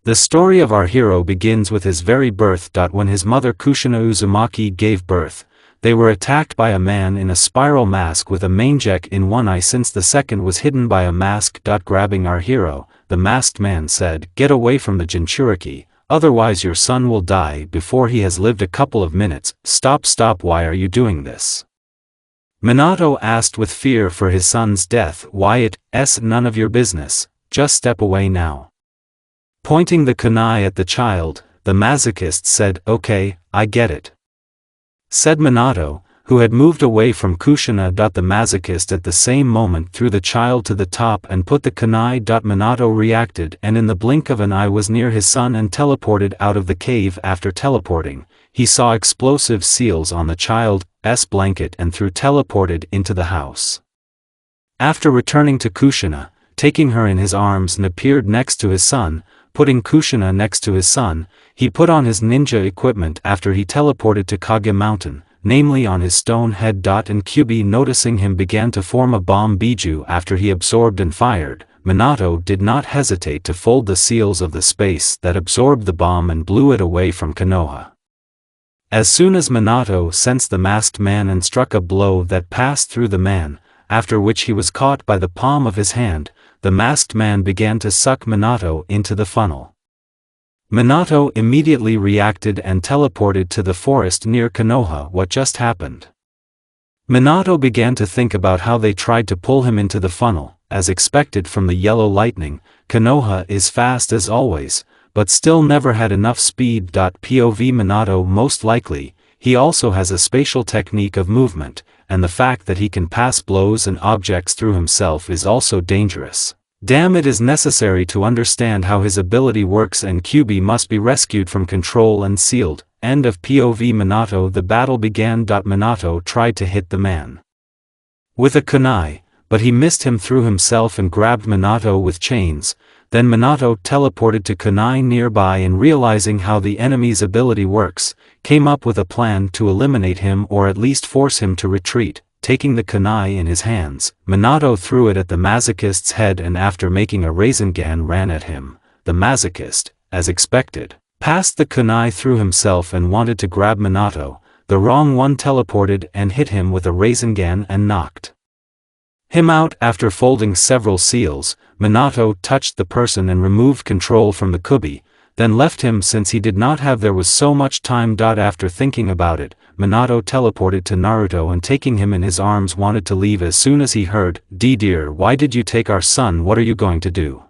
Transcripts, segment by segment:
The story of our hero begins with his very birth. When his mother Kushina Uzumaki gave birth, they were attacked by a man in a spiral mask with a mangek in one eye, since the second was hidden by a mask. Grabbing our hero, the masked man said, "Get away from the Jinchuriki, otherwise your son will die before he has lived a couple of minutes." Stop, why are you doing this?" Minato asked with fear for his son's death. "Why, it's none of your business, just step away now." Pointing the kunai at the child, the masochist said, "Okay, I get it," said Minato, who had moved away from Kushina. The masochist at the same moment threw the child to the top and put the kunai. Minato reacted and in the blink of an eye was near his son and teleported out of the cave. After teleporting, he saw explosive seals on the child's blanket and teleported into the house. After returning to Kushina, taking her in his arms and appeared next to his son, putting Kushina next to his son, he put on his ninja equipment after he teleported to Kage Mountain, namely on his stone head. And Kyubi, noticing him, began to form a bomb biju after he absorbed and fired. Minato did not hesitate to fold the seals of the space that absorbed the bomb and blew it away from Konoha. As soon as Minato sensed the masked man and struck a blow that passed through the man, after which he was caught by the palm of his hand, the masked man began to suck Minato into the funnel. Minato immediately reacted and teleported to the forest near Konoha. What just happened? Minato began to think about how they tried to pull him into the funnel. As expected from the yellow lightning, Konoha is fast as always, but still never had enough speed. POV Minato, most likely, he also has a spatial technique of movement, and the fact that he can pass blows and objects through himself is also dangerous. Damn, it is necessary to understand how his ability works, and Kyubi must be rescued from control and sealed. End of POV Minato. The battle began. Minato tried to hit the man with a kunai, but he missed him through himself and grabbed Minato with chains. Then Minato teleported to kunai nearby and, realizing how the enemy's ability works, came up with a plan to eliminate him or at least force him to retreat. Taking the kunai in his hands, Minato threw it at the masochist's head and after making a Rasengan ran at him. The masochist, as expected, passed the kunai through himself and wanted to grab Minato. The wrong one teleported and hit him with a Rasengan and knocked him out. After folding several seals, Minato touched the person and removed control from the kubi, then left him since he did not have there was so much time. After thinking about it, Minato teleported to Naruto and taking him in his arms wanted to leave as soon as he heard, "Dear, why did you take our son? What are you going to do?"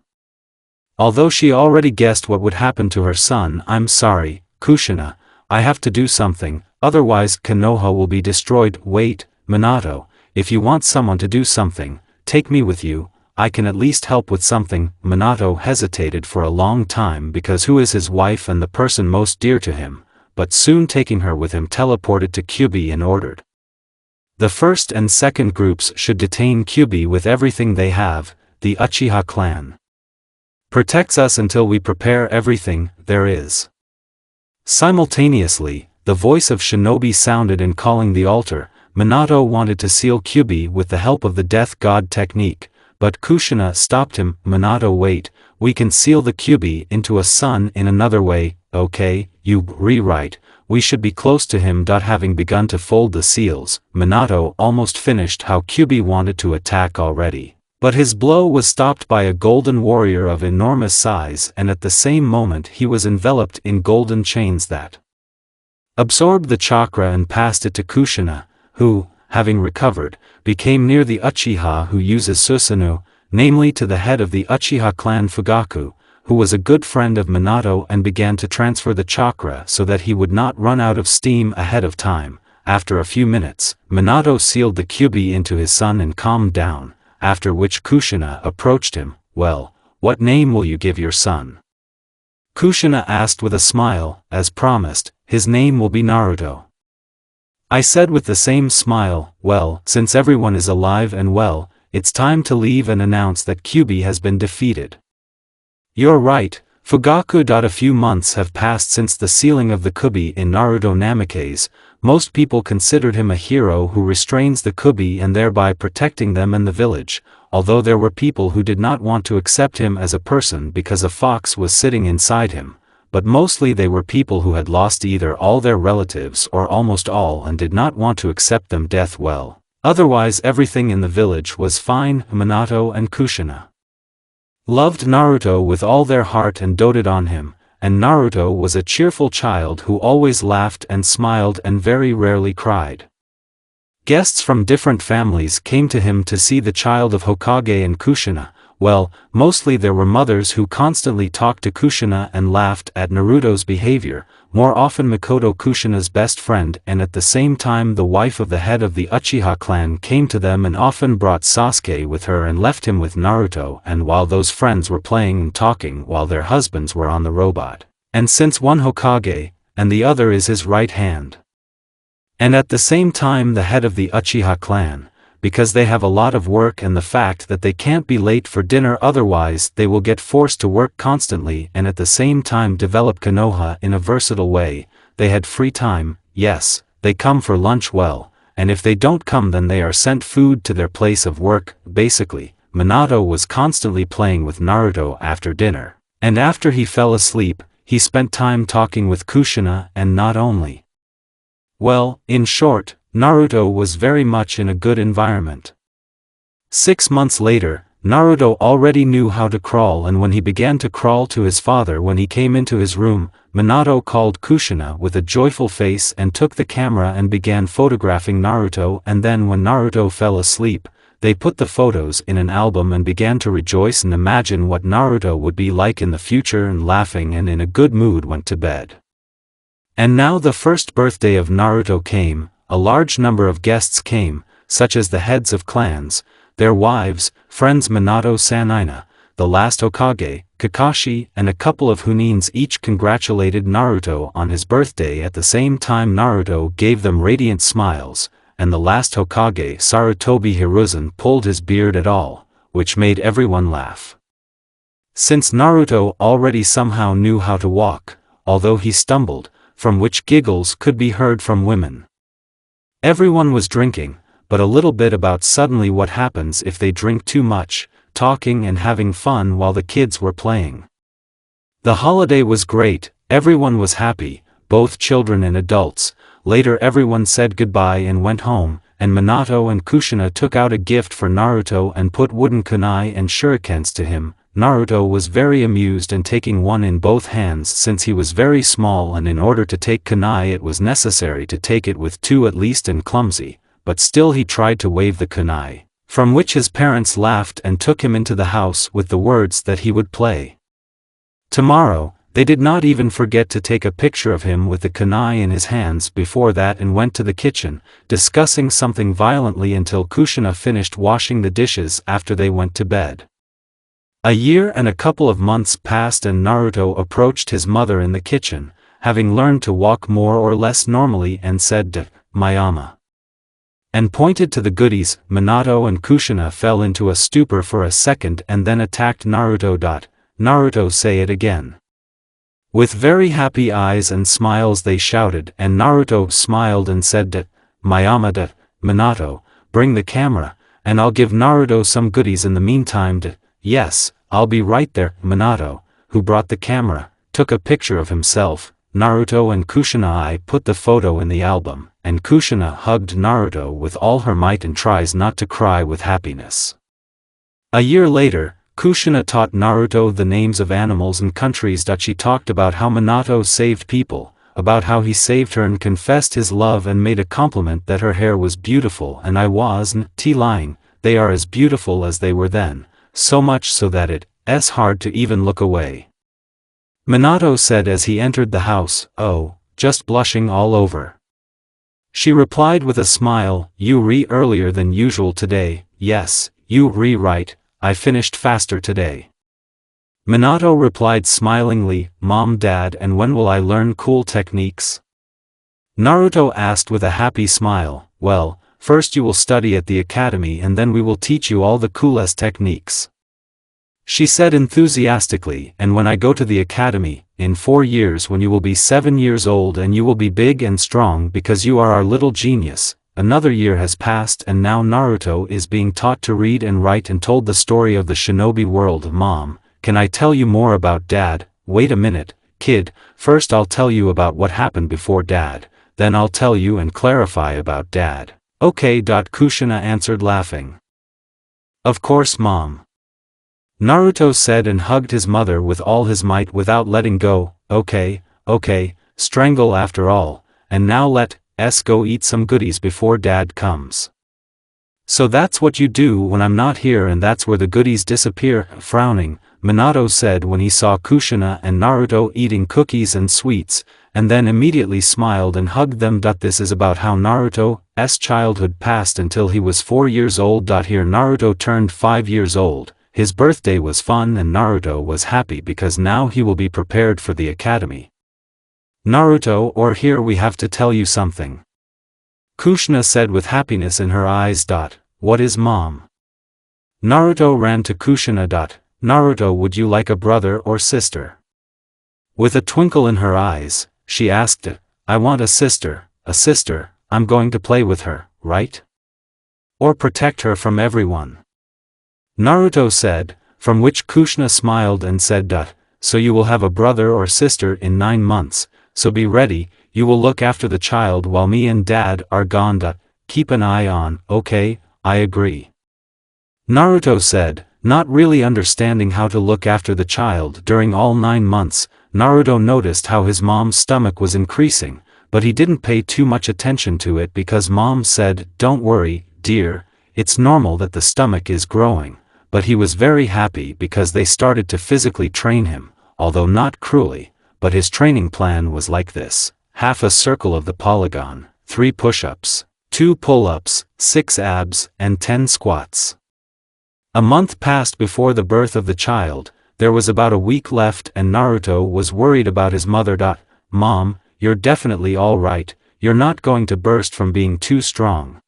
Although she already guessed what would happen to her son. "I'm sorry, Kushina, I have to do something, otherwise Konoha will be destroyed." "Wait, Minato, if you want someone to do something, take me with you. I can at least help with something." Minato hesitated for a long time because who is his wife and the person most dear to him, but soon taking her with him teleported to Kyubi and ordered the first and second groups should detain Kyubi with everything they have. "The Uchiha clan protects us until we prepare everything there is." Simultaneously, the voice of Shinobi sounded in calling the altar. Minato wanted to seal Kyubi with the help of the death god technique, but Kushina stopped him. "Minato, wait, we can seal the Kyubi into a sun in another way." "Okay, you rewrite, we should be close to him." Having begun to fold the seals, Minato almost finished how Kyubi wanted to attack already, but his blow was stopped by a golden warrior of enormous size, and at the same moment he was enveloped in golden chains that absorbed the chakra and passed it to Kushina, who, having recovered, became near the Uchiha who uses Susanoo, namely to the head of the Uchiha clan Fugaku, who was a good friend of Minato, and began to transfer the chakra so that he would not run out of steam ahead of time. After a few minutes, Minato sealed the Kyubi into his son and calmed down, after which Kushina approached him. "Well, what name will you give your son?" Kushina asked with a smile. "As promised, his name will be Naruto," I said with the same smile. "Well, since everyone is alive and well, it's time to leave and announce that Kyubi has been defeated." "You're right, Fugaku. A few months have passed since the sealing of the Kubi in Naruto Namikaze. Most people considered him a hero who restrains the Kubi and thereby protecting them and the village. although there were people who did not want to accept him as a person because a fox was sitting inside him, but mostly they were people who had lost either all their relatives or almost all and did not want to accept them death well. Otherwise everything in the village was fine. Minato and Kushina loved Naruto with all their heart and doted on him, and Naruto was a cheerful child who always laughed and smiled and very rarely cried. Guests from different families came to him to see the child of Hokage and Kushina. Well, mostly there were mothers who constantly talked to Kushina and laughed at Naruto's behavior, more often Mikoto Kushina's best friend, and at the same time the wife of the head of the Uchiha clan came to them and often brought Sasuke with her and left him with Naruto, and while those friends were playing and talking while their husbands were on the robot. And since one Hokage, and the other is his right hand. And at the same time the head of the Uchiha clan, because they have a lot of work and the fact that they can't be late for dinner otherwise they will get forced to work constantly and at the same time develop Konoha in a versatile way, they had free time, yes, they come for lunch well, and if they don't come then they are sent food to their place of work. Basically, Minato was constantly playing with Naruto after dinner, and after he fell asleep, he spent time talking with Kushina and not only. Well, in short, Naruto was very much in a good environment. 6 months later, Naruto already knew how to crawl, and when he began to crawl to his father when he came into his room, Minato called Kushina with a joyful face and took the camera and began photographing Naruto, and then when Naruto fell asleep, they put the photos in an album and began to rejoice and imagine what Naruto would be like in the future and laughing and in a good mood went to bed. And now the first birthday of Naruto came. A large number of guests came, such as the heads of clans, their wives, friends Minato Sanina, the last Hokage, Kakashi, and a couple of Hunins each congratulated Naruto on his birthday. At the same time Naruto gave them radiant smiles, and the last Hokage Sarutobi Hiruzen pulled his beard at all, which made everyone laugh. Since Naruto already somehow knew how to walk, although he stumbled, from which giggles could be heard from women. Everyone was drinking, but a little bit about suddenly what happens if they drink too much, talking and having fun while the kids were playing. The holiday was great, everyone was happy, both children and adults. Later everyone said goodbye and went home, and Minato and Kushina took out a gift for Naruto and put wooden kunai and shurikens to him. Naruto was very amused and taking one in both hands since he was very small, and in order to take kunai it was necessary to take it with two at least and clumsy, but still he tried to wave the kunai, from which his parents laughed and took him into the house with the words that he would play tomorrow. They did not even forget to take a picture of him with the kunai in his hands before that and went to the kitchen, discussing something violently until Kushina finished washing the dishes after they went to bed. A year and a couple of months passed and Naruto approached his mother in the kitchen, having learned to walk more or less normally, and said, "Mayama," and pointed to the goodies. Minato and Kushina fell into a stupor for a second and then attacked Naruto. Naruto, say it again. With very happy eyes and smiles they shouted, and Naruto smiled and said, "Mayama, Minato, bring the camera, and I'll give Naruto some goodies in the meantime." "Yes, I'll be right there." Minato, who brought the camera, took a picture of himself. Naruto and Kushina put the photo in the album, and Kushina hugged Naruto with all her might and tries not to cry with happiness. A year later, Kushina taught Naruto the names of animals and countries. She talked about how Minato saved people, about how he saved her and confessed his love and made a compliment that her hair was beautiful, and I wasn't lying, they are as beautiful as they were then. So much so that it's hard to even look away. Minato said as he entered the house, "Oh," just blushing all over. She replied with a smile, "You re earlier than usual today." "Yes, you re right, I finished faster today." Minato replied smilingly, "Mom, Dad, and when will I learn cool techniques?" Naruto asked with a happy smile, "Well, first you will study at the academy and then we will teach you all the coolest techniques." She said enthusiastically, "And when I go to the academy, in 4 years when you will be 7 years old and you will be big and strong because you are our little genius, Another year has passed and now Naruto is being taught to read and write and told the story of the shinobi world. Mom, can I tell you more about Dad? Wait a minute, kid, first I'll tell you about what happened before Dad, then I'll tell you and clarify about Dad. Okay. Kushina answered laughing. Of course, Mom. Naruto said and hugged his mother with all his might without letting go. Okay, strangle after all, and now let's go eat some goodies before Dad comes. So that's what you do when I'm not here, and that's where the goodies disappear. Frowning, Minato said when he saw Kushina and Naruto eating cookies and sweets, and then immediately smiled and hugged them. This is about how Naruto's childhood passed until he was 4 years old. Here Naruto turned 5 years old. His birthday was fun and Naruto was happy because now he will be prepared for the academy. Naruto, or here we have to tell you something. Kushina said with happiness in her eyes. What is, Mom? Naruto ran to Kushina. Naruto, would you like a brother or sister? With a twinkle in her eyes, she asked it. I want a sister, I'm going to play with her, right? Or protect her from everyone. Naruto said, from which Kushina smiled and said. So you will have a brother or sister in 9 months, so be ready, you will look after the child while me and Dad are gone. Keep an eye on. Okay, I agree. Naruto said, not really understanding how to look after the child during all 9 months. Naruto noticed how his mom's stomach was increasing, but he didn't pay too much attention to it because Mom said, don't worry, dear, it's normal that the stomach is growing. But he was very happy because they started to physically train him, although not cruelly, but his training plan was like this: half a circle of the polygon, 3 push-ups, 2 pull-ups, 6 abs, and 10 squats. A month passed before the birth of the child. There was about a week left and Naruto was worried about his mother. Mom, you're definitely all right, you're not going to burst from being too strong.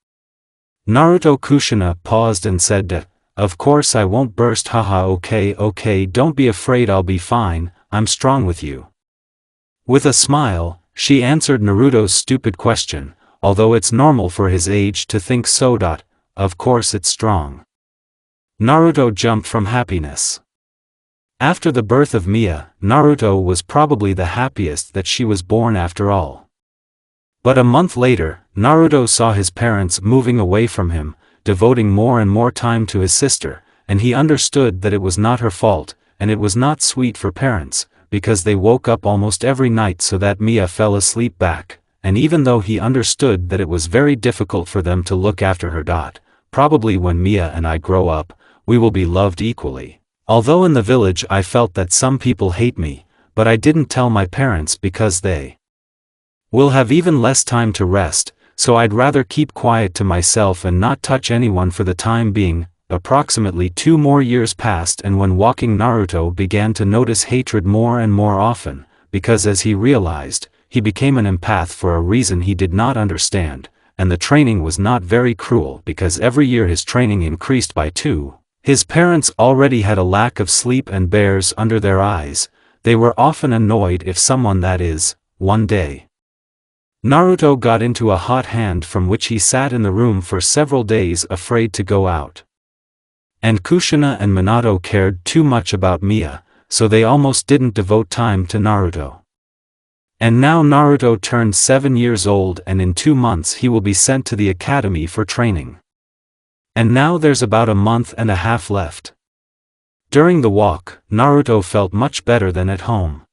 Naruto. Kushina paused and said, of course I won't burst. Haha. Okay, don't be afraid, I'll be fine, I'm strong with you. With a smile, she answered Naruto's stupid question, although it's normal for his age to think so. Of course it's strong. Naruto jumped from happiness. After the birth of Mia, Naruto was probably the happiest that she was born after all. But a month later, Naruto saw his parents moving away from him, devoting more and more time to his sister, and he understood that it was not her fault, and it was not sweet for parents, because they woke up almost every night so that Mia fell asleep back, and even though he understood that it was very difficult for them to look after her. Probably when Mia and I grow up, we will be loved equally. Although in the village I felt that some people hate me, but I didn't tell my parents because they will have even less time to rest, so I'd rather keep quiet to myself and not touch anyone for the time being. Approximately 2 more years passed, and when walking Naruto began to notice hatred more and more often, because as he realized, he became an empath for a reason he did not understand, and the training was not very cruel because every year his training increased by 2. His parents already had a lack of sleep and bears under their eyes. They were often annoyed if someone, that is, one day Naruto got into a hot hand from which he sat in the room for several days afraid to go out. And Kushina and Minato cared too much about Mia, so they almost didn't devote time to Naruto. And now Naruto turned 7 years old and in 2 months he will be sent to the academy for training. And now there's about a month and a half left. During the walk, Naruto felt much better than at home.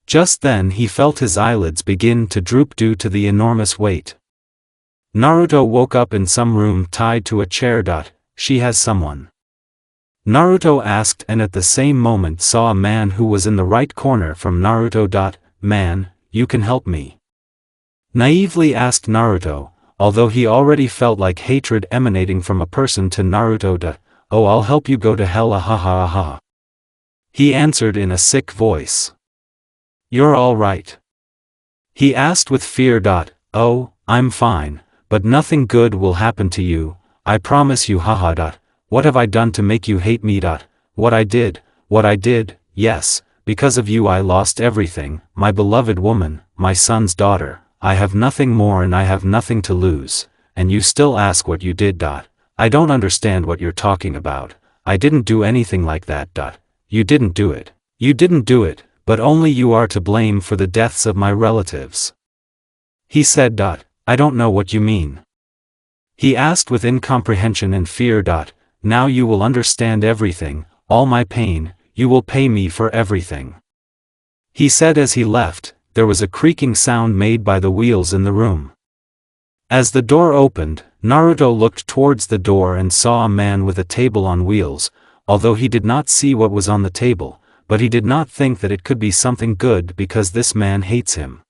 Just then he felt his eyelids begin to droop due to the enormous weight. Naruto woke up in some room tied to a chair. She has someone? Naruto asked, and at the same moment saw a man who was in the right corner from Naruto. Man, you can help me? Naively asked Naruto, although he already felt like hatred emanating from a person to Naruto. Oh, I'll help you go to hell. Ahaha. He answered in a sick voice. You're all right? He asked with fear. Oh, I'm fine, but nothing good will happen to you, I promise you. Haha. What have I done to make you hate me? What I did, yes, because of you I lost everything, my beloved woman, my son's daughter, I have nothing more and I have nothing to lose, and you still ask what you did. I don't understand what you're talking about. I didn't do anything like that. You didn't do it. You didn't do it, but only you are to blame for the deaths of my relatives. He said. I don't know what you mean. He asked with incomprehension and fear. Now you will understand everything, all my pain, you will pay me for everything. He said as he left. There was a creaking sound made by the wheels in the room. As the door opened, Naruto looked towards the door and saw a man with a table on wheels, although he did not see what was on the table, but he did not think that it could be something good because this man hates him.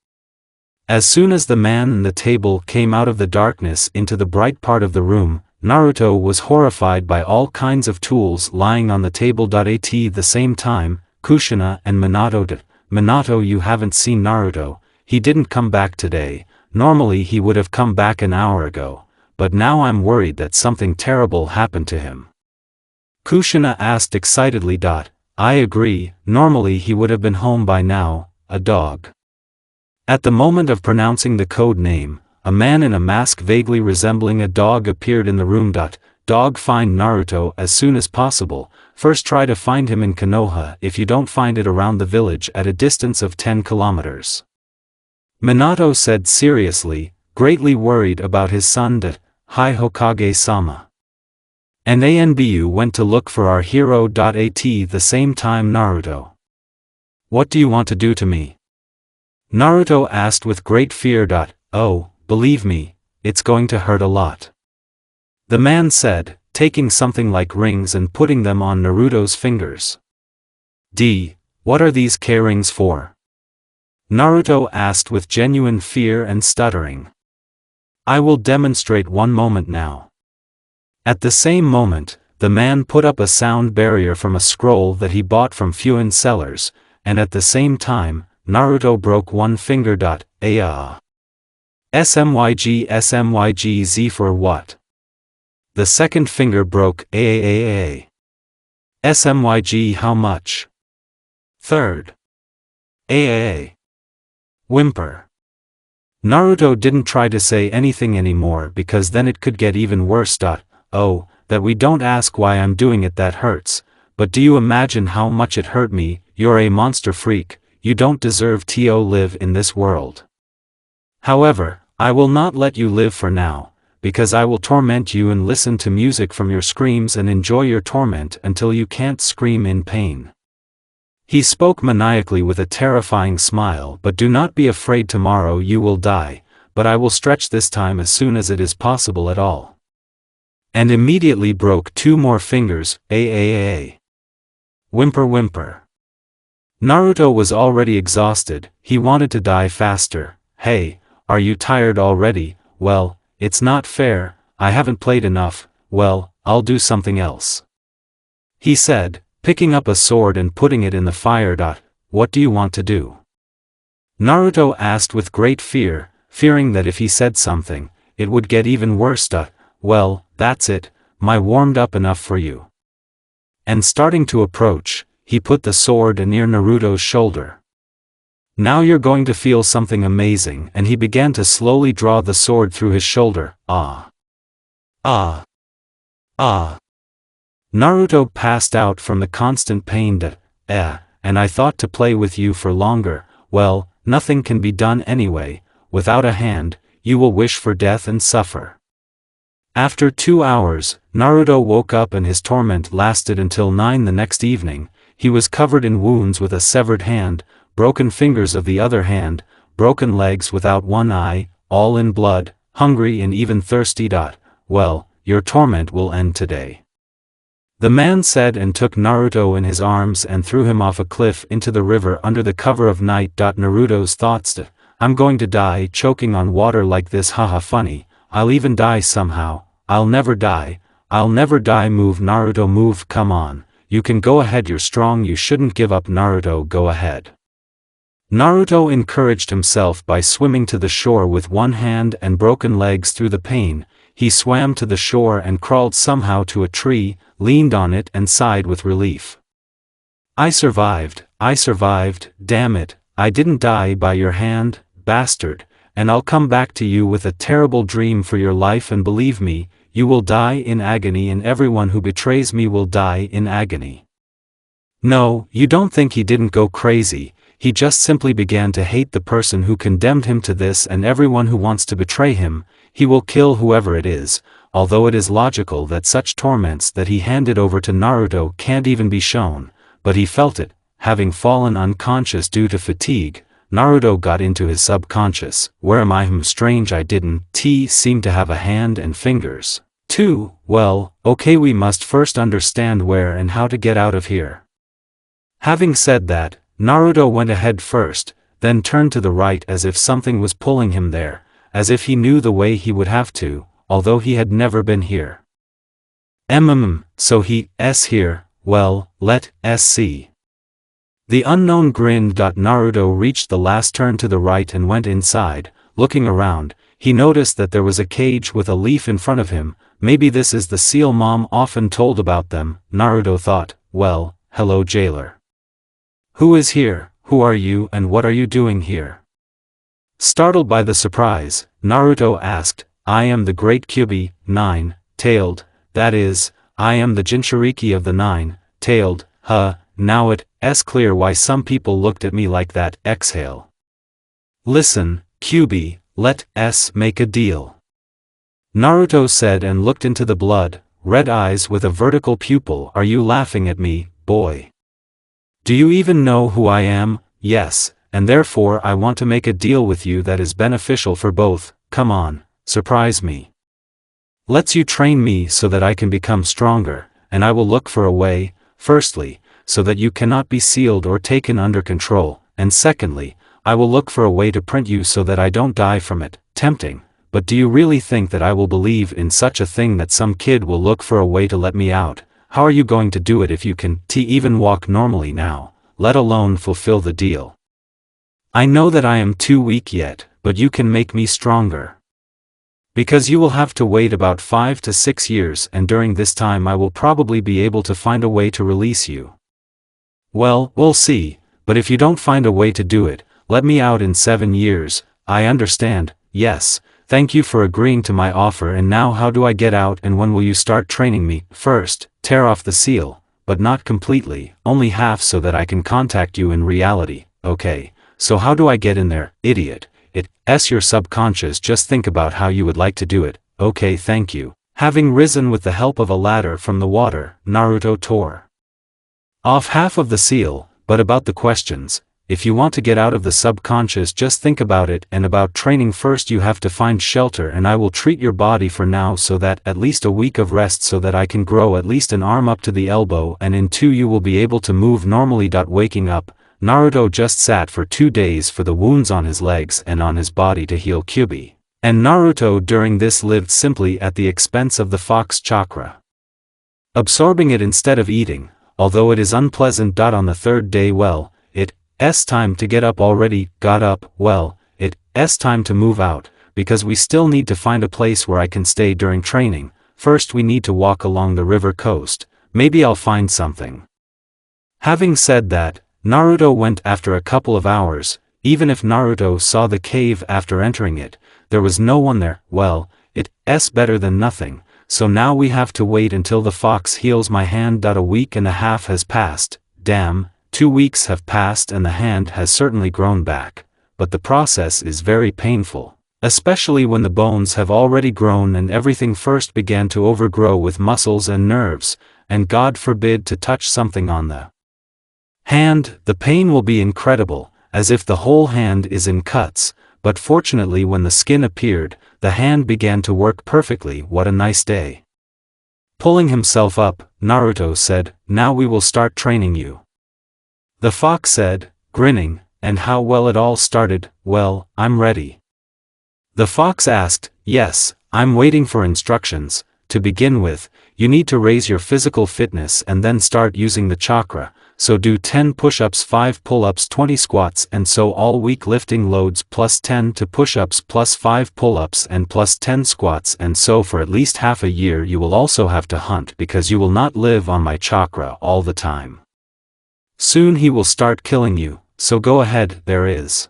As soon as the man and the table came out of the darkness into the bright part of the room, Naruto was horrified by all kinds of tools lying on the table. At the same time, Kushina and Minato. Minato, you haven't seen Naruto, he didn't come back today. Normally he would have come back an hour ago, but now I'm worried that something terrible happened to him. Kushina asked excitedly. I agree, normally he would have been home by now, a dog. At the moment of pronouncing the code name, a man in a mask vaguely resembling a dog appeared in the room. Dog, find Naruto as soon as possible. First try to find him in Konoha if you don't find it around the village at a distance of 10 kilometers. Minato said seriously, greatly worried about his son. Hi Hokage-sama. And Anbu went to look for our hero. At the same time, Naruto. What do you want to do to me? Naruto asked with great fear. Oh, believe me, it's going to hurt a lot. The man said, taking something like rings and putting them on Naruto's fingers. What are these K-rings for? Naruto asked with genuine fear and stuttering. I will demonstrate, one moment now. At the same moment, the man put up a sound barrier from a scroll that he bought from Fuin sellers, and at the same time, Naruto broke one finger. SMYG Z for what? The second finger broke. SMYG how much? Third. Whimper. Naruto didn't try to say anything anymore because then it could get even worse. Oh, that we don't ask why I'm doing it, that hurts, but do you imagine how much it hurt me? You're a monster freak, you don't deserve to live in this world. However, I will not let you live for now, because I will torment you and listen to music from your screams and enjoy your torment until you can't scream in pain. He spoke maniacally with a terrifying smile. But do not be afraid, tomorrow you will die, but I will stretch this time as soon as it is possible at all. And immediately broke two more fingers. Whimper whimper. Naruto was already exhausted, he wanted to die faster. Hey, are you tired already? Well, it's not fair, I haven't played enough. Well, I'll do something else. He said, picking up a sword and putting it in the fire. What do you want to do? Naruto asked with great fear, fearing that if he said something, it would get even worse. Well, that's it, my warmed up enough for you. And starting to approach, he put the sword near Naruto's shoulder. Now you're going to feel something amazing, and he began to slowly draw the sword through his shoulder. Naruto passed out from the constant pain. And I thought to play with you for longer. Well, nothing can be done anyway, without a hand, you will wish for death and suffer. After 2 hours, Naruto woke up and his torment lasted until 9 the next evening. He was covered in wounds with a severed hand, broken fingers of the other hand, broken legs without one eye, all in blood, hungry and even thirsty. Well, your torment will end today. The man said and took Naruto in his arms and threw him off a cliff into the river under the cover of night. Naruto's thoughts. I'm going to die choking on water like this, haha funny, I'll even die somehow, I'll never die, move Naruto, move, come on, you can go ahead, you're strong, you shouldn't give up, Naruto, go ahead. Naruto encouraged himself by swimming to the shore with one hand and broken legs. Through the pain, he swam to the shore and crawled somehow to a tree, leaned on it and sighed with relief. I survived, damn it, I didn't die by your hand, bastard, and I'll come back to you with a terrible dream for your life, and believe me, you will die in agony, and everyone who betrays me will die in agony." No, you don't think he didn't go crazy, he just simply began to hate the person who condemned him to this, and everyone who wants to betray him, he will kill whoever it is. Although it is logical that such torments that he handed over to Naruto can't even be shown, but he felt it, having fallen unconscious due to fatigue. Naruto got into his subconscious. Where am I? Strange, I didn't seem to have a hand and fingers too. Well, okay, we must first understand where and how to get out of here. Having said that, Naruto went ahead first, then turned to the right as if something was pulling him there, as if he knew the way he would have to, although he had never been here. So he's here, well, let's see. The unknown grinned. Naruto reached the last turn to the right and went inside. Looking around, he noticed that there was a cage with a leaf in front of him. Maybe this is the seal Mom often told about them, Naruto thought. Well, hello jailer. Who is here? Who are you and what are you doing here? Startled by the surprise, Naruto asked, I am the great Kyuubi, nine-tailed, that is, I am the Jinchuriki of the nine-tailed, now it's clear why some people looked at me like that. Exhale. Listen, Kyuubi, let's make a deal. Naruto said and looked into the blood-red eyes with a vertical pupil. Are you laughing at me, boy? Do you even know who I am? Yes, and therefore I want to make a deal with you that is beneficial for both. Come on, surprise me. Let's you train me so that I can become stronger, and I will look for a way, firstly, so that you cannot be sealed or taken under control, and secondly, I will look for a way to print you so that I don't die from it. Tempting, but do you really think that I will believe in such a thing, that some kid will look for a way to let me out? How are you going to do it if you can even walk normally now, let alone fulfill the deal? I know that I am too weak yet, but you can make me stronger. Because you will have to wait about 5 to 6 years, and during this time I will probably be able to find a way to release you. Well, we'll see, but if you don't find a way to do it, let me out in 7 years. I understand. Yes, thank you for agreeing to my offer, and now how do I get out, and when will you start training me? First, tear off the seal, but not completely, only half, so that I can contact you in reality. Okay, so how do I get in there, idiot? It's your subconscious, just think about how you would like to do it. Okay, thank you. Having risen with the help of a ladder from the water, Naruto tore off half of the seal. But about the questions, if you want to get out of the subconscious, just think about it, and about training, first you have to find shelter, and I will treat your body for now so that at least a week of rest, so that I can grow at least an arm up to the elbow, and in 2 you will be able to move normally. Waking up, Naruto just sat for 2 days for the wounds on his legs and on his body to heal. Kyuubi and Naruto during this lived simply at the expense of the fox chakra, absorbing it instead of eating, although it is unpleasant. On the 3rd day, well, it's time to get up already. Got up, well, it's time to move out, because we still need to find a place where I can stay during training. First we need to walk along the river coast, maybe I'll find something. Having said that, Naruto went. After a couple of hours, even if Naruto saw the cave after entering it, there was no one there. Well, it's better than nothing, so now we have to wait until the fox heals my hand. A week and a half has passed. Damn, 2 weeks have passed and the hand has certainly grown back, but the process is very painful, especially when the bones have already grown and everything first began to overgrow with muscles and nerves, and God forbid to touch something on the hand. The pain will be incredible, as if the whole hand is in cuts, but fortunately when the skin appeared, the hand began to work perfectly. What a nice day. Pulling himself up, Naruto said, now we will start training you. The fox said, grinning, and how well it all started. Well, I'm ready. The fox asked, yes, I'm waiting for instructions. To begin with, you need to raise your physical fitness and then start using the chakra, so do 10 push-ups, 5 pull-ups, 20 squats, and so all week lifting loads plus 10 to push-ups plus 5 pull-ups and plus 10 squats, and so for at least half a year. You will also have to hunt, because you will not live on my chakra all the time. Soon he will start killing you, so go ahead. There is.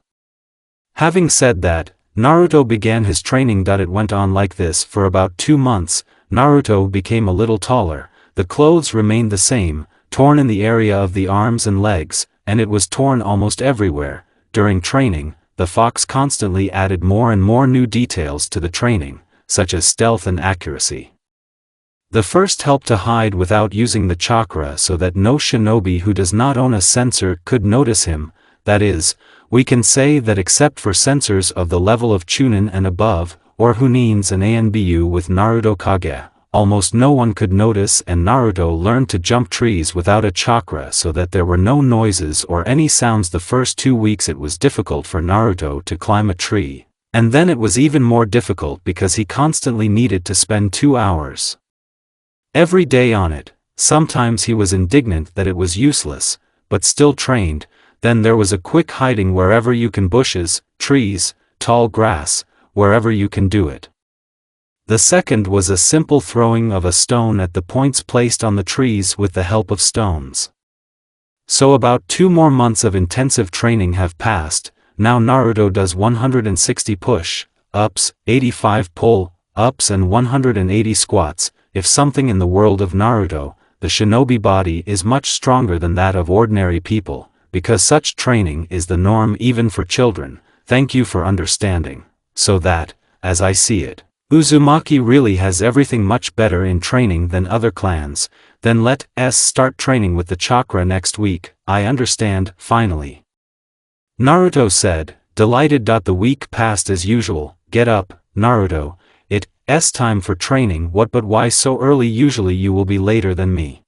Having said that, Naruto began his training. It went on like this for about 2 months. Naruto became a little taller, the clothes remained the same, torn in the area of the arms and legs, and it was torn almost everywhere. During training, the fox constantly added more and more new details to the training, such as stealth and accuracy. The first helped to hide without using the chakra so that no shinobi who does not own a sensor could notice him. That is, we can say that except for sensors of the level of Chunin and above, or Hunins and Anbu with Naruto Kage, almost no one could notice, and Naruto learned to jump trees without a chakra so that there were no noises or any sounds. The first 2 weeks it was difficult for Naruto to climb a tree, and then it was even more difficult because he constantly needed to spend 2 hours every day on it. Sometimes he was indignant that it was useless, but still trained. Then there was a quick hiding wherever you can, bushes, trees, tall grass, wherever you can do it. The second was a simple throwing of a stone at the points placed on the trees with the help of stones. So about 2 more months of intensive training have passed. Now Naruto does 160 push-ups, 85 pull-ups and 180 squats. If something in the world of Naruto, the shinobi body is much stronger than that of ordinary people, because such training is the norm even for children. Thank you for understanding. So that, as I see it, Uzumaki really has everything much better in training than other clans. Then let us start training with the chakra next week. I understand, finally, Naruto said, delighted. The week passed as usual. Get up, Naruto, it's time for training. What, but why so early? Usually you will be later than me.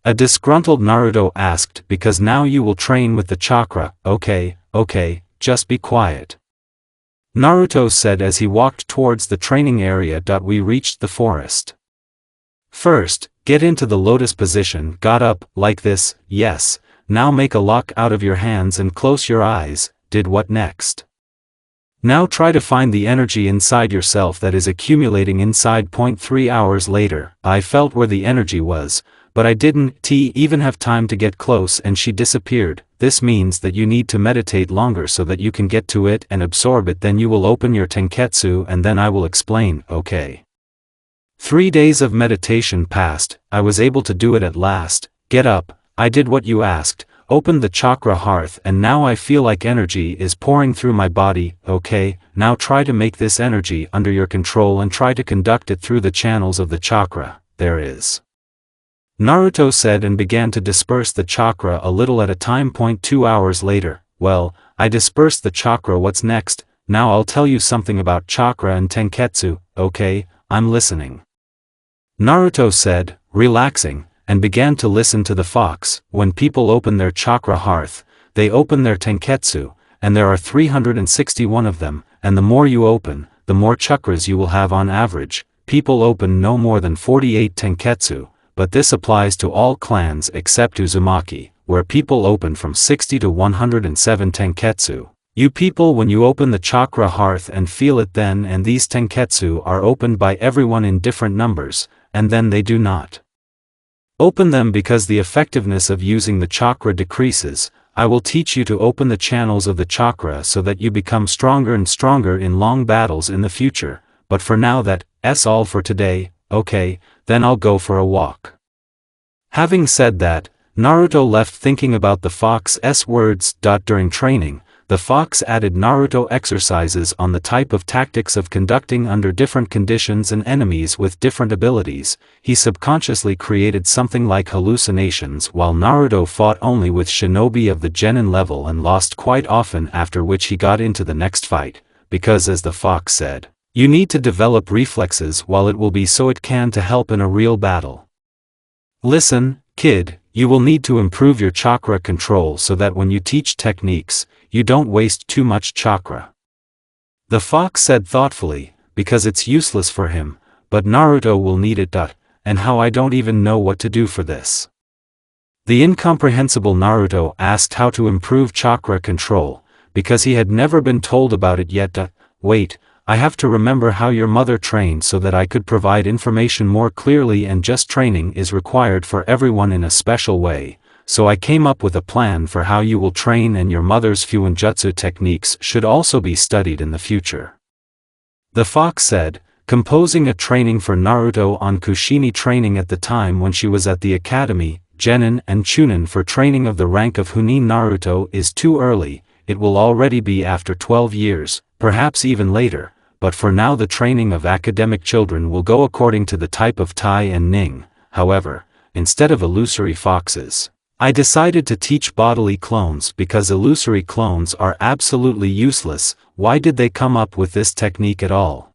A disgruntled Naruto asked. Because now you will train with the chakra. Okay, just be quiet, Naruto said as he walked towards the training area. We reached the forest. First, get into the lotus position. Got up, like this, yes. Now make a lock out of your hands and close your eyes. Did what next? Now try to find the energy inside yourself that is accumulating inside. 3 hours later, I felt where the energy was, but I didn't even have time to get close and she disappeared. This means that you need to meditate longer so that you can get to it and absorb it. Then you will open your tenketsu and then I will explain, okay? 3 days of meditation passed. I was able to do it at last. Get up, I did what you asked, opened the chakra hearth, and now I feel like energy is pouring through my body. Okay, now try to make this energy under your control and try to conduct it through the channels of the chakra. There is, Naruto said and began to disperse the chakra a little at a time. 2 hours later, well, I dispersed the chakra. What's next? Now I'll tell you something about chakra and tenketsu. Okay, I'm listening, Naruto said, relaxing, and began to listen to the fox. When people open their chakra hearth, they open their tenketsu, and there are 361 of them, and the more you open, the more chakras you will have on average. People open no more than 48 tenketsu, but this applies to all clans except Uzumaki, where people open from 60 to 107 tenketsu. You people, when you open the chakra hearth and feel it then, and these tenketsu are opened by everyone in different numbers, and then they do not open them because the effectiveness of using the chakra decreases. I will teach you to open the channels of the chakra so that you become stronger and stronger in long battles in the future, but for now that's all for today. Okay, then I'll go for a walk. Having said that, Naruto left thinking about the fox's words. During training, the fox added Naruto exercises on the type of tactics of conducting under different conditions and enemies with different abilities. He subconsciously created something like hallucinations while Naruto fought only with shinobi of the genin level and lost quite often, after which he got into the next fight, because as the fox said, you need to develop reflexes while it will be so it can to help in a real battle. Listen, kid, you will need to improve your chakra control so that when you teach techniques, you don't waste too much chakra. The fox said thoughtfully, because it's useless for him, but Naruto will need it. And how? I don't even know what to do for this. The incomprehensible Naruto asked how to improve chakra control, because he had never been told about it yet. Wait, I have to remember how your mother trained so that I could provide information more clearly, and just training is required for everyone in a special way. so I came up with a plan for how you will train, and your mother's fuinjutsu techniques should also be studied in the future." The fox said, composing a training for Naruto on Kushina training at the time when she was at the academy, Genin and Chunin for training of the rank of Hunin Naruto is too early, it will already be after 12 years, perhaps even later, but for now the training of academic children will go according to the type of Tai and Ning. However, instead of illusory foxes, I decided to teach bodily clones because illusory clones are absolutely useless. Why did they come up with this technique at all?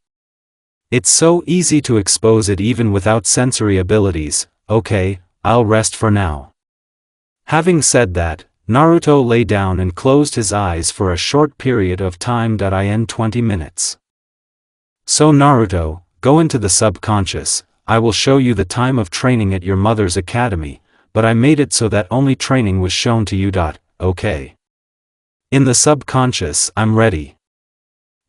It's so easy to expose it even without sensory abilities. Okay, I'll rest for now. Having said that, Naruto lay down and closed his eyes for a short period of time. In 20 minutes. So Naruto, go into the subconscious. I will show you the time of training at your mother's academy, but I made it so that only training was shown to you. Okay. In the subconscious, I'm ready.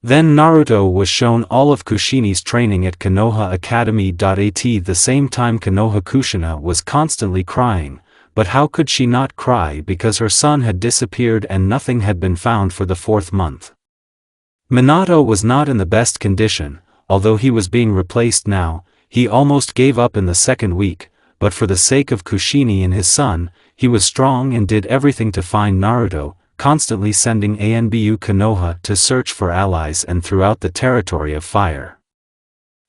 Then Naruto was shown all of Kushina's training at Konoha Academy. At the same time Konoha Kushina was constantly crying, but how could she not cry because her son had disappeared and nothing had been found for the 4th month. Minato was not in the best condition, although he was being replaced now. He almost gave up in the 2nd week, but for the sake of Kushina and his son, he was strong and did everything to find Naruto, constantly sending Anbu Konoha to search for allies and throughout the territory of fire.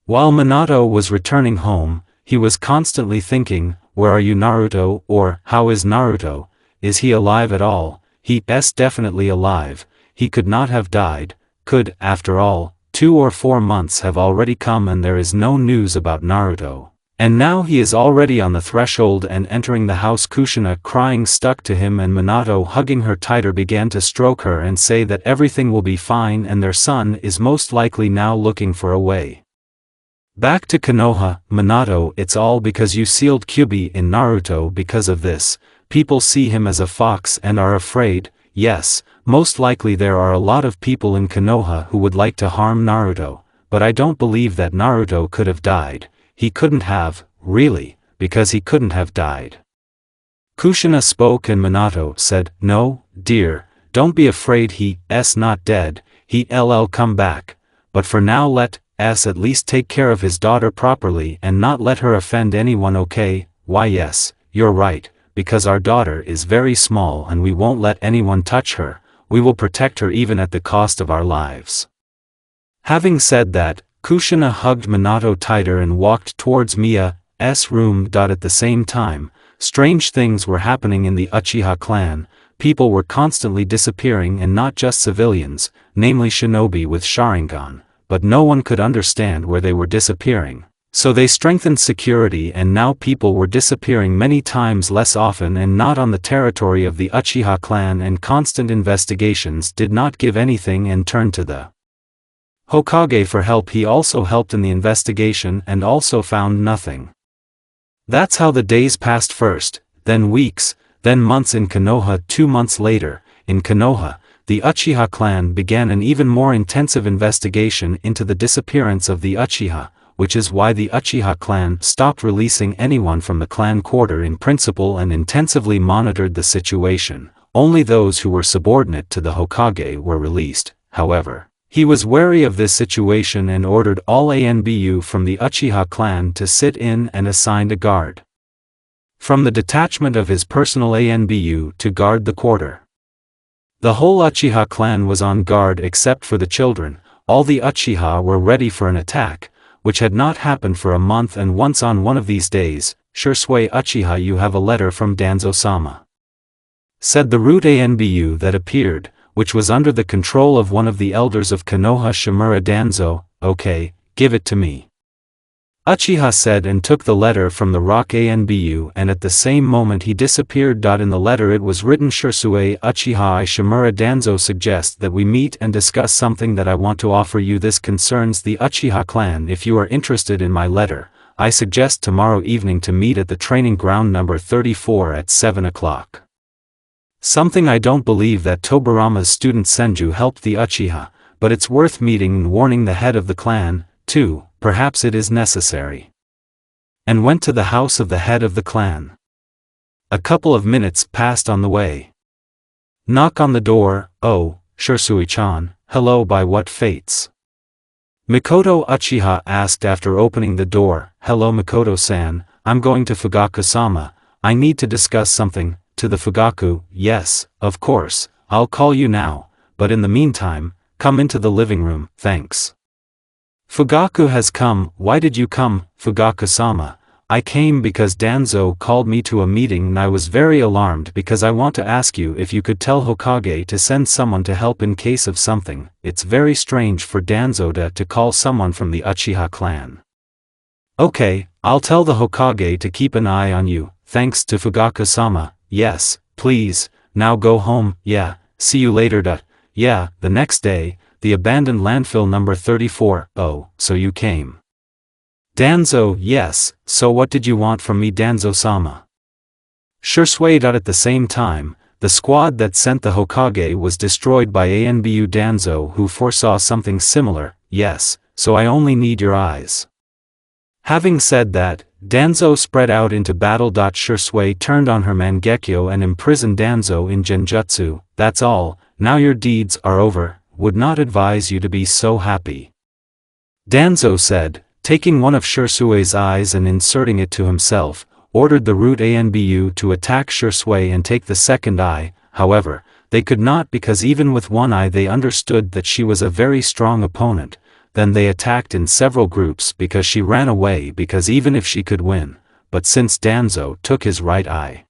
While Minato was returning home, he was constantly thinking, "Where are you, Naruto?" or "How is Naruto? Is he alive at all?" He is definitely alive. He could not have died. Could, after all, 2 or 4 months have already come and there is no news about Naruto. And now he is already on the threshold and entering the house. Kushina crying stuck to him and Minato hugging her tighter began to stroke her and say that everything will be fine and their son is most likely now looking for a way back to Konoha. Minato, it's all because you sealed Kyuubi in Naruto. Because of this, people see him as a fox and are afraid. Yes, most likely there are a lot of people in Konoha who would like to harm Naruto, but I don't believe that Naruto could have died. He couldn't have, really, because he couldn't have died. Kushina spoke and Minato said, "No, dear, don't be afraid, he's not dead, he'll come back, but for now let's at least take care of his daughter properly and not let her offend anyone, okay?" "Why yes, you're right, because our daughter is very small and we won't let anyone touch her, we will protect her even at the cost of our lives." Having said that, Kushina hugged Minato tighter and walked towards Mia's room. At the same time, strange things were happening in the Uchiha clan. People were constantly disappearing, and not just civilians, namely shinobi with Sharingan, but no one could understand where they were disappearing. So they strengthened security and now people were disappearing many times less often and not on the territory of the Uchiha clan, and constant investigations did not give anything and turned to the Hokage for help. He also helped in the investigation and also found nothing. That's how the days passed, first, then weeks, then months in Konoha. 2 months later, in Konoha, the Uchiha clan began an even more intensive investigation into the disappearance of the Uchiha, which is why the Uchiha clan stopped releasing anyone from the clan quarter in principle and intensively monitored the situation. Only those who were subordinate to the Hokage were released. However, he was wary of this situation and ordered all Anbu from the Uchiha clan to sit in and assigned a guard from the detachment of his personal Anbu to guard the quarter. The whole Uchiha clan was on guard except for the children. All the Uchiha were ready for an attack, which had not happened for a month, and once on one of these days, "Shisui Uchiha, you have a letter from Danzo-sama," said the root Anbu that appeared, which was under the control of one of the elders of Konoha, Shimura Danzo. "Okay, give it to me," Uchiha said, and took the letter from the rock Anbu, and at the same moment he disappeared. In the letter it was written, "Shisui Uchiha, I Shimura Danzo suggest that we meet and discuss something that I want to offer you. This concerns the Uchiha clan. If you are interested in my letter, I suggest tomorrow evening to meet at the training ground number 34 at 7 o'clock. Something I don't believe that Tobirama's student Senju helped the Uchiha, but it's worth meeting and warning the head of the clan, too. Perhaps it is necessary." And went to the house of the head of the clan. A couple of minutes passed on the way. Knock on the door. Oh, Shisui-chan, hello, by what fates? Mikoto Uchiha asked after opening the door. Hello Mikoto-san, I'm going to Fugaku-sama. I need to discuss something. To the Fugaku. Yes, of course, I'll call you now, but in the meantime, come into the living room, thanks. Fugaku has come. Why did you come, Fugaku-sama? I came because Danzo called me to a meeting and I was very alarmed because I want to ask you if you could tell Hokage to send someone to help in case of something. It's very strange for Danzo to call someone from the Uchiha clan. Okay, I'll tell the Hokage to keep an eye on you, thanks to Fugaku-sama. Yes, please, now go home. Yeah, see you later. Yeah, the next day, the abandoned landfill number 34. Oh, so you came. Danzo. Yes, so what did you want from me, Danzo-sama? Shisui. At the same time, the squad that sent the Hokage was destroyed by Anbu Danzo, who foresaw something similar. Yes, so I only need your eyes. Having said that, Danzo spread out into battle. Shisui turned on her Mangekyo and imprisoned Danzo in Genjutsu. That's all, now your deeds are over, would not advise you to be so happy. Danzo said, taking one of Shisui's eyes and inserting it to himself, ordered the root Anbu to attack Shisui and take the second eye. However, they could not because even with one eye they understood that she was a very strong opponent. Then they attacked in several groups because she ran away because even if she could win, but since Danzo took his right eye,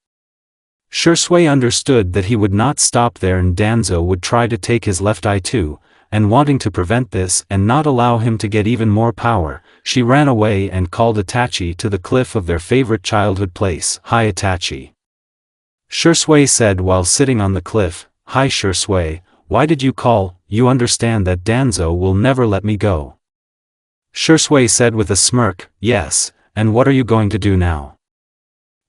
Shisui understood that he would not stop there and Danzo would try to take his left eye too, and wanting to prevent this and not allow him to get even more power, she ran away and called Itachi to the cliff of their favorite childhood place. Hi Itachi. Shisui said while sitting on the cliff. Hi Shisui, why did you call? You understand that Danzo will never let me go. Shisui said with a smirk. Yes, and what are you going to do now?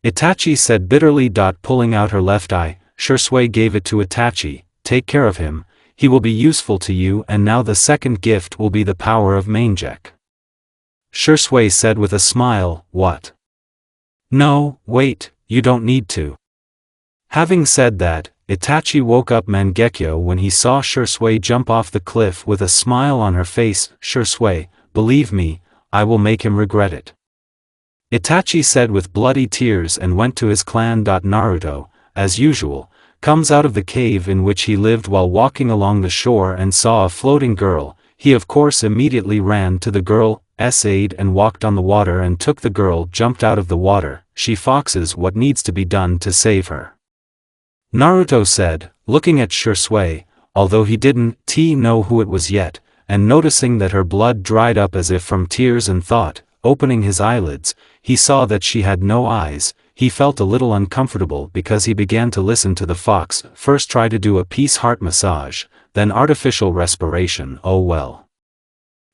Itachi said bitterly. Pulling out her left eye, Shisui gave it to Itachi. Take care of him, he will be useful to you, and now the second gift will be the power of Mangek. Shisui said with a smile. What? No, wait, you don't need to. Having said that, Itachi woke up Mangekyo when he saw Shisui jump off the cliff with a smile on her face. Shisui, believe me, I will make him regret it. Itachi said with bloody tears and went to his clan. Naruto, as usual, comes out of the cave in which he lived while walking along the shore and saw a floating girl. He of course immediately ran to the girl's aid and walked on the water and took the girl. Jumped out of the water. She foxes what needs to be done to save her. Naruto said, looking at Shisui, although he didn't know who it was yet, and noticing that her blood dried up as if from tears and thought, opening his eyelids, he saw that she had no eyes. He felt a little uncomfortable because he began to listen to the fox first try to do a peace heart massage, then artificial respiration. Oh well.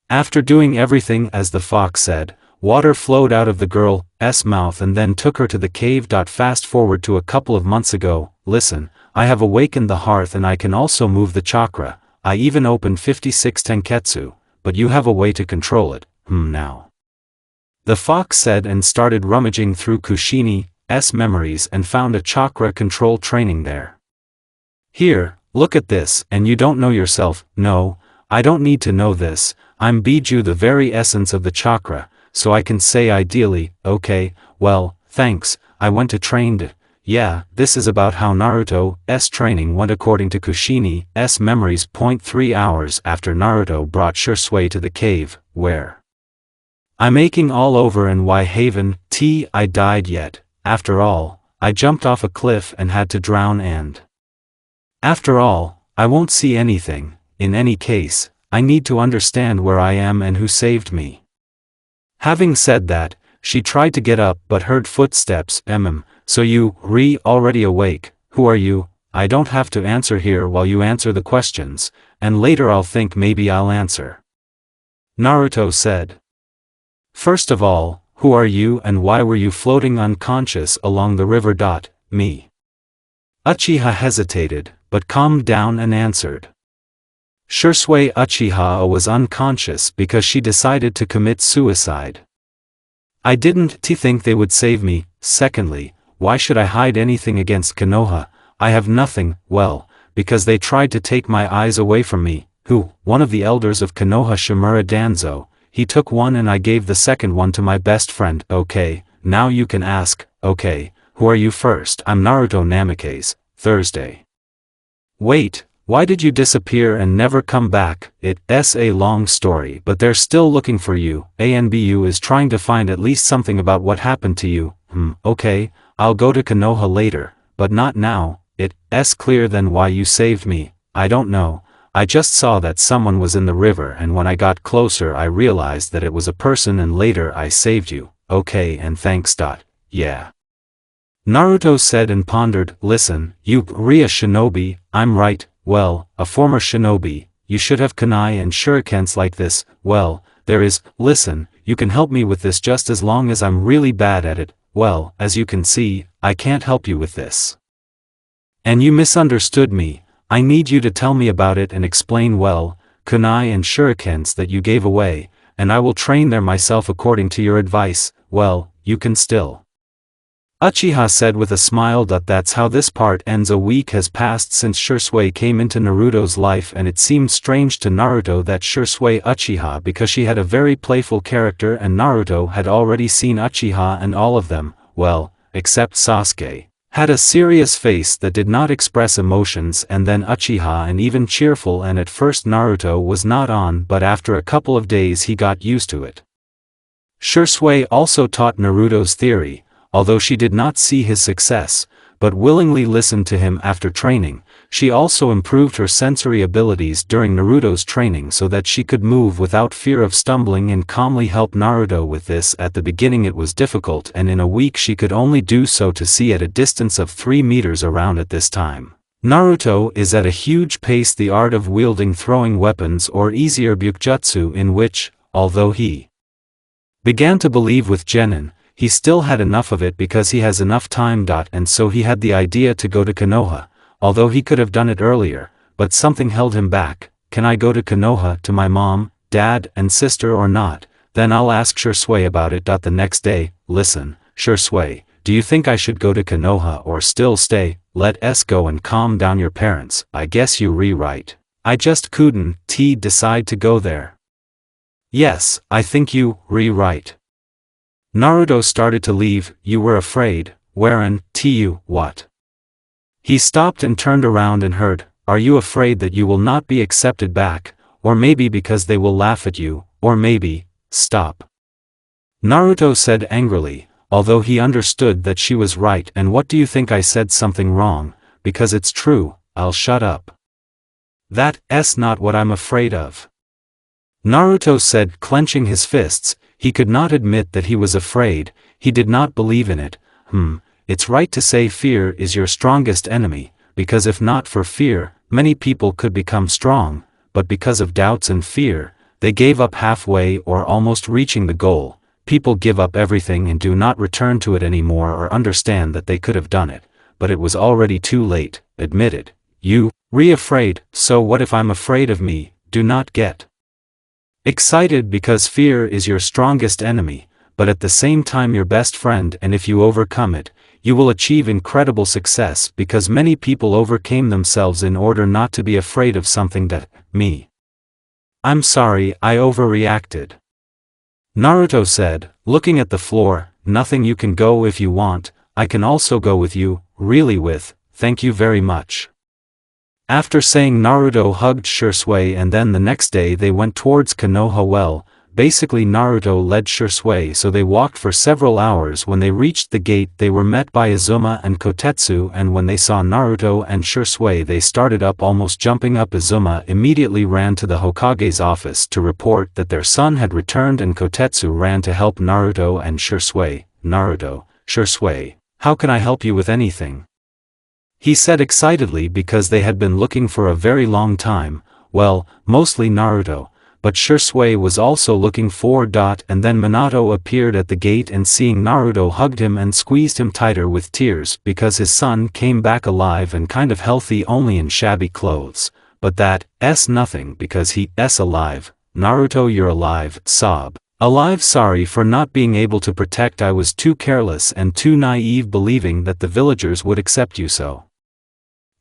After doing everything as the fox said, water flowed out of the girl's mouth and then took her to the cave. Fast forward to a couple of months ago. Listen, I have awakened the hearth and I can also move the chakra. I even opened 56 tenketsu, but you have a way to control it. Now. The fox said and started rummaging through Kushini's memories and found a chakra control training there. Here, look at this, and you don't know yourself. No, I don't need to know this. I'm Biju, the very essence of the chakra, so I can say ideally. Okay, well, thanks, I went to train. Yeah, this is about how Naruto's training went according to Kushini's memories. 3 hours after Naruto brought Shisui to the cave, where I'm aching all over and why haven I died yet. After all, I jumped off a cliff and had to drown and after all, I won't see anything. In any case, I need to understand where I am and who saved me. Having said that, she tried to get up but heard footsteps. So you, already awake, who are you? I don't have to answer here while you answer the questions, and later I'll think maybe I'll answer. Naruto said. First of all, who are you and why were you floating unconscious along the river? Me. Uchiha hesitated, but calmed down and answered. Shisui Uchiha was unconscious because she decided to commit suicide. I didn't think they would save me. Secondly, why should I hide anything against Konoha? I have nothing, well, because they tried to take my eyes away from me. Who? One of the elders of Konoha, Shimura Danzo. He took one and I gave the second one to my best friend. Okay, now you can ask, okay, who are you first? I'm Naruto Namikaze, Thursday. Wait, why did you disappear and never come back? It's a long story, but they're still looking for you. ANBU is trying to find at least something about what happened to you. Okay, I'll go to Konoha later, but not now. It's clear then why you saved me. I don't know. I just saw that someone was in the river, and when I got closer I realized that it was a person, and later I saved you. Okay, and thanks. Yeah. Naruto said and pondered. Listen, you, Ria shinobi, I'm right, well, a former shinobi, you should have kunai and shurikens like this. Well, there is, listen, you can help me with this just as long as I'm really bad at it. Well, as you can see, I can't help you with this. And you misunderstood me. I need you to tell me about it and explain well, kunai and shurikens that you gave away, and I will train there myself according to your advice. Well, you can still. Uchiha said with a smile. That's how this part ends. A week has passed since Shisui came into Naruto's life, and it seemed strange to Naruto that Shisui Uchiha, because she had a very playful character and Naruto had already seen Uchiha, and all of them, well, except Sasuke, had a serious face that did not express emotions, and then Uchiha and even cheerful, and at first Naruto was not on, but after a couple of days he got used to it. Shisui also taught Naruto's theory, although she did not see his success, but willingly listened to him after training. She also improved her sensory abilities during Naruto's training so that she could move without fear of stumbling and calmly help Naruto with this. At the beginning it was difficult, and in a week she could only do so to see at a distance of 3 meters around. At this time, Naruto is at a huge pace the art of wielding throwing weapons, or easier Bukjutsu, in which, although he began to believe with Genin, he still had enough of it because he has enough time. And so he had the idea to go to Konoha, although he could have done it earlier, but something held him back. Can I go to Konoha to my mom, dad, and sister or not? Then I'll ask Shisui about it. The next day, listen, Shisui, do you think I should go to Konoha or still stay? Let us go and calm down your parents. I guess you right. I just couldn't decide to go there. Yes, I think you right. Naruto started to leave. You were afraid, wherein, you, what? He stopped and turned around and heard, are you afraid that you will not be accepted back, or maybe because they will laugh at you, or maybe, stop. Naruto said angrily, although he understood that she was right. And what do you think? I said something wrong? Because it's true, I'll shut up. That's not what I'm afraid of. Naruto said, clenching his fists. He could not admit that he was afraid. He did not believe in it. It's right to say fear is your strongest enemy, because if not for fear, many people could become strong, but because of doubts and fear, they gave up halfway or almost reaching the goal. People give up everything and do not return to it anymore, or understand that they could have done it, but it was already too late. Admitted. You, afraid. So what if I'm afraid of me? Do not get excited, because fear is your strongest enemy, but at the same time your best friend, and if you overcome it, you will achieve incredible success, because many people overcame themselves in order not to be afraid of something. I'm sorry, I overreacted. Naruto said, looking at the floor. Nothing, you can go if you want. I can also go with you, thank you very much. After saying, Naruto hugged Shisui, and then the next day they went towards Konoha. Well, basically Naruto led Shisui, so they walked for several hours. When they reached the gate they were met by Izuma and Kotetsu, and when they saw Naruto and Shisui they started up, almost jumping up. Izuma immediately ran to the Hokage's office to report that their son had returned, and Kotetsu ran to help Naruto and Shisui. Naruto, Shisui, how can I help you with anything? He said excitedly, because they had been looking for a very long time. Well, mostly Naruto, but Shisui was also looking for. And then Minato appeared at the gate, and seeing Naruto hugged him and squeezed him tighter with tears, because his son came back alive and kind of healthy, only in shabby clothes. But that's nothing, because he's alive. Naruto, you're alive, sob. Alive, sorry for not being able to protect. I was too careless and too naive, believing that the villagers would accept you so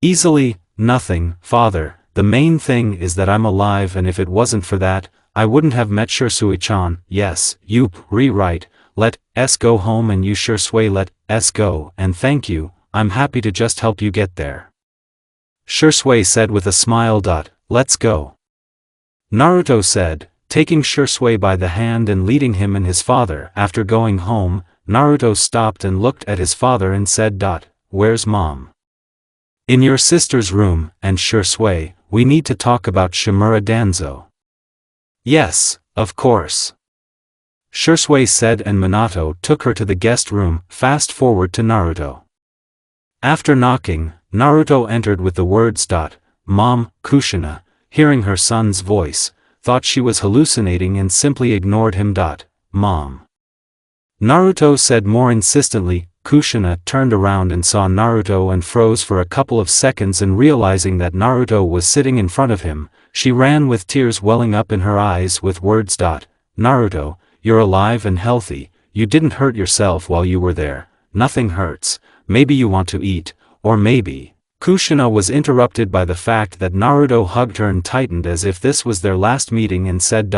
easily. Nothing, father, the main thing is that I'm alive, and if it wasn't for that, I wouldn't have met Shisui-chan. Yes, you rewrite, let us go home, and you Shisui let us go, and thank you, I'm happy to just help you get there. Shisui said with a smile. Let's go. Naruto said, taking Shisui by the hand and leading him and his father. After going home, Naruto stopped and looked at his father and said, Where's mom? In your sister's room. And Shisui, we need to talk about Shimura Danzo. Yes, of course. Shisui said, and Minato took her to the guest room. Fast forward to Naruto. After knocking, Naruto entered with the words, Mom. Kushina, hearing her son's voice, thought she was hallucinating and simply ignored him. Mom. Naruto said more insistently. Kushina turned around and saw Naruto and froze for a couple of seconds, and realizing that Naruto was sitting in front of him, she ran with tears welling up in her eyes with words. Naruto, you're alive and healthy, you didn't hurt yourself while you were there, nothing hurts, maybe you want to eat, or maybe. Kushina was interrupted by the fact that Naruto hugged her and tightened as if this was their last meeting and said,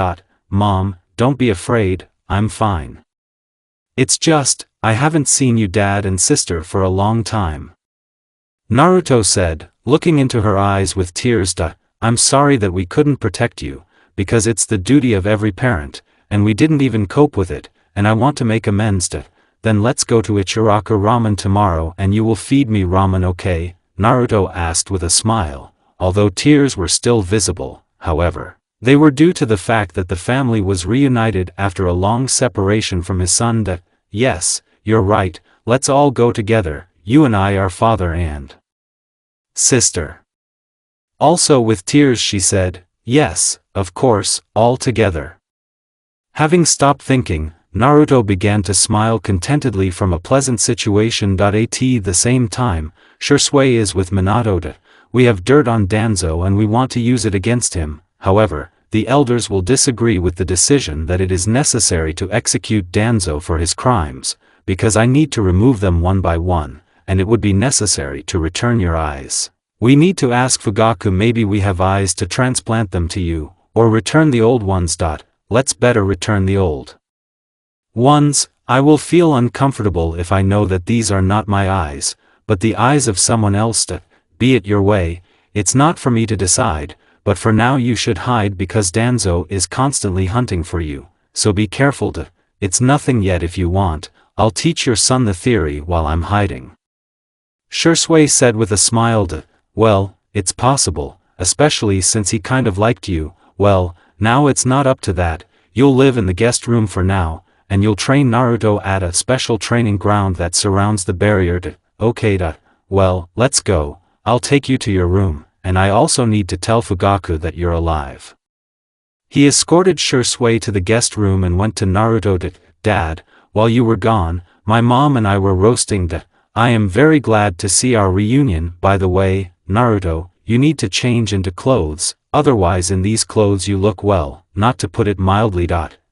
Mom, don't be afraid, I'm fine. It's just, I haven't seen you dad and sister for a long time. Naruto said, looking into her eyes with tears. I'm sorry that we couldn't protect you, because it's the duty of every parent, and we didn't even cope with it, and I want to make amends. Then let's go to Ichiraku Ramen tomorrow and you will feed me ramen, okay? Naruto asked with a smile, although tears were still visible. However, they were due to the fact that the family was reunited after a long separation from his son. Yes, you're right, let's all go together, you and I are father and sister. Also with tears she said, yes, of course, all together. Having stopped thinking, Naruto began to smile contentedly from a pleasant situation. At the same time, Shisui is with Minato. We have dirt on Danzo and we want to use it against him. However, the elders will disagree with the decision that it is necessary to execute Danzo for his crimes, because I need to remove them one by one, and it would be necessary to return your eyes. We need to ask Fugaku, maybe we have eyes to transplant them to you, or return the old ones. Let's better return the old ones. I will feel uncomfortable if I know that these are not my eyes, but the eyes of someone else. Be it your way, it's not for me to decide, but for now you should hide because Danzo is constantly hunting for you, so be careful. It's nothing yet. If you want, I'll teach your son the theory while I'm hiding. Shisui said with a smile. Well, it's possible, especially since he kind of liked you. Well, now it's not up to that, you'll live in the guest room for now, and you'll train Naruto at a special training ground that surrounds the barrier. Okay. Well, let's go, I'll take you to your room, and I also need to tell Fugaku that you're alive. He escorted Shisui to the guest room and went to Naruto. Dad, while you were gone, my mom and I were roasting. I am very glad to see our reunion. By the way, Naruto, you need to change into clothes, otherwise in these clothes you look, well, not to put it mildly.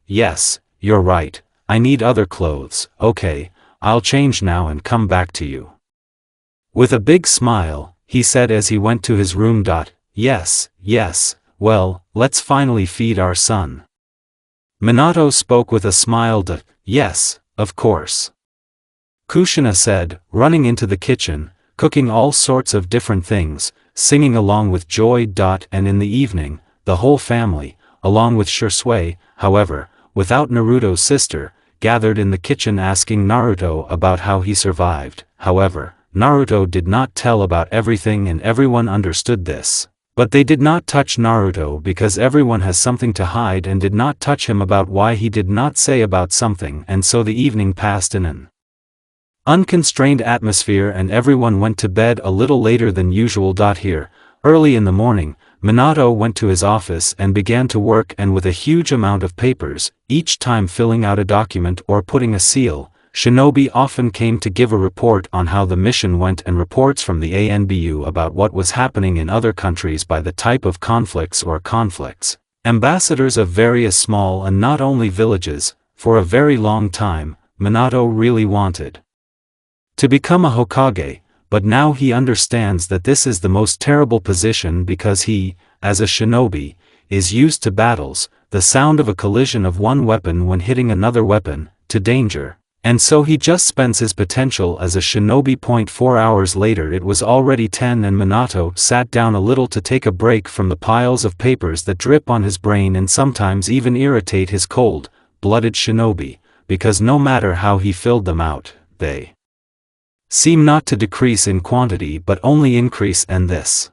Yes, you're right, I need other clothes. Okay, I'll change now and come back to you. With a big smile, he said as he went to his room. Yes, well, let's finally feed our son. Minato spoke with a smile. Yes, of course. Kushina said, running into the kitchen, cooking all sorts of different things, singing along with joy. And in the evening, the whole family, along with Shisui, however, without Naruto's sister, gathered in the kitchen asking Naruto about how he survived. However, Naruto did not tell about everything and everyone understood this. But they did not touch Naruto because everyone has something to hide, and did not touch him about why he did not say about something, and so the evening passed in an unconstrained atmosphere and everyone went to bed a little later than usual. Here, early in the morning, Minato went to his office and began to work, and with a huge amount of papers, each time filling out a document or putting a seal. Shinobi often came to give a report on how the mission went and reports from the ANBU about what was happening in other countries by the type of conflicts. ambassadors of various small and not only villages. For a very long time, Minato really wanted to become a Hokage, but now he understands that this is the most terrible position because he, as a shinobi, is used to battles, the sound of a collision of one weapon when hitting another weapon, to danger, and so he just spends his potential as a shinobi. 4 hours later it was already 10 and Minato sat down a little to take a break from the piles of papers that drip on his brain and sometimes even irritate his cold-blooded shinobi, because no matter how he filled them out, they seem not to decrease in quantity but only increase. And this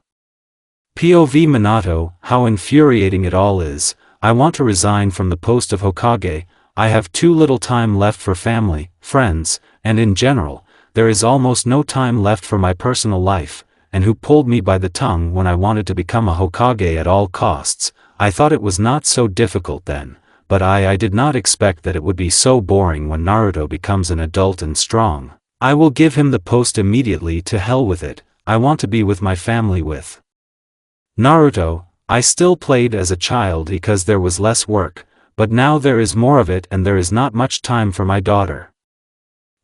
POV Minato, how infuriating it all is. I want to resign from the post of Hokage. I have too little time left for family, friends, and in general, there is almost no time left for my personal life. And who pulled me by the tongue when I wanted to become a Hokage at all costs? I thought it was not so difficult then, but I did not expect that it would be so boring when Naruto becomes an adult and strong. I will give him the post immediately. To hell with it, I want to be with my family with Naruto. I still played as a child because there was less work, but now there is more of it and there is not much time for my daughter.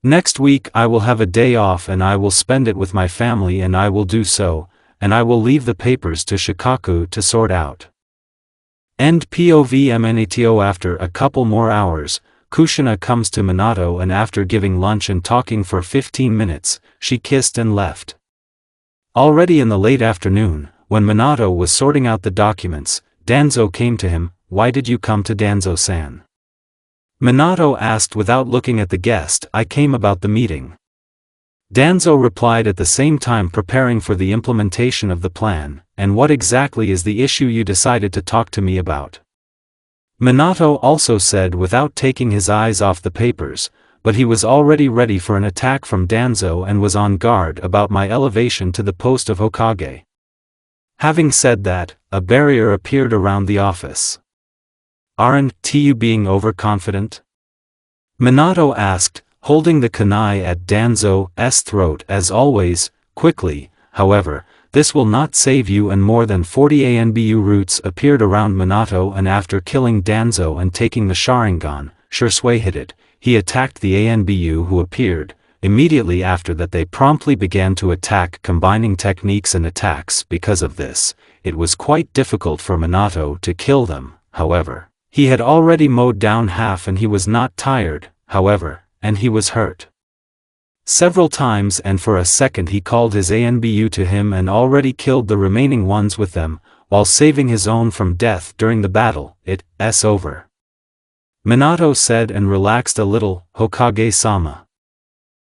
Next week I will have a day off and I will spend it with my family, and I will do so, and I will leave the papers to Shikaku to sort out. End POV MNATO. After a couple more hours, Kushina comes to Minato and after giving lunch and talking for 15 minutes, she kissed and left. Already in the late afternoon, when Minato was sorting out the documents, Danzo came to him. Why did you come to Danzo-san? Minato asked without looking at the guest. I came about the meeting. Danzo replied, at the same time preparing for the implementation of the plan. And what exactly is the issue you decided to talk to me about? Minato also said without taking his eyes off the papers, but he was already ready for an attack from Danzo and was on guard about my elevation to the post of Hokage. Having said that, a barrier appeared around the office. Aren't you being overconfident? Minato asked, holding the kunai at Danzo's throat as always. Quickly, however, this will not save you. And more than 40 ANBU roots appeared around Minato, and after killing Danzo and taking the Sharingan, Shisui hit it. He attacked the ANBU who appeared. Immediately after that they promptly began to attack, combining techniques and attacks. Because of this, it was quite difficult for Minato to kill them. However, he had already mowed down half and he was not tired, however, and he was hurt several times, and for a second he called his ANBU to him and already killed the remaining ones with them, while saving his own from death during the battle. It's over, Minato said and relaxed a little. Hokage-sama,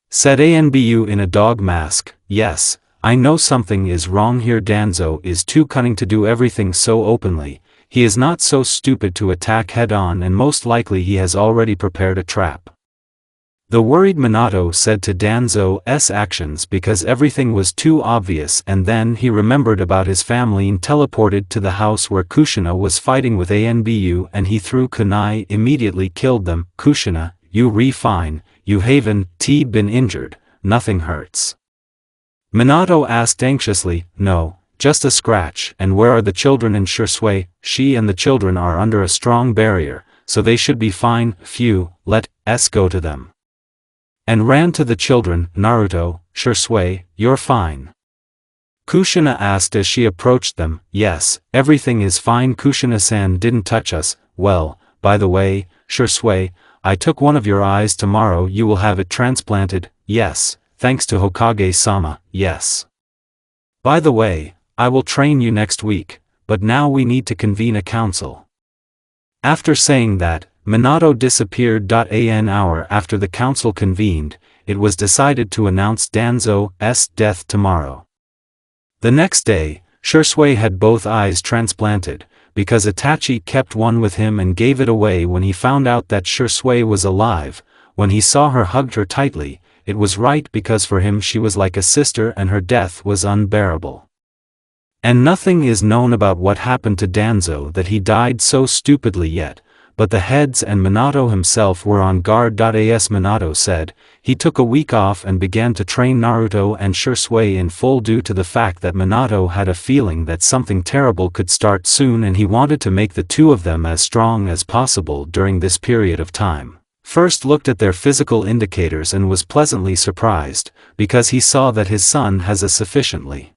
said ANBU in a dog mask. Yes, I know something is wrong here. Danzo is too cunning to do everything so openly. He is not so stupid to attack head-on, and most likely he has already prepared a trap. The worried Minato said to Danzo's actions because everything was too obvious, and then he remembered about his family and teleported to the house where Kushina was fighting with ANBU and he threw kunai, immediately killed them. Kushina, you fine, you haven't been injured, nothing hurts? Minato asked anxiously. No, just a scratch. And where are the children? And Shisui, she and the children are under a strong barrier, so they should be fine. Phew, let's go to them. And ran to the children. Naruto, Shisui, you're fine? Kushina asked as she approached them. Yes, everything is fine. Kushina-san didn't touch us. Well, by the way, Shisui, I took one of your eyes. Tomorrow you will have it transplanted. Yes, thanks to Hokage-sama. Yes. By the way, I will train you next week, but now we need to convene a council. After saying that, Minato disappeared. An hour after the council convened, it was decided to announce Danzo's death tomorrow. The next day, Shisui had both eyes transplanted, because Itachi kept one with him and gave it away when he found out that Shisui was alive. When he saw her hugged her tightly, it was right because for him she was like a sister and her death was unbearable. And nothing is known about what happened to Danzo, that he died so stupidly yet, but the heads and Minato himself were on guard. As Minato said, he took a week off and began to train Naruto and Shisui in full due to the fact that Minato had a feeling that something terrible could start soon and he wanted to make the two of them as strong as possible during this period of time. First looked at their physical indicators and was pleasantly surprised, because he saw that his son has a sufficiently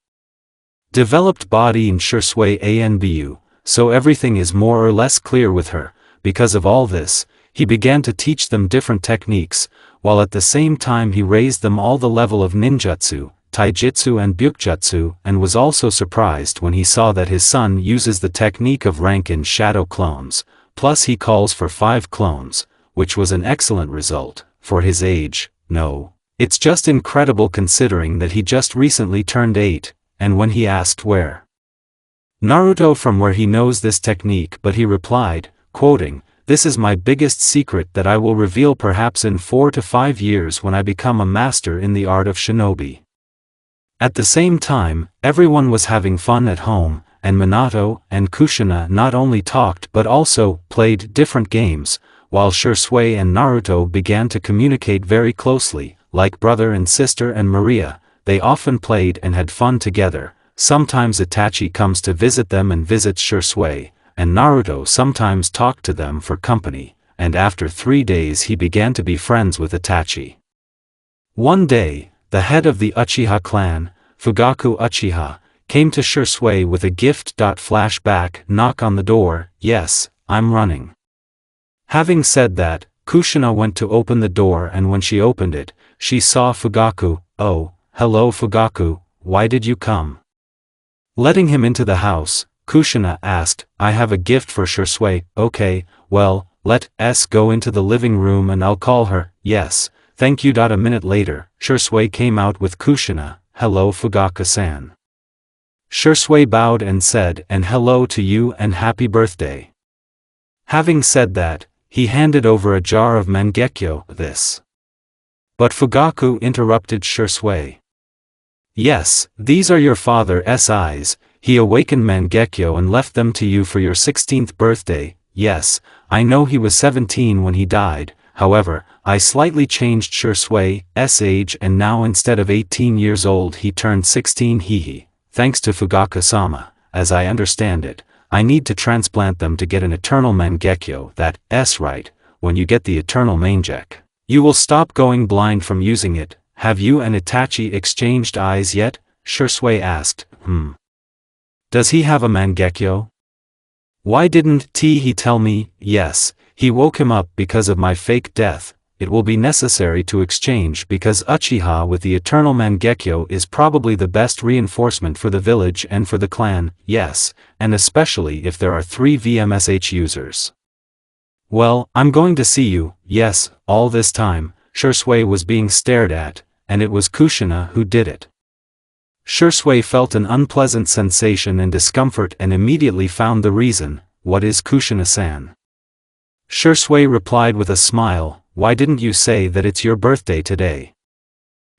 developed body in Shisui Anbu, so everything is more or less clear with her. Because of all this, he began to teach them different techniques, while at the same time he raised them all the level of ninjutsu, taijutsu and byukjutsu, and was also surprised when he saw that his son uses the technique of rank in shadow clones, plus he calls for 5 clones, which was an excellent result, for his age. No, it's just incredible considering that he just recently turned 8, and when he asked where Naruto from where he knows this technique, but he replied, quoting, "This is my biggest secret that I will reveal perhaps in 4 to 5 years when I become a master in the art of shinobi." At the same time, everyone was having fun at home, and Minato and Kushina not only talked but also played different games, while Shisui and Naruto began to communicate very closely, like brother and sister and Maria. They often played and had fun together. Sometimes Itachi comes to visit them and visits Shisui, and Naruto sometimes talked to them for company, and after 3 days he began to be friends with Itachi. One day, the head of the Uchiha clan, Fugaku Uchiha, came to Shisui with a gift. Flashback, knock on the door, yes, I'm running. Having said that, Kushina went to open the door, and when she opened it, she saw Fugaku. "Oh, hello Fugaku, why did you come?" Letting him into the house, Kushina asked, "I have a gift for Shisui." "Okay, well, let's go into the living room and I'll call her." "Yes, thank you." A minute later, Shisui came out with Kushina. "Hello Fugaku-san." Shisui bowed and said, "And hello to you and happy birthday." Having said that, he handed over a jar of mangekyo. This. But Fugaku interrupted Shisui. "Yes, these are your father's eyes. He awakened mangekyo and left them to you for your 16th birthday. Yes, I know he was 17 when he died, however, I slightly changed Shisui's age and now instead of 18 years old he turned 16. Hehe. Thanks to Fugaku-sama, as I understand it, I need to transplant them to get an eternal mangekyo. That's right, when you get the eternal mangek, you will stop going blind from using it." "Have you and Itachi exchanged eyes yet?" Shisui asked. Does he have a mangekyo? Why didn't he tell me?" "Yes, he woke him up because of my fake death. It will be necessary to exchange because Uchiha with the eternal mangekyo is probably the best reinforcement for the village and for the clan." "Yes, and especially if there are 3 VMSH users." "Well, I'm going to see you." "Yes." All this time, Shisui was being stared at, and it was Kushina who did it. Shisui felt an unpleasant sensation and discomfort and immediately found the reason. "What is Kushina-san?" Shisui replied with a smile, "Why didn't you say that it's your birthday today?"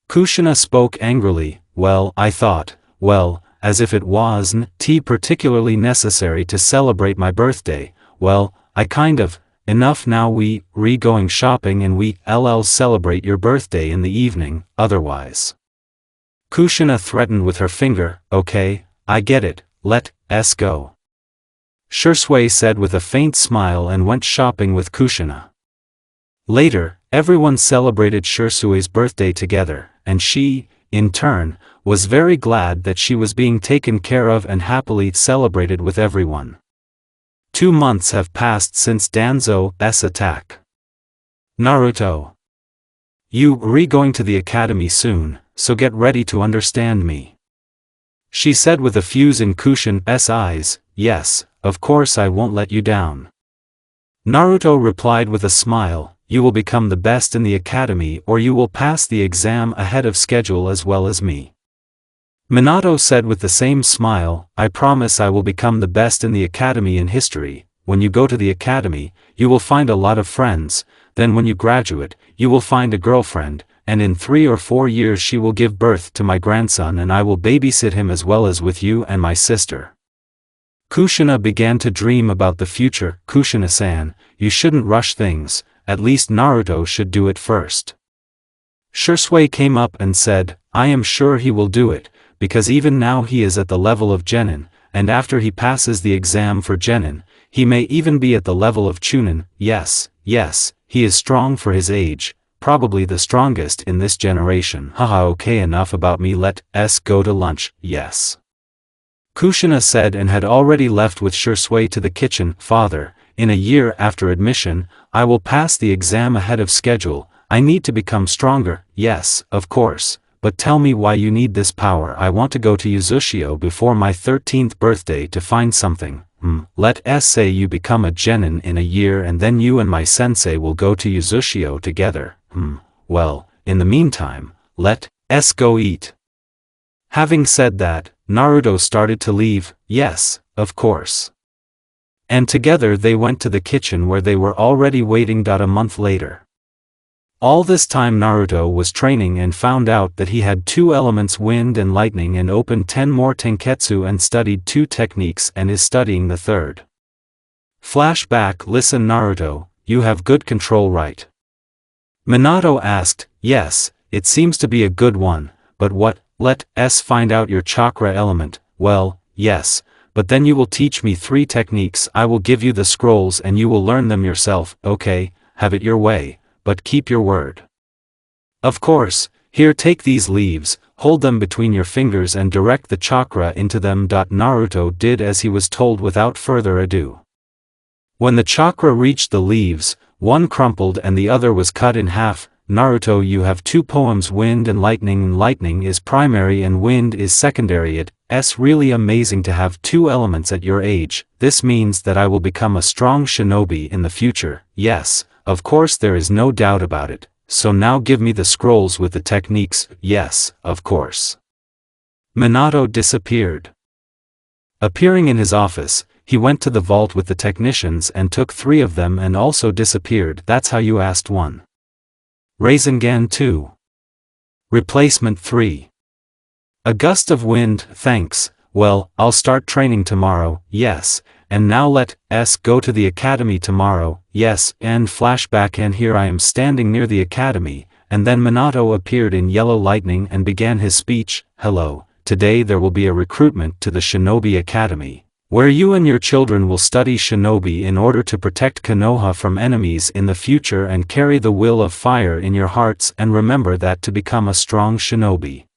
Kushina spoke angrily, "Well, I thought, as if it wasn't particularly necessary to celebrate my birthday. Well, I kind of, enough now, we going shopping and we'll celebrate your birthday in the evening, otherwise." Kushina threatened with her finger. "Okay, I get it, let's go," Shisui said with a faint smile and went shopping with Kushina. Later, everyone celebrated Shisui's birthday together, and she, in turn, was very glad that she was being taken care of and happily celebrated with everyone. 2 months have passed since Danzo's attack. Naruto. You're going to the academy soon, so get ready to understand me," she said with a fuse in Kushina's eyes. "Yes, of course I won't let you down." Naruto replied with a smile, "You will become the best in the academy or you will pass the exam ahead of schedule as well as me." Minato said with the same smile, "I promise I will become the best in the academy in history. When you go to the academy, you will find a lot of friends, then when you graduate, you will find a girlfriend, and in 3 or 4 years she will give birth to my grandson and I will babysit him as well as with you and my sister." Kushina began to dream about the future. Kushina-san, you shouldn't rush things, at least Naruto should do it first. Shisui came up and said, I am sure he will do it, because even now he is at the level of Genin, and after he passes the exam for Genin, he may even be at the level of Chunin. Yes, he is strong for his age, probably the strongest in this generation. Haha, okay, enough about me, let's go to lunch. Yes. Kushina said and had already left with Shisui to the kitchen. Father, in a year after admission, I will pass the exam ahead of schedule. I need to become stronger. Yes, of course, but tell me why you need this power. I want to go to Uzushio before my 13th birthday to find something. Let's say you become a genin in a year and then you and my sensei will go to Uzushio together. Well, in the meantime, let's go eat. Having said that, Naruto started to leave. Yes, of course. And together they went to the kitchen where they were already waiting. A month later. All this time Naruto was training and found out that he had 2 elements, wind and lightning, and opened 10 more tenketsu and studied 2 techniques and is studying the 3rd. Flashback. Listen Naruto, you have good control, right? Minato asked. Yes, it seems to be a good one, but what? Let's find out your chakra element. Well, yes, but then you will teach me 3 techniques. I will give you the scrolls and you will learn them yourself. Okay, have it your way, but keep your word. Of course. Here, take these leaves, hold them between your fingers and direct the chakra into them. Naruto did as he was told without further ado. When the chakra reached the leaves, one crumpled and the other was cut in half. Naruto, you have 2 poems, wind and lightning. Lightning is primary and wind is secondary. It's really amazing to have 2 elements at your age. This means that I will become a strong shinobi in the future. Yes, of course, there is no doubt about it. So now give me the scrolls with the techniques. Yes, of course. Minato disappeared. Appearing in his office, he went to the vault with the technicians and took 3 of them and also disappeared. That's how you asked 1. Rasengan 2. Replacement 3. A gust of wind. Thanks. Well, I'll start training tomorrow. Yes, and now let's go to the academy tomorrow. Yes, and flashback, and here I am standing near the academy, and then Minato appeared in yellow lightning and began his speech. Hello, today there will be a recruitment to the Shinobi Academy, where you and your children will study shinobi in order to protect Konoha from enemies in the future and carry the will of fire in your hearts, and remember that to become a strong shinobi,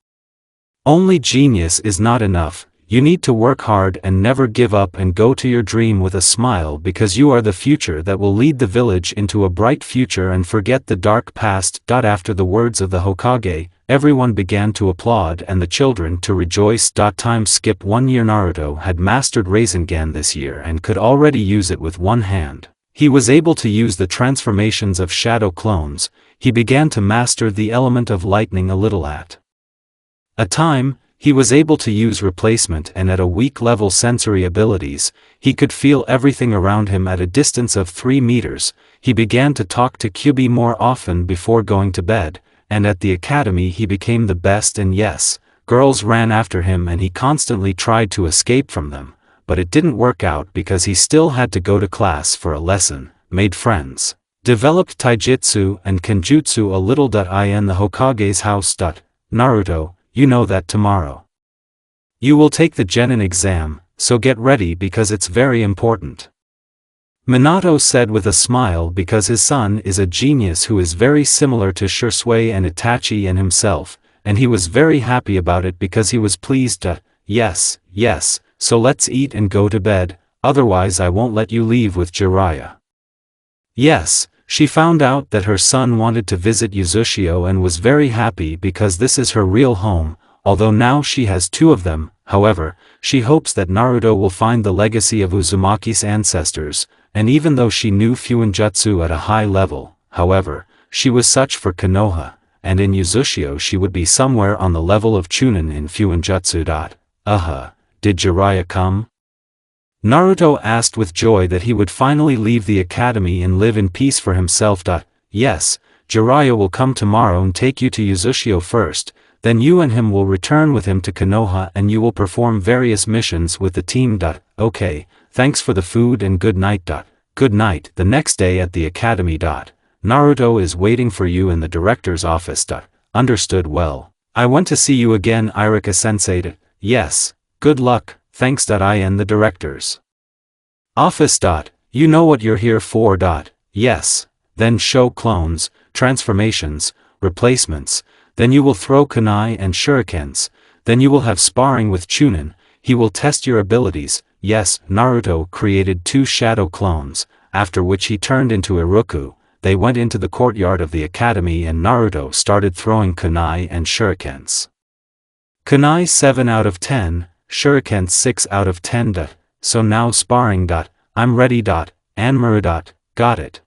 only genius is not enough. You need to work hard and never give up and go to your dream with a smile, because you are the future that will lead the village into a bright future and forget the dark past. After the words of the Hokage, everyone began to applaud and the children to rejoice. Time skip 1 year. Naruto had mastered Rasengan this year and could already use it with 1 hand. He was able to use the transformations of shadow clones. He began to master the element of lightning a little at a time. He was able to use replacement, and at a weak level sensory abilities, he could feel everything around him at a distance of 3 meters. He began to talk to Kyubi more often before going to bed, and at the academy he became the best, and yes, girls ran after him and he constantly tried to escape from them, but it didn't work out because he still had to go to class for a lesson, made friends, developed taijutsu and kenjutsu a little. In the Hokage's house. Naruto, you know that tomorrow you will take the Genin exam, so get ready because it's very important. Minato said with a smile, because his son is a genius who is very similar to Shisui and Itachi and himself, and he was very happy about it because he was pleased. Yes, so let's eat and go to bed, otherwise I won't let you leave with Jiraiya. Yes. She found out that her son wanted to visit Uzushio and was very happy because this is her real home, although now she has 2 of them. However, she hopes that Naruto will find the legacy of Uzumaki's ancestors, and even though she knew Fuinjutsu at a high level, however, she was such for Konoha, and in Uzushio she would be somewhere on the level of Chunin in Fuinjutsu. Did Jiraiya come? Naruto asked with joy that he would finally leave the academy and live in peace for himself. Yes, Jiraiya will come tomorrow and take you to Uzushio first, Then you and him will return with him to Konoha and you will perform various missions with the team. Okay, thanks for the food and good night. Good night. The next day at the academy. Naruto is waiting for you in the director's office. Understood. Well, I want to see you again, Irika-sensei. Yes, good luck, thanks. I in the director's office. You know what you're here for. Yes. Then show clones, transformations, replacements, then you will throw kunai and shurikens, then you will have sparring with Chunin, he will test your abilities. Yes, Naruto created 2 shadow clones, after which he turned into Iruku. They went into the courtyard of the academy and Naruto started throwing kunai and shurikens. Kunai 7 out of 10, shurikens 6 out of 10. So now sparring. I'm ready. Anmaru. Got it.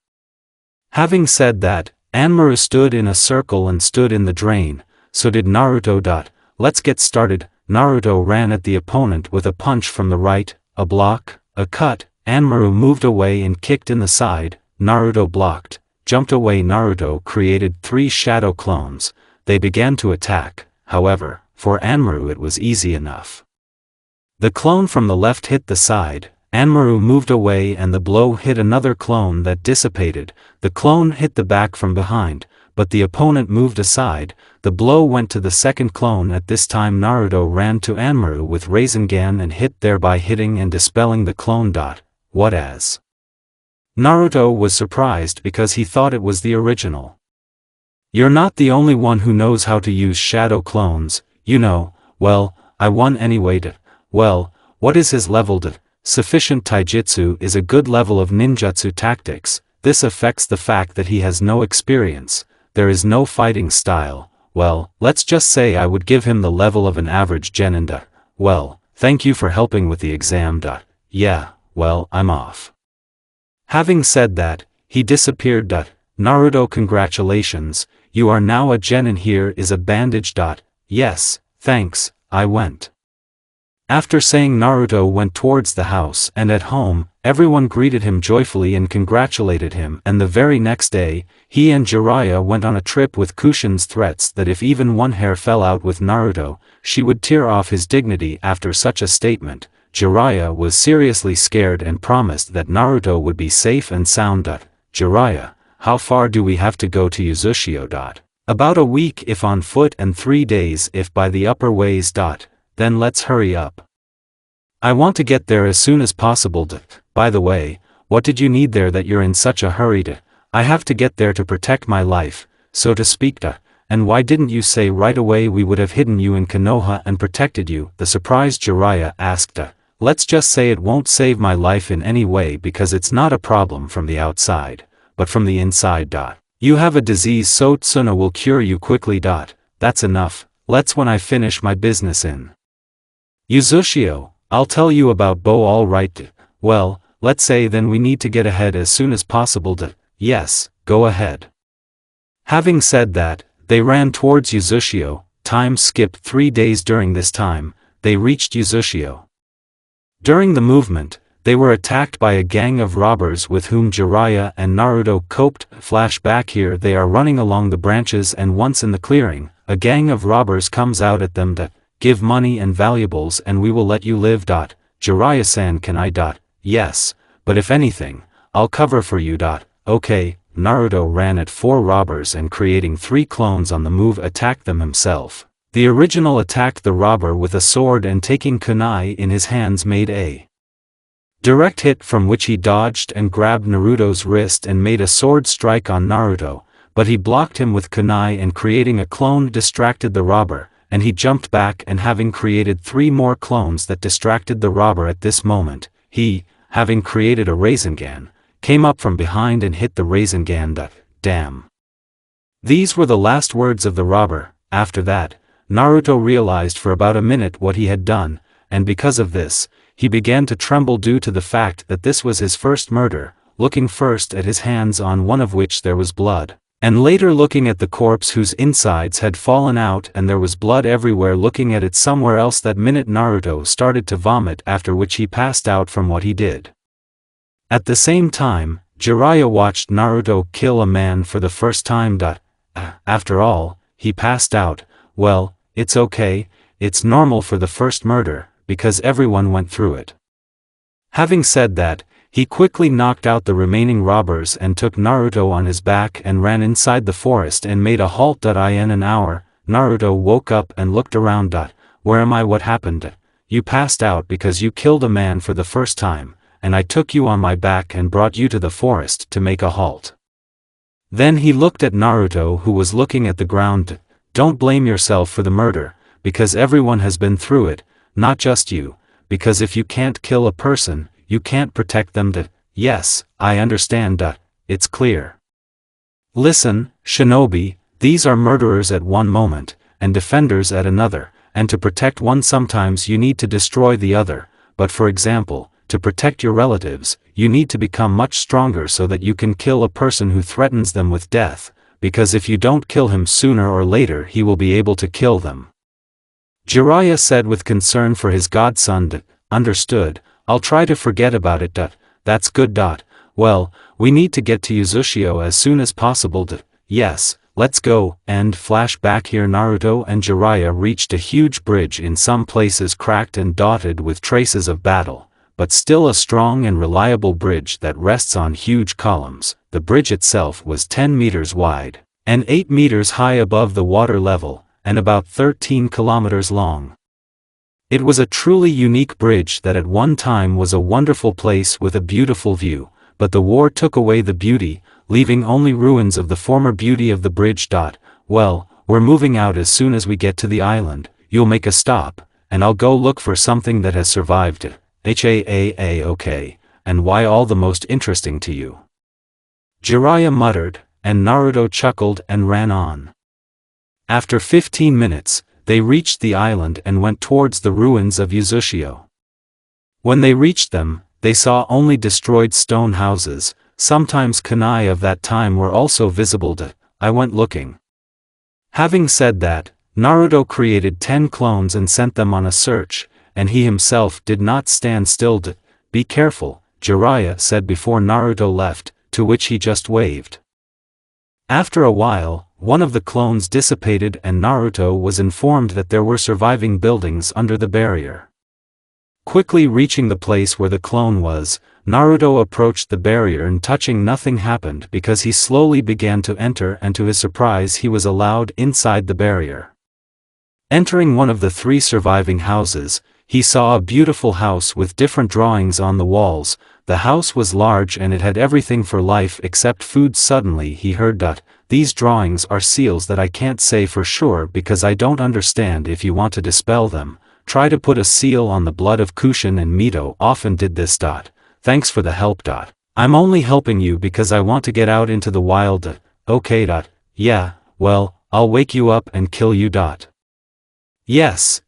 Having said that, Anmaru stood in a circle and stood in the drain, so did Naruto. Let's get started. Naruto ran at the opponent with a punch from the right, a block, a cut, Anmaru moved away and kicked in the side, Naruto blocked, jumped away. Naruto created 3 shadow clones, they began to attack, however, for Anmaru it was easy enough. The clone from the left hit the side, Anmaru moved away and the blow hit another clone that dissipated, the clone hit the back from behind, but the opponent moved aside, the blow went to the second clone. At this time Naruto ran to Anmaru with Rasengan and hit, thereby hitting and dispelling the clone. What as? Naruto was surprised because he thought it was the original. You're not the only one who knows how to use shadow clones, you know. Well, I won anyway. Well, what is his level? Sufficient taijutsu is a good level of ninjutsu tactics. This affects the fact that he has no experience, there is no fighting style. Well, let's just say I would give him the level of an average genin. Well, thank you for helping with the exam. Yeah, well, I'm off. Having said that, he disappeared. Naruto, congratulations, you are now a genin. Here is a bandage. Yes, thanks, I went. After saying, Naruto went towards the house, and at home, everyone greeted him joyfully and congratulated him, and the very next day, he and Jiraiya went on a trip with Kushin's threats that if even one hair fell out with Naruto, she would tear off his dignity. After such a statement, Jiraiya was seriously scared and promised that Naruto would be safe and sound. Jiraiya, how far do we have to go to Uzushio? About a week if on foot and 3 days if by the upper ways. Then let's hurry up. I want to get there as soon as possible. By the way, what did you need there that you're in such a hurry? I have to get there to protect my life, so to speak. And why didn't you say right away? We would have hidden you in Konoha and protected you, the surprised Jiraiya asked. Let's just say it won't save my life in any way because it's not a problem from the outside, but from the inside. You have a disease, so Tsuna will cure you quickly. That's enough, let's when I finish my business in Uzushio, I'll tell you about Bo. All right. Well, let's say then we need to get ahead as soon as possible. Yes, go ahead. Having said that, they ran towards Uzushio. Time skipped 3 days. During this time, they reached Uzushio. During the movement, they were attacked by a gang of robbers with whom Jiraiya and Naruto coped. Flashback, here they are running along the branches and once in the clearing, a gang of robbers comes out at them. Give money and valuables and we will let you live. Jiraiya-san, can I? Yes, but if anything, I'll cover for you. Okay, Naruto ran at 4 robbers and creating 3 clones on the move attacked them himself. The original attacked the robber with a sword and taking kunai in his hands made a direct hit from which he dodged and grabbed Naruto's wrist and made a sword strike on Naruto, but he blocked him with kunai and creating a clone distracted the robber. And he jumped back and having created 3 more clones that distracted the robber. At this moment, he, having created a Rasengan, came up from behind and hit the Rasengan. Damn. These were the last words of the robber. After that, Naruto realized for about a minute what he had done, and because of this, he began to tremble due to the fact that this was his first murder, looking first at his hands on one of which there was blood. And later looking at the corpse whose insides had fallen out and there was blood everywhere, looking at it somewhere else. That minute Naruto started to vomit, after which he passed out from what he did. At the same time, Jiraiya watched Naruto kill a man for the first time. After all, he passed out. Well, it's okay, it's normal for the first murder, because everyone went through it. Having said that, he quickly knocked out the remaining robbers and took Naruto on his back and ran inside the forest and made a halt. In an hour, Naruto woke up and looked around. Where am I? What happened? You passed out because you killed a man for the first time, and I took you on my back and brought you to the forest to make a halt. Then he looked at Naruto, who was looking at the ground. Don't blame yourself for the murder, because everyone has been through it, not just you, because if you can't kill a person, you can't protect them. Yes, I understand. It's clear. Listen, Shinobi, these are murderers at one moment, and defenders at another, and to protect one sometimes you need to destroy the other, but for example, to protect your relatives, you need to become much stronger so that you can kill a person who threatens them with death, because if you don't kill him sooner or later he will be able to kill them. Jiraiya said with concern for his godson. Understood, I'll try to forget about it. That's good. Well, we need to get to Uzushio as soon as possible. Yes, let's go. End flashback. Here Naruto and Jiraiya reached a huge bridge, in some places cracked and dotted with traces of battle, but still a strong and reliable bridge that rests on huge columns. The bridge itself was 10 meters wide, and 8 meters high above the water level, and about 13 kilometers long. It was a truly unique bridge that at one time was a wonderful place with a beautiful view, but the war took away the beauty, leaving only ruins of the former beauty of the bridge. Well, we're moving out as soon as we get to the island. You'll make a stop, and I'll go look for something that has survived. Okay, and why all the most interesting to you? Jiraiya muttered, and Naruto chuckled and ran on. After 15 minutes, they reached the island and went towards the ruins of Uzushio. When they reached them, they saw only destroyed stone houses. Sometimes kunai of that time were also visible. I went looking. Having said that, Naruto created 10 clones and sent them on a search, and he himself did not stand still. Be careful, Jiraiya said before Naruto left, to which he just waved. After a while, one of the clones dissipated and Naruto was informed that there were surviving buildings under the barrier. Quickly reaching the place where the clone was, Naruto approached the barrier and touching nothing happened because he slowly began to enter, and to his surprise he was allowed inside the barrier. Entering one of the 3 surviving houses, he saw a beautiful house with different drawings on the walls. The house was large and it had everything for life except food. Suddenly he heard, these drawings are seals that I can't say for sure because I don't understand. If you want to dispel them, try to put a seal on the blood of Kushin and Mito often did this. Thanks for the help. I'm only helping you because I want to get out into the wild. Okay. Yeah, well, I'll wake you up and kill you. Yes.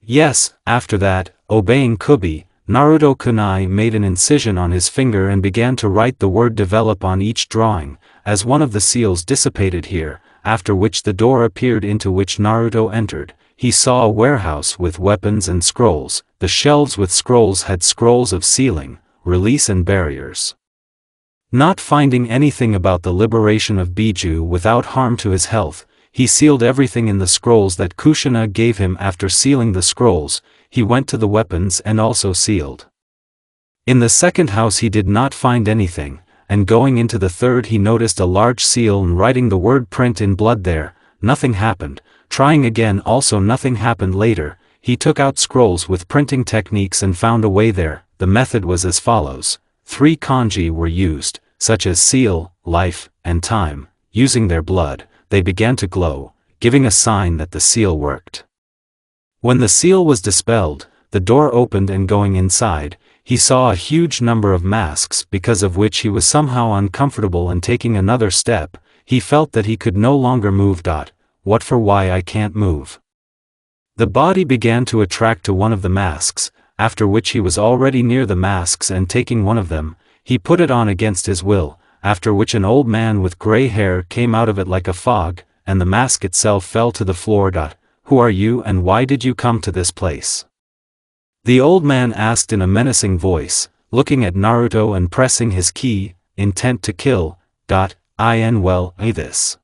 After that, obeying Kubi, Naruto kunai made an incision on his finger and began to write the word develop on each drawing, as one of the seals dissipated here, after which the door appeared into which Naruto entered. He saw a warehouse with weapons and scrolls. The shelves with scrolls had scrolls of sealing, release and barriers. Not finding anything about the liberation of Biju without harm to his health, he sealed everything in the scrolls that Kushina gave him. After sealing the scrolls, he went to the weapons and also sealed. In the second house he did not find anything, and going into the third he noticed a large seal and writing the word print in blood there. Nothing happened. Trying again, also nothing happened. Later, he took out scrolls with printing techniques and found a way there. The method was as follows. 3 kanji were used, such as seal, life, and time. Using their blood, they began to glow, giving a sign that the seal worked. When the seal was dispelled, the door opened and going inside, he saw a huge number of masks, because of which he was somehow uncomfortable, and taking another step, he felt that he could no longer move. What for? Why I can't move? The body began to attract to one of the masks, after which he was already near the masks and taking one of them, he put it on against his will, after which an old man with gray hair came out of it like a fog, and the mask itself fell to the floor. Who are you and why did you come to this place? The old man asked in a menacing voice, looking at Naruto and pressing his key, intent to kill. Well, this.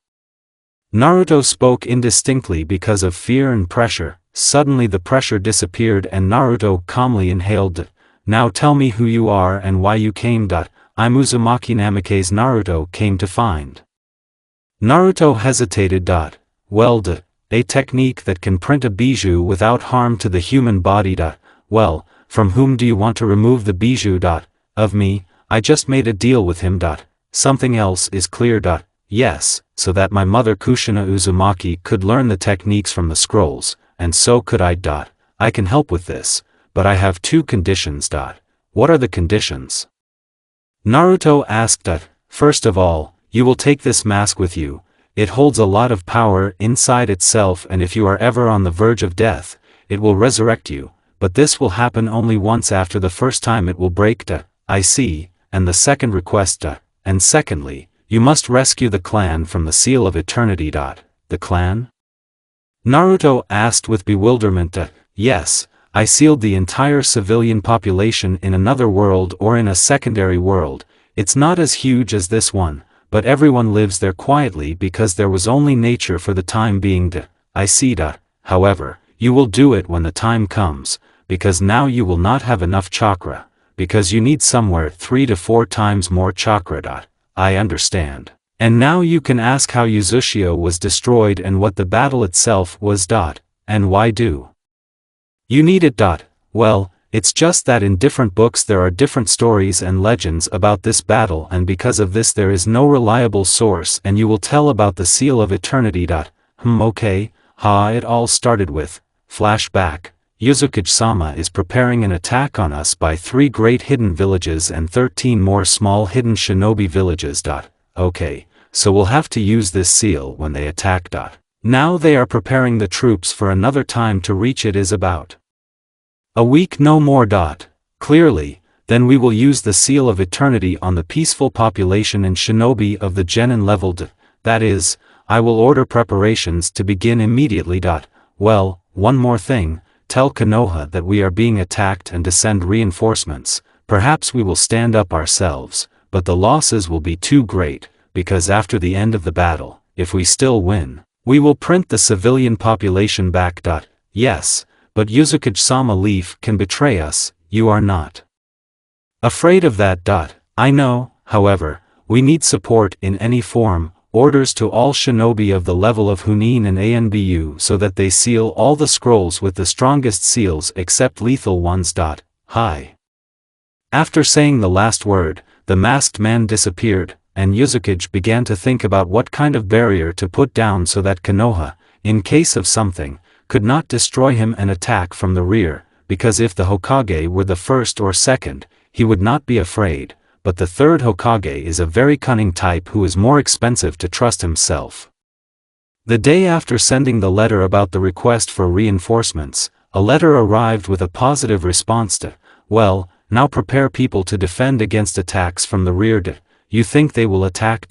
Naruto spoke indistinctly because of fear and pressure. Suddenly the pressure disappeared and Naruto calmly inhaled. Now tell me who you are and why you came. I'm Uzumaki Namikaze. Naruto came to find. Naruto hesitated. Well, a technique that can print a bijou without harm to the human body. Well, from whom do you want to remove the bijou? Of me, I just made a deal with him. Something else is clear. Yes, so that my mother Kushina Uzumaki could learn the techniques from the scrolls, and so could I. I can help with this, but I have two conditions. What are the conditions? Naruto asked. First of all, you will take this mask with you. It holds a lot of power inside itself, and if you are ever on the verge of death, it will resurrect you, but this will happen only once. After the first time it will break. I see. And the second request. And secondly, you must rescue the clan from the Seal of Eternity. The clan? Naruto asked with bewilderment. Yes, I sealed the entire civilian population in another world or in a secondary world. It's not as huge as this one, but everyone lives there quietly because there was only nature for the time being. I see. However, you will do it when the time comes, because now you will not have enough chakra, because you need somewhere 3 to 4 times more chakra. I understand. And now you can ask how Uzushio was destroyed and what the battle itself was. And why do you need it? Well, it's just that in different books there are different stories and legends about this battle, and because of this there is no reliable source, and you will tell about the Seal of Eternity. Okay, it all started with, flashback, Uzukage-sama is preparing an attack on us by 3 great hidden villages and 13 more small hidden shinobi villages. Okay, so we'll have to use this seal when they attack. Now they are preparing the troops for another time to reach. It is about a week, no more. Clearly, then we will use the Seal of Eternity on the peaceful population and shinobi of the genin level. That is, I will order preparations to begin immediately. Well, one more thing, tell Konoha that we are being attacked and to send reinforcements. Perhaps we will stand up ourselves, but the losses will be too great, because after the end of the battle, if we still win, we will print the civilian population back. Yes, but Uzukage-sama Leaf can betray us. You are not afraid of that. I know, however, we need support in any form, orders to all shinobi of the level of Hunin and Anbu so that they seal all the scrolls with the strongest seals except lethal ones. Hi. After saying the last word, the masked man disappeared, and Uzukage began to think about what kind of barrier to put down so that Konoha, in case of something, could not destroy him and attack from the rear, because if the Hokage were the first or second, he would not be afraid, but the third Hokage is a very cunning type who is more expensive to trust himself. The day after sending the letter about the request for reinforcements, a letter arrived with a positive response to, well, now prepare people to defend against attacks from the rear. You think they will attack?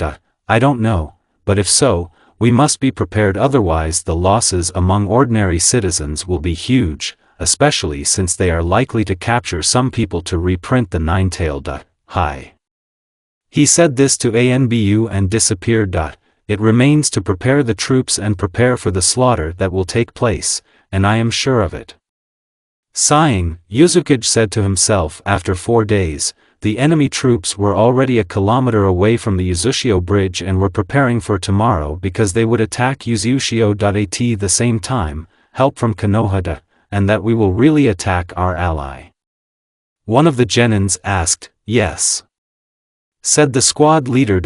I don't know, but if so, we must be prepared, otherwise the losses among ordinary citizens will be huge, especially since they are likely to capture some people to reprint the nine-tailed. Hi. He said this to Anbu and disappeared. It remains to prepare the troops and prepare for the slaughter that will take place, and I am sure of it. Sighing, Uzukage said to himself, after 4 days, the enemy troops were already a kilometer away from the Uzushio bridge and were preparing for tomorrow because they would attack Uzushio. At the same time, help from Konoha, and that we will really attack our ally. One of the genins asked, yes. Said the squad leader.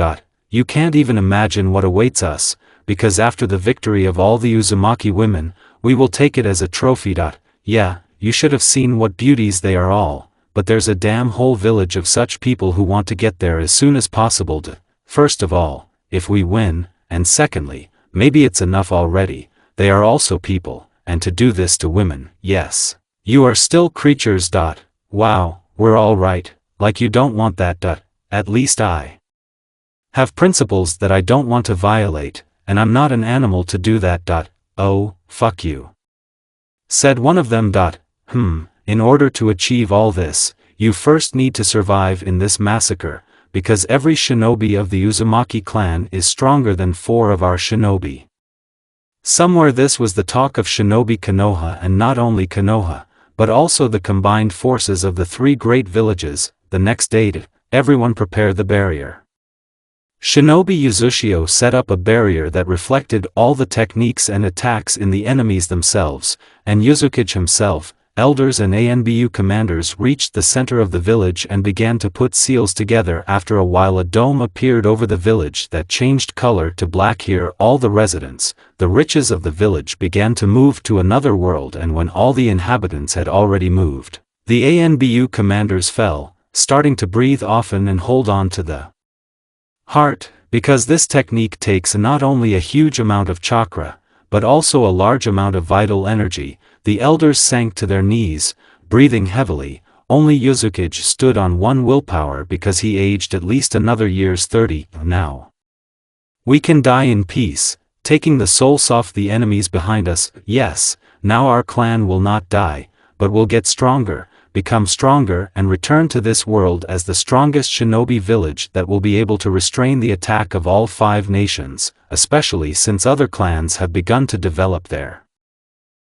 You can't even imagine what awaits us, because after the victory of all the Uzumaki women, we will take it as a trophy. Yeah, you should have seen what beauties they are all. But there's a damn whole village of such people who want to get there as soon as possible. First of all, if we win, and secondly, maybe it's enough already, they are also people, and to do this to women, yes. You are still creatures. Wow, we're all right, like you don't want that. At least I have principles that I don't want to violate, and I'm not an animal to do that. Oh, fuck you. Said one of them. In order to achieve all this, you first need to survive in this massacre, because every shinobi of the Uzumaki clan is stronger than 4 of our shinobi. Somewhere this was the talk of Shinobi Konoha, and not only Konoha, but also the combined forces of the three great villages. The next day, everyone prepared the barrier. Shinobi Uzushio set up a barrier that reflected all the techniques and attacks in the enemies themselves, and Yuzukage himself, elders and ANBU commanders reached the center of the village and began to put seals together. After a while a dome appeared over the village that changed color to black. Here all the residents, the riches of the village, began to move to another world, and when all the inhabitants had already moved, the ANBU commanders fell, starting to breathe often and hold on to the heart, because this technique takes not only a huge amount of chakra, but also a large amount of vital energy. The elders sank to their knees, breathing heavily. Only Yuzukage stood on one willpower because he aged at least another year's 30. Now we can die in peace, taking the souls off the enemies behind us. Yes, now our clan will not die, but will get stronger, become stronger, and return to this world as the strongest shinobi village that will be able to restrain the attack of all 5 nations, especially since other clans have begun to develop there.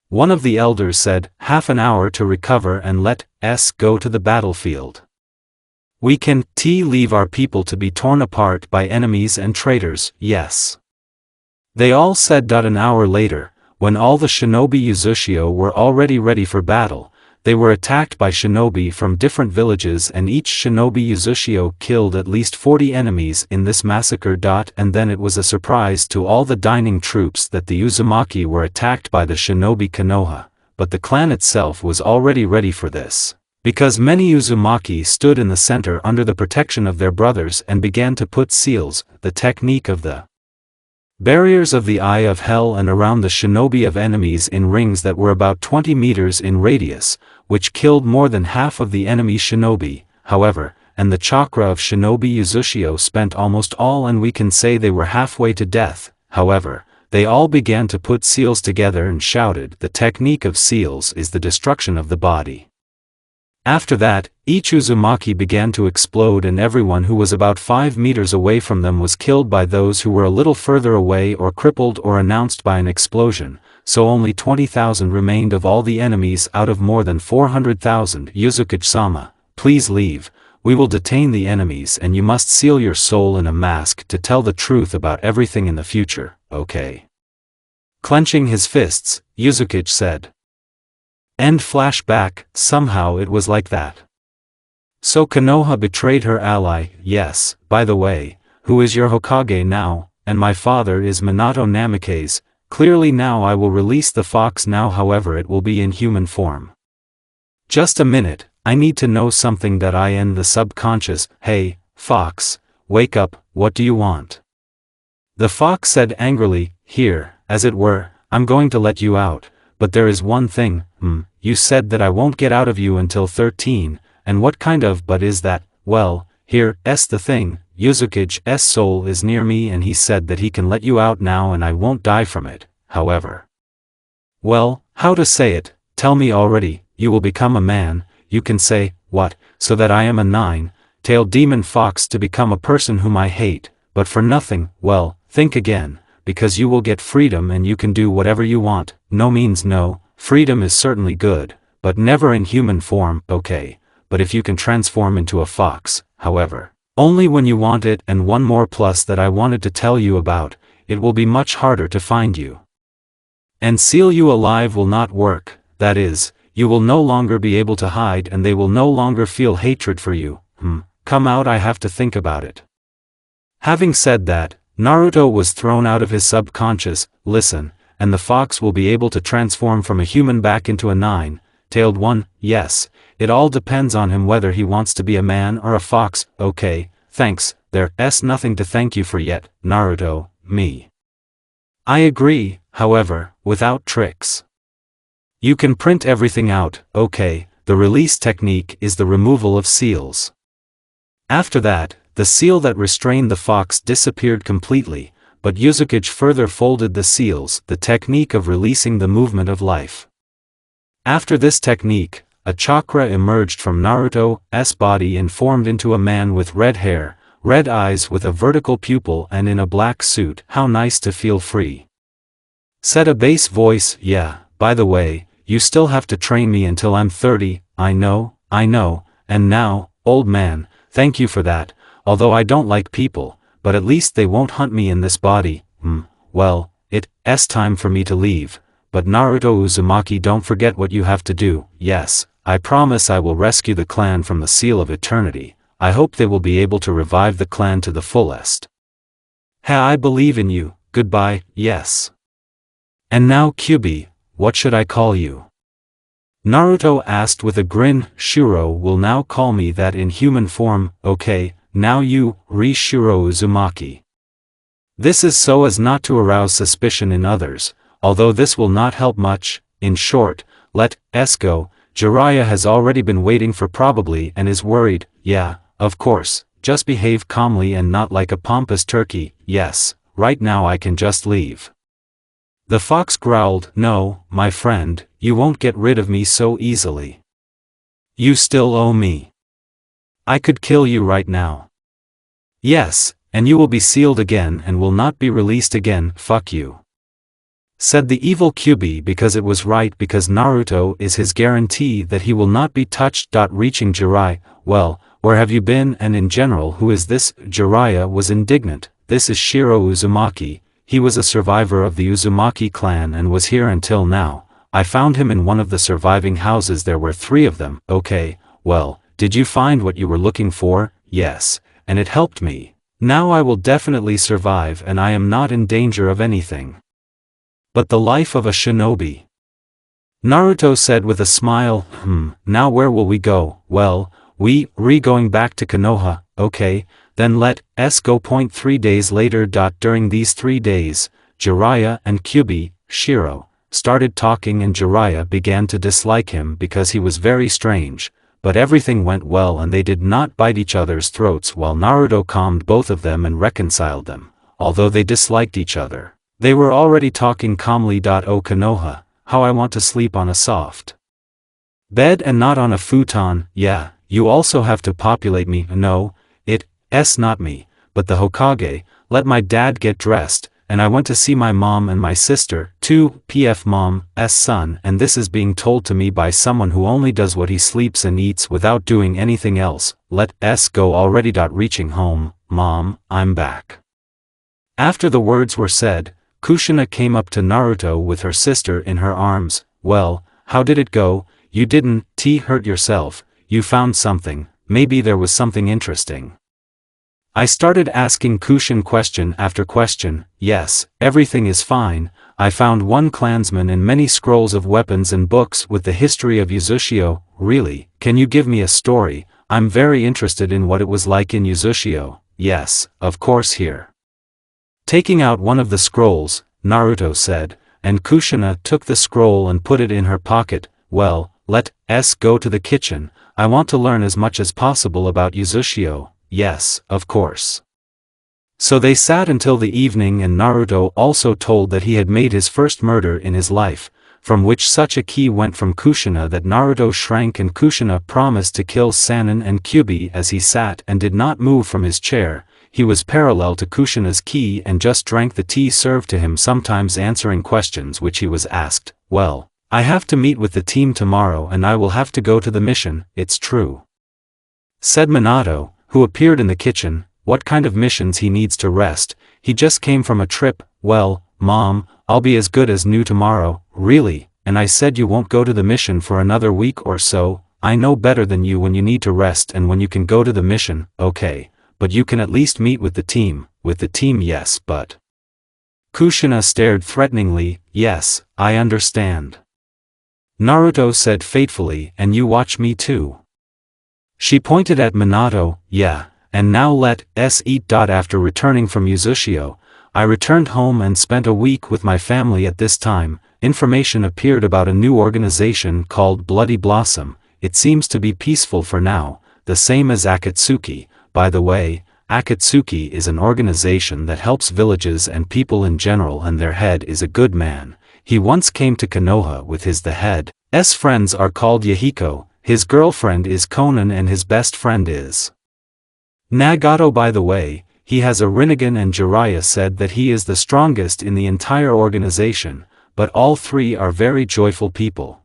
One of the elders said, "Half an hour to recover and let us go to the battlefield. We can leave our people to be torn apart by enemies and traitors." Yes. They all said. An hour later, when all the shinobi Uzushio were already ready for battle, they were attacked by shinobi from different villages, and each shinobi Uzushio killed at least 40 enemies in this massacre. And then it was a surprise to all the dining troops that the Uzumaki were attacked by the shinobi Konoha, but the clan itself was already ready for this, because many Uzumaki stood in the center under the protection of their brothers and began to put seals, the technique of the barriers of the Eye of Hell, and around the shinobi of enemies in rings that were about 20 meters in radius, which killed more than half of the enemy shinobi, however, and the chakra of shinobi Uzushio spent almost all, and we can say they were halfway to death. However, they all began to put seals together and shouted, "The technique of seals is the destruction of the body." After that, each Uzumaki began to explode, and everyone who was about 5 meters away from them was killed by those who were a little further away, or crippled or announced by an explosion, so only 20,000 remained of all the enemies out of more than 400,000. Yuzukage-sama, please leave, we will detain the enemies, and you must seal your soul in a mask to tell the truth about everything in the future, okay? Clenching his fists, Yuzukage said. End flashback. Somehow it was like that. So Konoha betrayed her ally. Yes, by the way, who is your Hokage now? And my father is Minato Namikaze. Clearly now I will release the fox now, however it will be in human form. Just a minute, I need to know something that I in the subconscious. Hey, fox, wake up, what do you want? The fox said angrily, here, as it were, I'm going to let you out, but there is one thing. You said that I won't get out of you until 13, and what kind of but is that? Well, here's the thing, Yuzukage's soul is near me, and he said that he can let you out now and I won't die from it, however. Well, how to say it, tell me already, you will become a man, you can say, what, so that I am a 9-tailed demon fox to become a person whom I hate, but for nothing. Well, think again, because you will get freedom and you can do whatever you want. No means no. Freedom is certainly good, but never in human form, okay, but if you can transform into a fox, however, only when you want it. And one more plus that I wanted to tell you about, it will be much harder to find you. And seal you alive will not work, that is, you will no longer be able to hide and they will no longer feel hatred for you. Come out, I have to think about it. Having said that, Naruto was thrown out of his subconscious. Listen, and the fox will be able to transform from a human back into a 9-tailed one. Yes, it all depends on him whether he wants to be a man or a fox. Okay, thanks, there's nothing to thank you for yet, Naruto, me. I agree, however, without tricks. You can print everything out, okay, the release technique is the removal of seals. After that, the seal that restrained the fox disappeared completely, but Yuzukage further folded the seals, the technique of releasing the movement of life. After this technique, a chakra emerged from Naruto's body and formed into a man with red hair, red eyes with a vertical pupil and in a black suit. How nice to feel free. Said a bass voice. Yeah, by the way, you still have to train me until I'm 30, I know, and now, old man, thank you for that, although I don't like people, but at least they won't hunt me in this body. Well, it's time for me to leave, but Naruto Uzumaki, don't forget what you have to do. Yes, I promise I will rescue the clan from the Seal of Eternity. I hope they will be able to revive the clan to the fullest. I believe in you, goodbye. Yes. And now Kyubi, what should I call you? Naruto asked with a grin. Shiro will now call me that in human form. Okay, now you, Shiro Uzumaki. This is so as not to arouse suspicion in others, although this will not help much. In short, let's go. Jiraiya has already been waiting for probably and is worried. Yeah, of course, just behave calmly and not like a pompous turkey. Yes, right now I can just leave. The fox growled. No, my friend, you won't get rid of me so easily. You still owe me. I could kill you right now. Yes, and you will be sealed again and will not be released again. Fuck you. Said the evil Kyubi, because it was right, because Naruto is his guarantee that he will not be touched. Reaching Jiraiya, well, where have you been, and in general who is this? Jiraiya was indignant. This is Shiro Uzumaki, he was a survivor of the Uzumaki clan and was here until now. I found him in one of the surviving houses, there were 3 of them. Okay, well, did you find what you were looking for? Yes, and it helped me. Now I will definitely survive and I am not in danger of anything. But the life of a shinobi. Naruto said with a smile. Now where will we go? Well, we going back to Konoha. Okay, then let's go. 3 days later. During these 3 days, Jiraiya and Kyubi, Shiro, started talking and Jiraiya began to dislike him because he was very strange, but everything went well and they did not bite each other's throats while Naruto calmed both of them and reconciled them, although they disliked each other. They were already talking calmly. Oh Konoha, how I want to sleep on a soft bed and not on a futon. Yeah, you also have to populate me. No, it's not me, but the Hokage. Let my dad get dressed, and I went to see my mom and my sister, too. PF mom's son, and this is being told to me by someone who only does what he sleeps and eats without doing anything else. Let's go already. Reaching home, Mom, I'm back. After the words were said, Kushina came up to Naruto with her sister in her arms. Well, how did it go? You didn't hurt yourself, you found something, maybe there was something interesting. I started asking Kushin question after question. Yes, everything is fine. I found 1 clansman and many scrolls of weapons and books with the history of Uzushio. Really, can you give me a story? I'm very interested in what it was like in Uzushio. Yes, of course. Here. Taking out one of the scrolls, Naruto said, and Kushina took the scroll and put it in her pocket. Well, let's go to the kitchen. I want to learn as much as possible about Uzushio. Yes, of course. So they sat until the evening and Naruto also told that he had made his first murder in his life, from which such a key went from Kushina that Naruto shrank and Kushina promised to kill Sannin and Kyubi as he sat and did not move from his chair. He was parallel to Kushina's key and just drank the tea served to him, sometimes answering questions which he was asked. Well, I have to meet with the team tomorrow and I will have to go to the mission. It's true. Said Minato, who appeared in the kitchen. What kind of missions? He needs to rest, he just came from a trip. Well, Mom, I'll be as good as new tomorrow. Really? And I said you won't go to the mission for another week or so. I know better than you when you need to rest and when you can go to the mission. Okay, but you can at least meet with the team. With the team, yes, but... Kushina stared threateningly. Yes, I understand. Naruto said fatefully, and you watch me too. She pointed at Minato. Yeah, and now let's eat. After returning from Uzushio, I returned home and spent a week with my family. At this time, information appeared about a new organization called Bloody Blossom. It seems to be peaceful for now, the same as Akatsuki. By the way, Akatsuki is an organization that helps villages and people in general, and their head is a good man. He once came to Konoha with the head's friends are called Yahiko, his girlfriend is Konan and his best friend is Nagato. By the way, he has a Rinnegan and Jiraiya said that he is the strongest in the entire organization, but all three are very joyful people.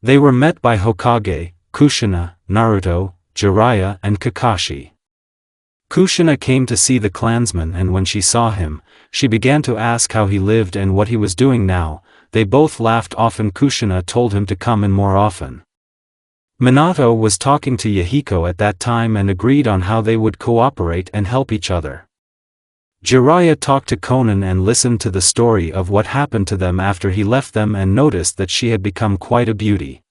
They were met by Hokage, Kushina, Naruto, Jiraiya and Kakashi. Kushina came to see the clansman, and when she saw him, she began to ask how he lived and what he was doing now. They both laughed off and Kushina told him to come in more often. Minato was talking to Yahiko at that time and agreed on how they would cooperate and help each other. Jiraiya talked to Konan and listened to the story of what happened to them after he left them and noticed that she had become quite a beauty.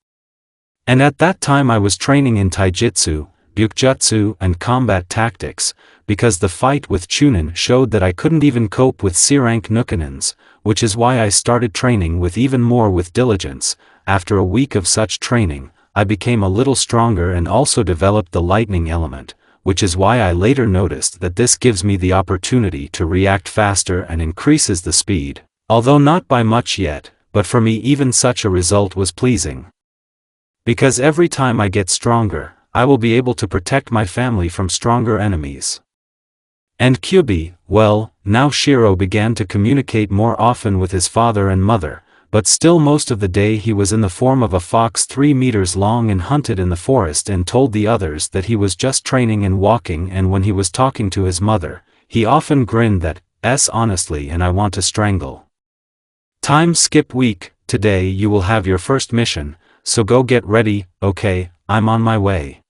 And at that time I was training in taijutsu, bukjutsu and combat tactics, because the fight with Chunin showed that I couldn't even cope with C-rank Nukanins, which is why I started training with even more with diligence. After a week of such training, I became a little stronger and also developed the lightning element, which is why I later noticed that this gives me the opportunity to react faster and increases the speed, although not by much yet, but for me even such a result was pleasing. Because every time I get stronger, I will be able to protect my family from stronger enemies. And Kyubi, well, now Shiro began to communicate more often with his father and mother, but still most of the day he was in the form of a fox 3 meters long and hunted in the forest and told the others that he was just training and walking, and when he was talking to his mother, he often grinned that, honestly and I want to strangle. Time skip week, today you will have your first mission, so go get ready. Okay, I'm on my way.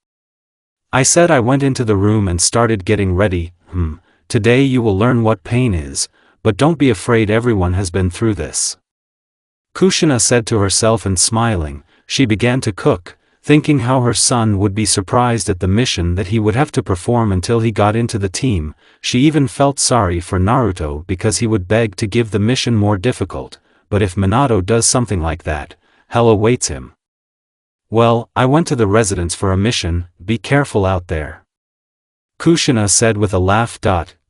I said. I went into the room and started getting ready. Today you will learn what pain is, but don't be afraid, everyone has been through this. Kushina said to herself, and smiling, she began to cook, thinking how her son would be surprised at the mission that he would have to perform until he got into the team. She even felt sorry for Naruto because he would beg to give the mission more difficult, but if Minato does something like that, hell awaits him. Well, I went to the residence for a mission, be careful out there. Kushina said with a laugh.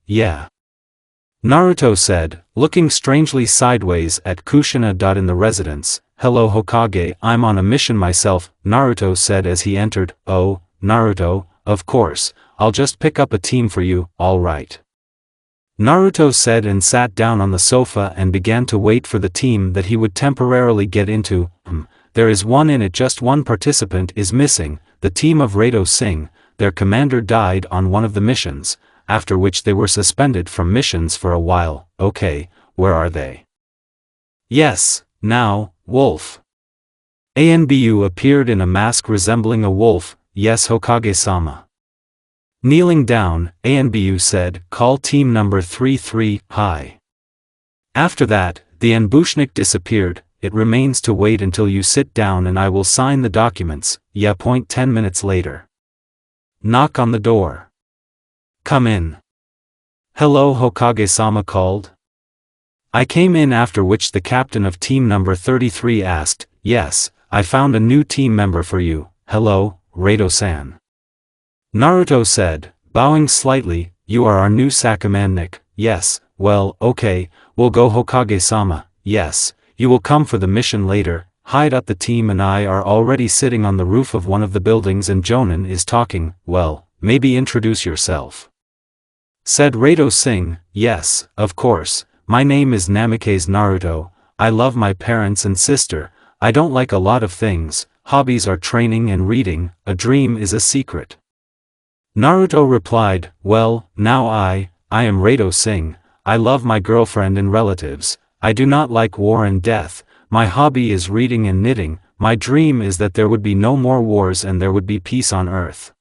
Yeah. Naruto said, looking strangely sideways at Kushina. In the residence, hello Hokage, I'm on a mission myself, Naruto said as he entered. Oh, Naruto, of course, I'll just pick up a team for you, alright. Naruto said and sat down on the sofa and began to wait for the team that he would temporarily get into. There is one in it, just one participant is missing, the team of Rado Singh. Their commander died on one of the missions, after which they were suspended from missions for a while. Okay, where are they? Yes, now, wolf. Anbu appeared in a mask resembling a wolf. Yes Hokage-sama. Kneeling down, Anbu said, call team number 33, hi. After that, the Anbushnik disappeared. It remains to wait until you sit down and I will sign the documents. Yeah. 10 minutes later. Knock on the door. Come in. Hello Hokage-sama called. I came in, after which the captain of team number 33 asked, yes, I found a new team member for you. Hello, Rado-san. Naruto said, bowing slightly, you are our new Sakuman. Yes, well, okay, we'll go Hokage-sama. Yes, you will come for the mission later. Hide up. The team and I are already sitting on the roof of one of the buildings and Jonin is talking. Well, maybe introduce yourself. Said Rado Singh. Yes, of course, my name is Namikaze Naruto. I love my parents and sister. I don't like a lot of things. Hobbies are training and reading. A dream is a secret. Naruto replied, well, now I am Rado Singh. I love my girlfriend and relatives. I do not like war and death. My hobby is reading and knitting. My dream is that there would be no more wars and there would be peace on earth.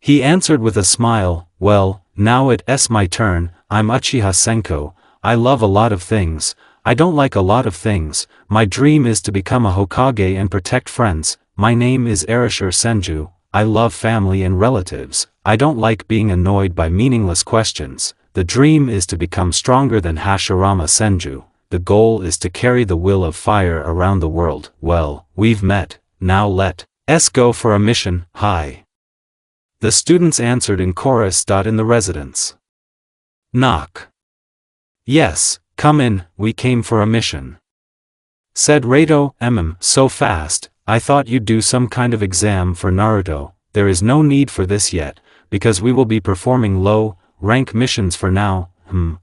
He answered with a smile, well, now it's my turn. I'm Uchiha Senko. I love a lot of things. I don't like a lot of things. My dream is to become a Hokage and protect friends. My name is Erashur Senju. I love family and relatives. I don't like being annoyed by meaningless questions. The dream is to become stronger than Hashirama Senju. The goal is to carry the will of fire around the world. Well, we've met, now let's go for a mission. Hi. The students answered in chorus. In the residence. Knock. Yes, come in, we came for a mission. Said Rado. So fast, I thought you'd do some kind of exam for Naruto. There is no need for this yet, because we will be performing low rank missions for now.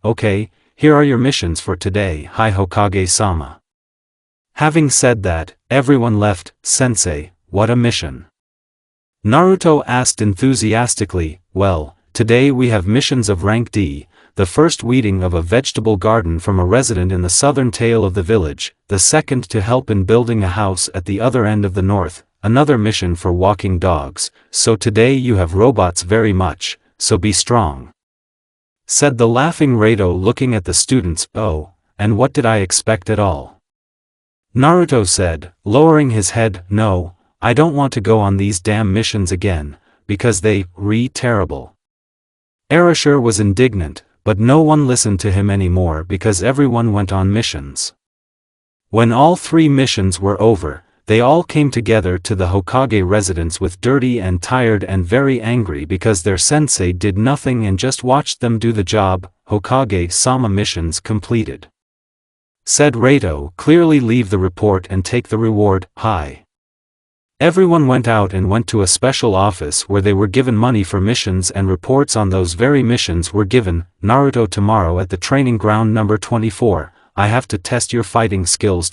Okay, here are your missions for today, Hi Hokage-sama. Having said that, everyone left. Sensei, what a mission. Naruto asked enthusiastically. Well, today we have missions of rank D, the first weeding of a vegetable garden from a resident in the southern tail of the village, the second to help in building a house at the other end of the north, another mission for walking dogs, so today you have robots very much, so be strong. Said the laughing Rado looking at the students. Oh, and what did I expect at all? Naruto said, lowering his head, no, I don't want to go on these damn missions again, because they, terrible. Erasure was indignant, but no one listened to him anymore because everyone went on missions. When all 3 missions were over, they all came together to the Hokage residence with dirty and tired and very angry because their sensei did nothing and just watched them do the job. Hokage-sama missions completed. Said Rado, clearly leave the report and take the reward. Hi. Everyone went out and went to a special office where they were given money for missions and reports on those very missions were given. Naruto, tomorrow at the training ground number 24, I have to test your fighting skills.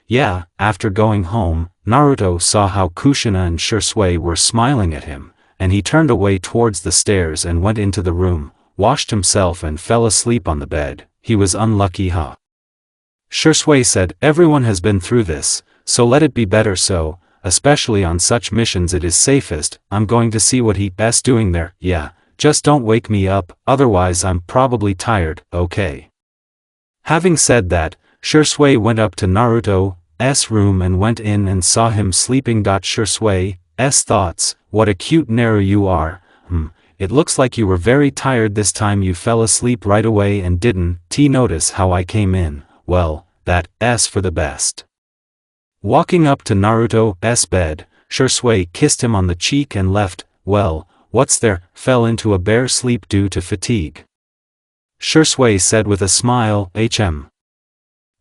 Yeah, after going home, Naruto saw how Kushina and Shisui were smiling at him, and he turned away towards the stairs and went into the room, washed himself and fell asleep on the bed. He was unlucky, huh? Shisui said, everyone has been through this, so let it be better so, especially on such missions it is safest. I'm going to see what he's doing there. Yeah, just don't wake me up, otherwise I'm probably tired, okay? Having said that, Shisui went up to Naruto's room and went in and saw him sleeping. Shisui's thoughts, what a cute Naru you are. It looks like you were very tired this time. You fell asleep right away and didn't notice how I came in. Well, that's for the best. Walking up to Naruto's bed, Shisui kissed him on the cheek and left. Well, what's there? Fell into a bare sleep due to fatigue. Shisui said with a smile.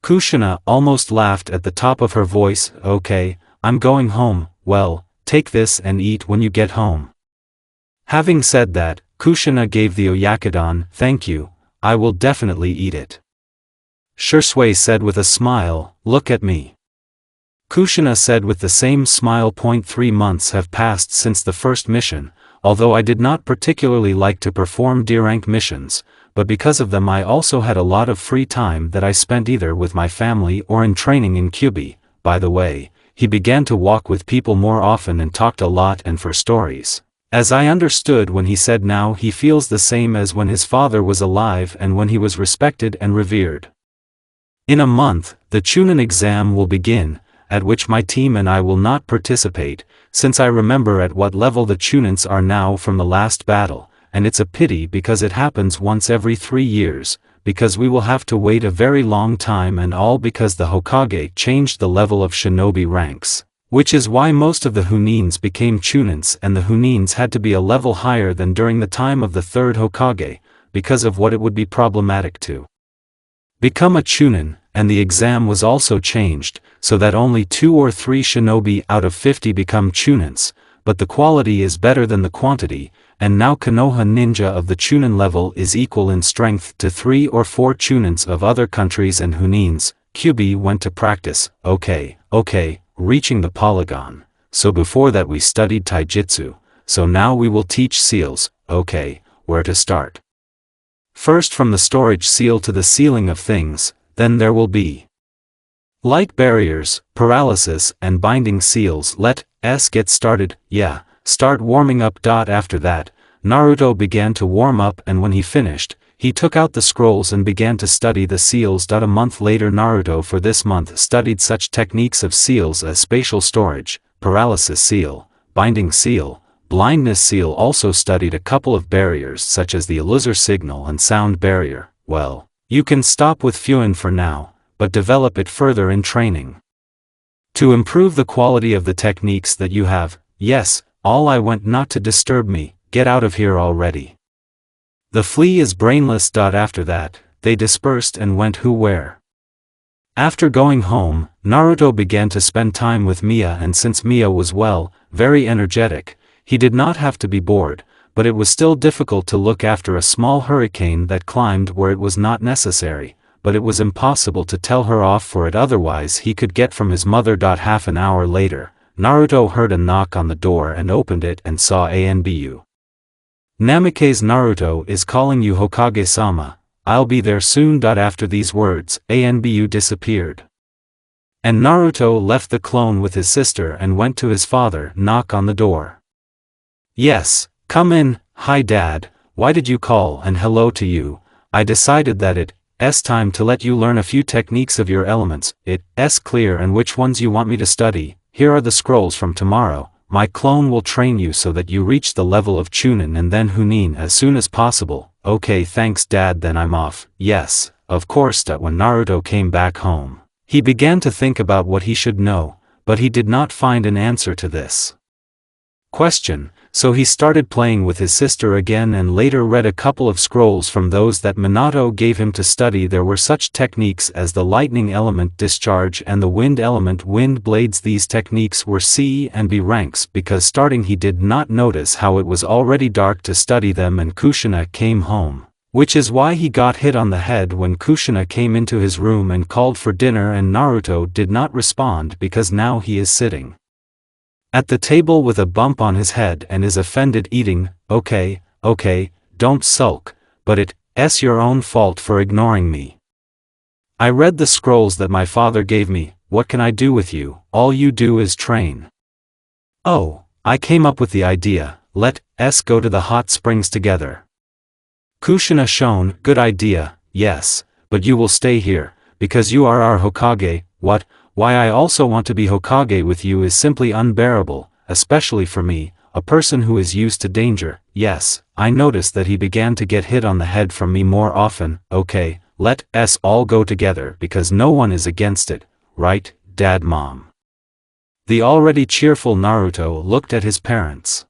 Kushina almost laughed at the top of her voice. Okay, I'm going home. Well, take this and eat when you get home. Having said that, Kushina gave the oyakodon. Thank you, I will definitely eat it. Shisui said with a smile, look at me. Kushina said with the same smile. 3 months have passed since the first mission, although I did not particularly like to perform D-rank missions, but because of them I also had a lot of free time that I spent either with my family or in training in Kyubi. By the way, he began to walk with people more often and talked a lot and for stories. As I understood when he said now he feels the same as when his father was alive and when he was respected and revered. In a month, the Chunin exam will begin, at which my team and I will not participate, since I remember at what level the Chunins are now from the last battle, and it's a pity because it happens once every 3 years, because we will have to wait a very long time and all because the Hokage changed the level of shinobi ranks, which is why most of the Hunins became Chunins and the Hunins had to be a level higher than during the time of the third Hokage, because of what it would be problematic to become a Chunin, and the exam was also changed, so that only 2 or 3 shinobi out of 50 become Chunins, but the quality is better than the quantity, and now Konoha ninja of the Chunin level is equal in strength to 3 or 4 Chunins of other countries and Hunins. Kyubi went to practice. Okay, reaching the polygon, so before that we studied taijutsu, so now we will teach seals. Okay, where to start? First from the storage seal to the sealing of things, then there will be light barriers, paralysis and binding seals. Let's get started. Yeah, start warming up. After that, Naruto began to warm up and when he finished, he took out the scrolls and began to study the seals. A month later Naruto for this month studied such techniques of seals as spatial storage, paralysis seal, binding seal, blindness seal. Also studied a couple of barriers such as the Eluzur signal and sound barrier. Well, you can stop with Fuin for now, but develop it further in training. To improve the quality of the techniques that you have. Yes, all I went not to disturb me, get out of here already. The flea is brainless. After that, they dispersed and went who where. After going home, Naruto began to spend time with Mia and since Mia was very energetic, he did not have to be bored, but it was still difficult to look after a small hurricane that climbed where it was not necessary, but it was impossible to tell her off for it, otherwise he could get from his mother. Half an hour later, Naruto heard a knock on the door and opened it and saw Anbu. Namikaze, Naruto is calling you, Hokage-sama. I'll be there soon. After these words, Anbu disappeared. And Naruto left the clone with his sister and went to his father. Knock on the door. Yes, come in. Hi dad, why did you call? And hello to you. I decided that it's time to let you learn a few techniques of your elements. It's clear and which ones you want me to study. Here are the scrolls from tomorrow. My clone will train you so that you reach the level of Chunin and then Hunin as soon as possible. Okay, thanks dad, then I'm off. Yes, of course. When Naruto came back home, he began to think about what he should know, but he did not find an answer to this question, so he started playing with his sister again and later read a couple of scrolls from those that Minato gave him to study. There were such techniques as the lightning element discharge and the wind element wind blades. These techniques were C and B ranks because starting he did not notice how it was already dark to study them and Kushina came home, which is why he got hit on the head when Kushina came into his room and called for dinner, and Naruto did not respond because now he is sitting at the table with a bump on his head and is offended eating. Okay, don't sulk, but it's your own fault for ignoring me. I read the scrolls that my father gave me. What can I do with you? All you do is train. Oh, I came up with the idea. Let's go to the hot springs together. Kushina shone. Good idea, yes, but you will stay here, because you are our Hokage. What? Why I also want to be Hokage with you is simply unbearable, especially for me, a person who is used to danger. Yes, I noticed that he began to get hit on the head from me more often. Okay, let's all go together because no one is against it, right, Dad, Mom? The already cheerful Naruto looked at his parents.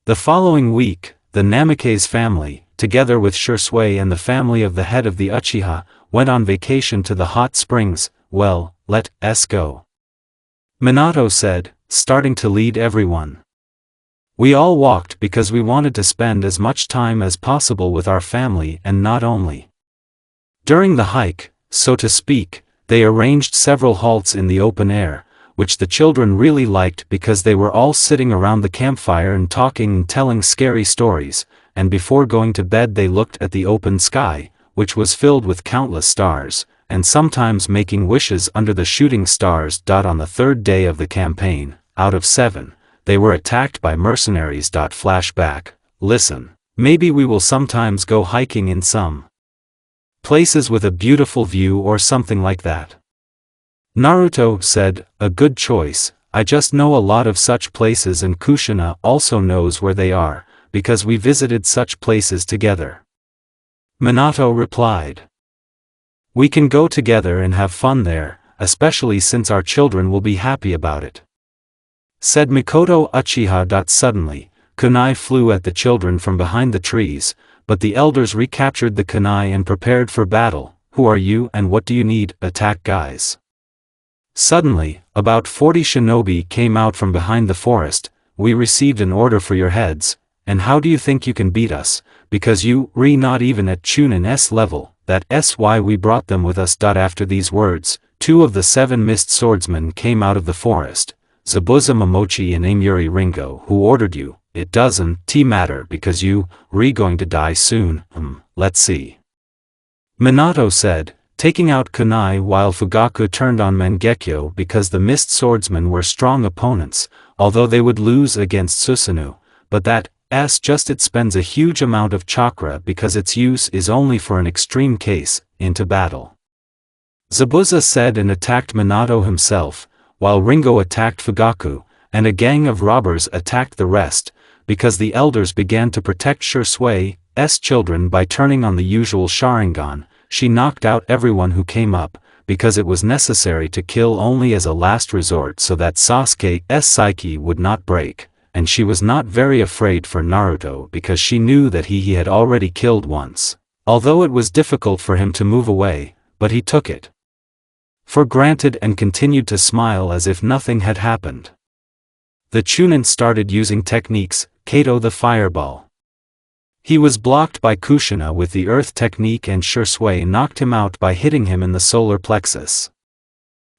The following week, the Namikaze family, together with Shisui and the family of the head of the Uchiha, went on vacation to the hot springs. Well, let's go, Minato said, starting to lead everyone. We all walked because we wanted to spend as much time as possible with our family, and not only during the hike, so to speak. They arranged several halts in the open air, which the children really liked because they were all sitting around the campfire and talking and telling scary stories, and before going to bed they looked at the open sky, which was filled with countless stars, and sometimes making wishes under the shooting stars. On the third day of the campaign, out of 7, they were attacked by mercenaries. Flashback, listen, maybe we will sometimes go hiking in some places with a beautiful view or something like that. Naruto said, a good choice. I just know a lot of such places and Kushina also knows where they are, because we visited such places together. Minato replied. We can go together and have fun there, especially since our children will be happy about it, said Mikoto Uchiha. Suddenly, kunai flew at the children from behind the trees, but the elders recaptured the kunai and prepared for battle. Who are you and what do you need? Attack, guys. Suddenly, about 40 shinobi came out from behind the forest. We received an order for your heads, and how do you think you can beat us? Because you not even at Chunin's level. That's why we brought them with us. After these words, 2 of the 7 mist swordsmen came out of the forest, Zabuza Momochi and Amuri Ringo. Who ordered you? It doesn't matter because you going to die soon. Let's see, Minato said, taking out kunai while Fugaku turned on Mangekyo because the mist swordsmen were strong opponents, although they would lose against Susanoo, but it spends a huge amount of chakra because its use is only for an extreme case, into battle. Zabuza said and attacked Minato himself, while Ringo attacked Fugaku, and a gang of robbers attacked the rest, because the elders began to protect Shisui's children by turning on the usual Sharingan. She knocked out everyone who came up, because it was necessary to kill only as a last resort so that Sasuke's psyche would not break. And she was not very afraid for Naruto because she knew that he had already killed once, although it was difficult for him to move away, but he took it for granted and continued to smile as if nothing had happened. The Chunin started using techniques. Kato the fireball. He was blocked by Kushina with the earth technique, and Shisui knocked him out by hitting him in the solar plexus.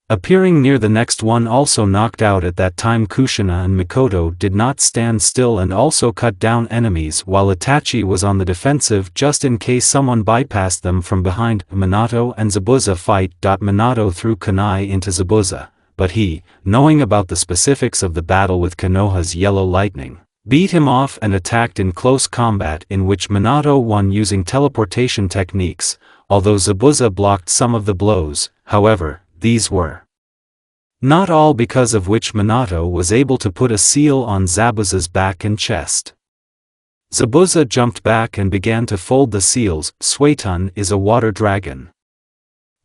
Appearing near the next one also knocked out. At that time Kushina and Mikoto did not stand still and also cut down enemies, while Itachi was on the defensive just in case someone bypassed them from behind. Minato and Zabuza fight. Minato threw kunai into Zabuza, but he, knowing about the specifics of the battle with Konoha's yellow lightning, beat him off and attacked in close combat, in which Minato won using teleportation techniques, although Zabuza blocked some of the blows. However, these were not all, because of which Minato was able to put a seal on Zabuza's back and chest. Zabuza jumped back and began to fold the seals. Suetun is a water dragon.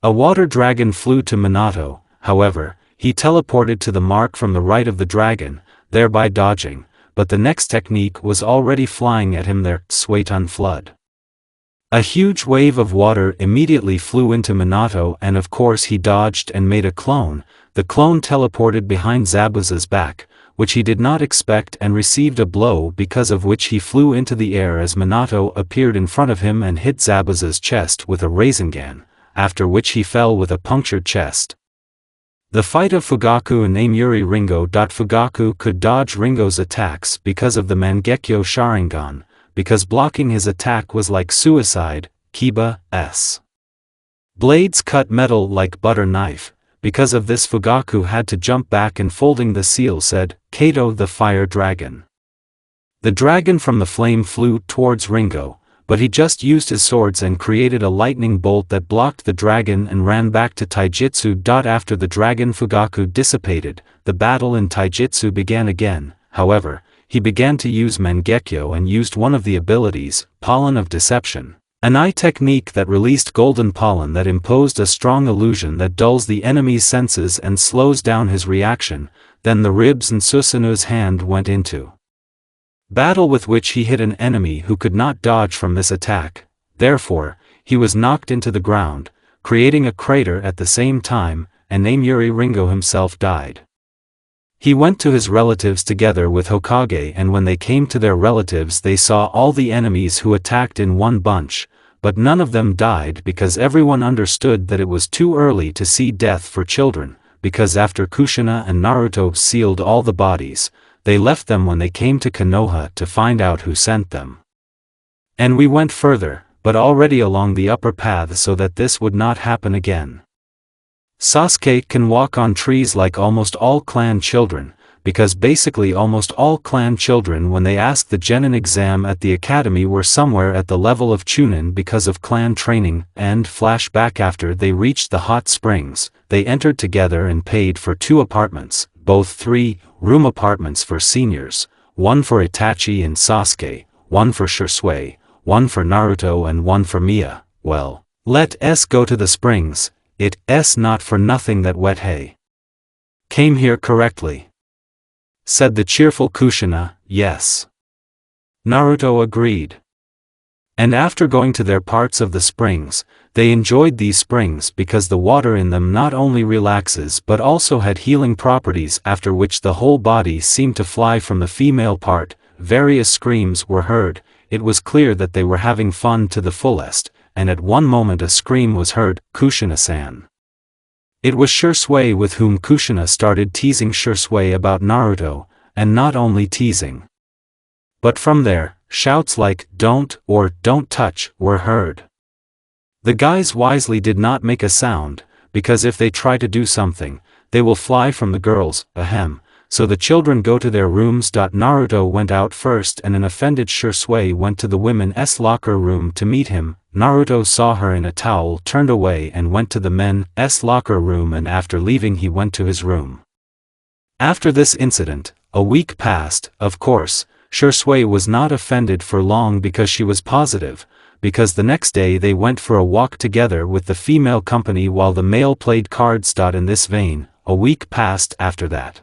A water dragon flew to Minato, however, he teleported to the mark from the right of the dragon, thereby dodging, but the next technique was already flying at him there. Suetun flood. A huge wave of water immediately flew into Minato, and of course he dodged and made a clone. The clone teleported behind Zabuza's back, which he did not expect, and received a blow, because of which he flew into the air as Minato appeared in front of him and hit Zabuza's chest with a Rasengan, after which he fell with a punctured chest. The fight of Fugaku and Naimuri Ringo. Fugaku could dodge Ringo's attacks because of the Mangekyo Sharingan, because blocking his attack was like suicide. Kiba's blades cut metal like butter knife. Because of this Fugaku had to jump back, and folding the seal said, Kato the fire dragon. The dragon from the flame flew towards Ringo, but he just used his swords and created a lightning bolt that blocked the dragon and ran back to Taijutsu. After the dragon Fugaku dissipated, the battle in Taijutsu began again. However, he began to use Mangekyo and used one of the abilities, Pollen of Deception, an eye technique that released golden pollen that imposed a strong illusion that dulls the enemy's senses and slows down his reaction. Then the ribs and Susanu's hand went into battle, with which he hit an enemy who could not dodge from this attack. Therefore, he was knocked into the ground, creating a crater at the same time, and Naimuri Ringo himself died. He went to his relatives together with Hokage, and when they came to their relatives they saw all the enemies who attacked in one bunch, but none of them died, because everyone understood that it was too early to see death for children, because after Kushina and Naruto sealed all the bodies, they left them when they came to Konoha to find out who sent them. And we went further, but already along the upper path, so that this would not happen again. Sasuke can walk on trees like almost all clan children, because basically almost all clan children when they asked the Genin exam at the academy were somewhere at the level of Chunin because of clan training. And flashback, after they reached the hot springs, they entered together and paid for 2 apartments, both 3-room apartments for seniors, one for Itachi and Sasuke, one for Shisui, one for Naruto and one for Mia. Well, let's go to the springs. It's not for nothing that wet hay came here correctly, said the cheerful Kushina. Yes, Naruto agreed. And after going to their parts of the springs, they enjoyed these springs because the water in them not only relaxes but also had healing properties, after which the whole body seemed to fly from the female part. Various screams were heard. It was clear that they were having fun to the fullest, and at one moment a scream was heard, Kushina-san. It was Shisui, with whom Kushina started teasing Shisui about Naruto, and not only teasing. But from there, shouts like, don't, or don't touch, were heard. The guys wisely did not make a sound, because if they try to do something, they will fly from the girls, ahem. So the children go to their rooms. Naruto went out first, and an offended Shisui went to the women's locker room to meet him. Naruto saw her in a towel, turned away and went to the men's locker room, and after leaving he went to his room. After this incident, a week passed. Of course, Shisui was not offended for long because she was positive, because the next day they went for a walk together with the female company while the male played cards. In this vein, a week passed after that.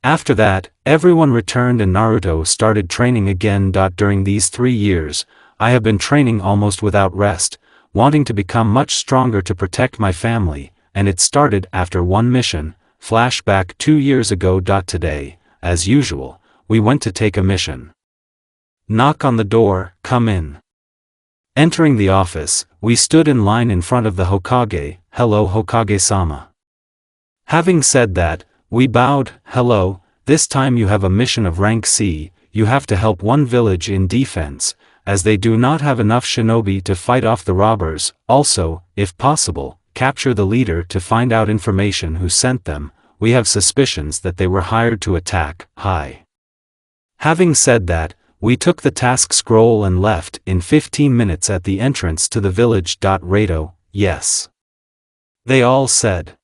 After that, everyone returned and Naruto started training again. During these 3 years, I have been training almost without rest, wanting to become much stronger to protect my family, and it started after one mission. Flashback 2 years ago. Today, as usual, we went to take a mission. Knock on the door, come in. Entering the office, we stood in line in front of the Hokage. Hello Hokage-sama. Having said that, we bowed. Hello, this time you have a mission of rank C, you have to help one village in defense, as they do not have enough shinobi to fight off the robbers. Also, if possible, capture the leader to find out information who sent them. We have suspicions that they were hired to attack. Hi. Having said that, we took the task scroll and left in 15 minutes at the entrance to the village. Rado, yes. They all said.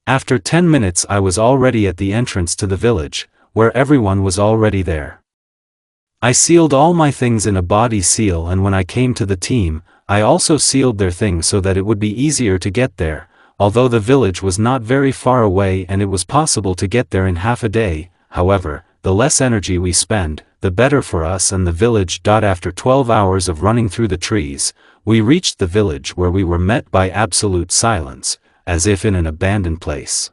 After 10 minutes I was already at the entrance to the village, where everyone was already there. I sealed all my things in a body seal, and when I came to the team, I also sealed their things so that it would be easier to get there, although the village was not very far away and it was possible to get there in half a day. However, the less energy we spend, the better for us and the village. After 12 hours of running through the trees, we reached the village, where we were met by absolute silence, as if in an abandoned place.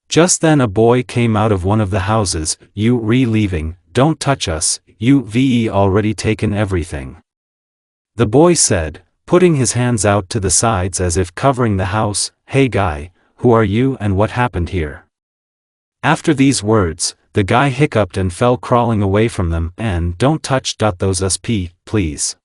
Just then a boy came out of one of the houses. You leaving, don't touch us, you've already taken everything. The boy said, putting his hands out to the sides as if covering the house. Hey guy, who are you and what happened here? After these words, the guy hiccuped and fell crawling away from them. And don't touch those us please.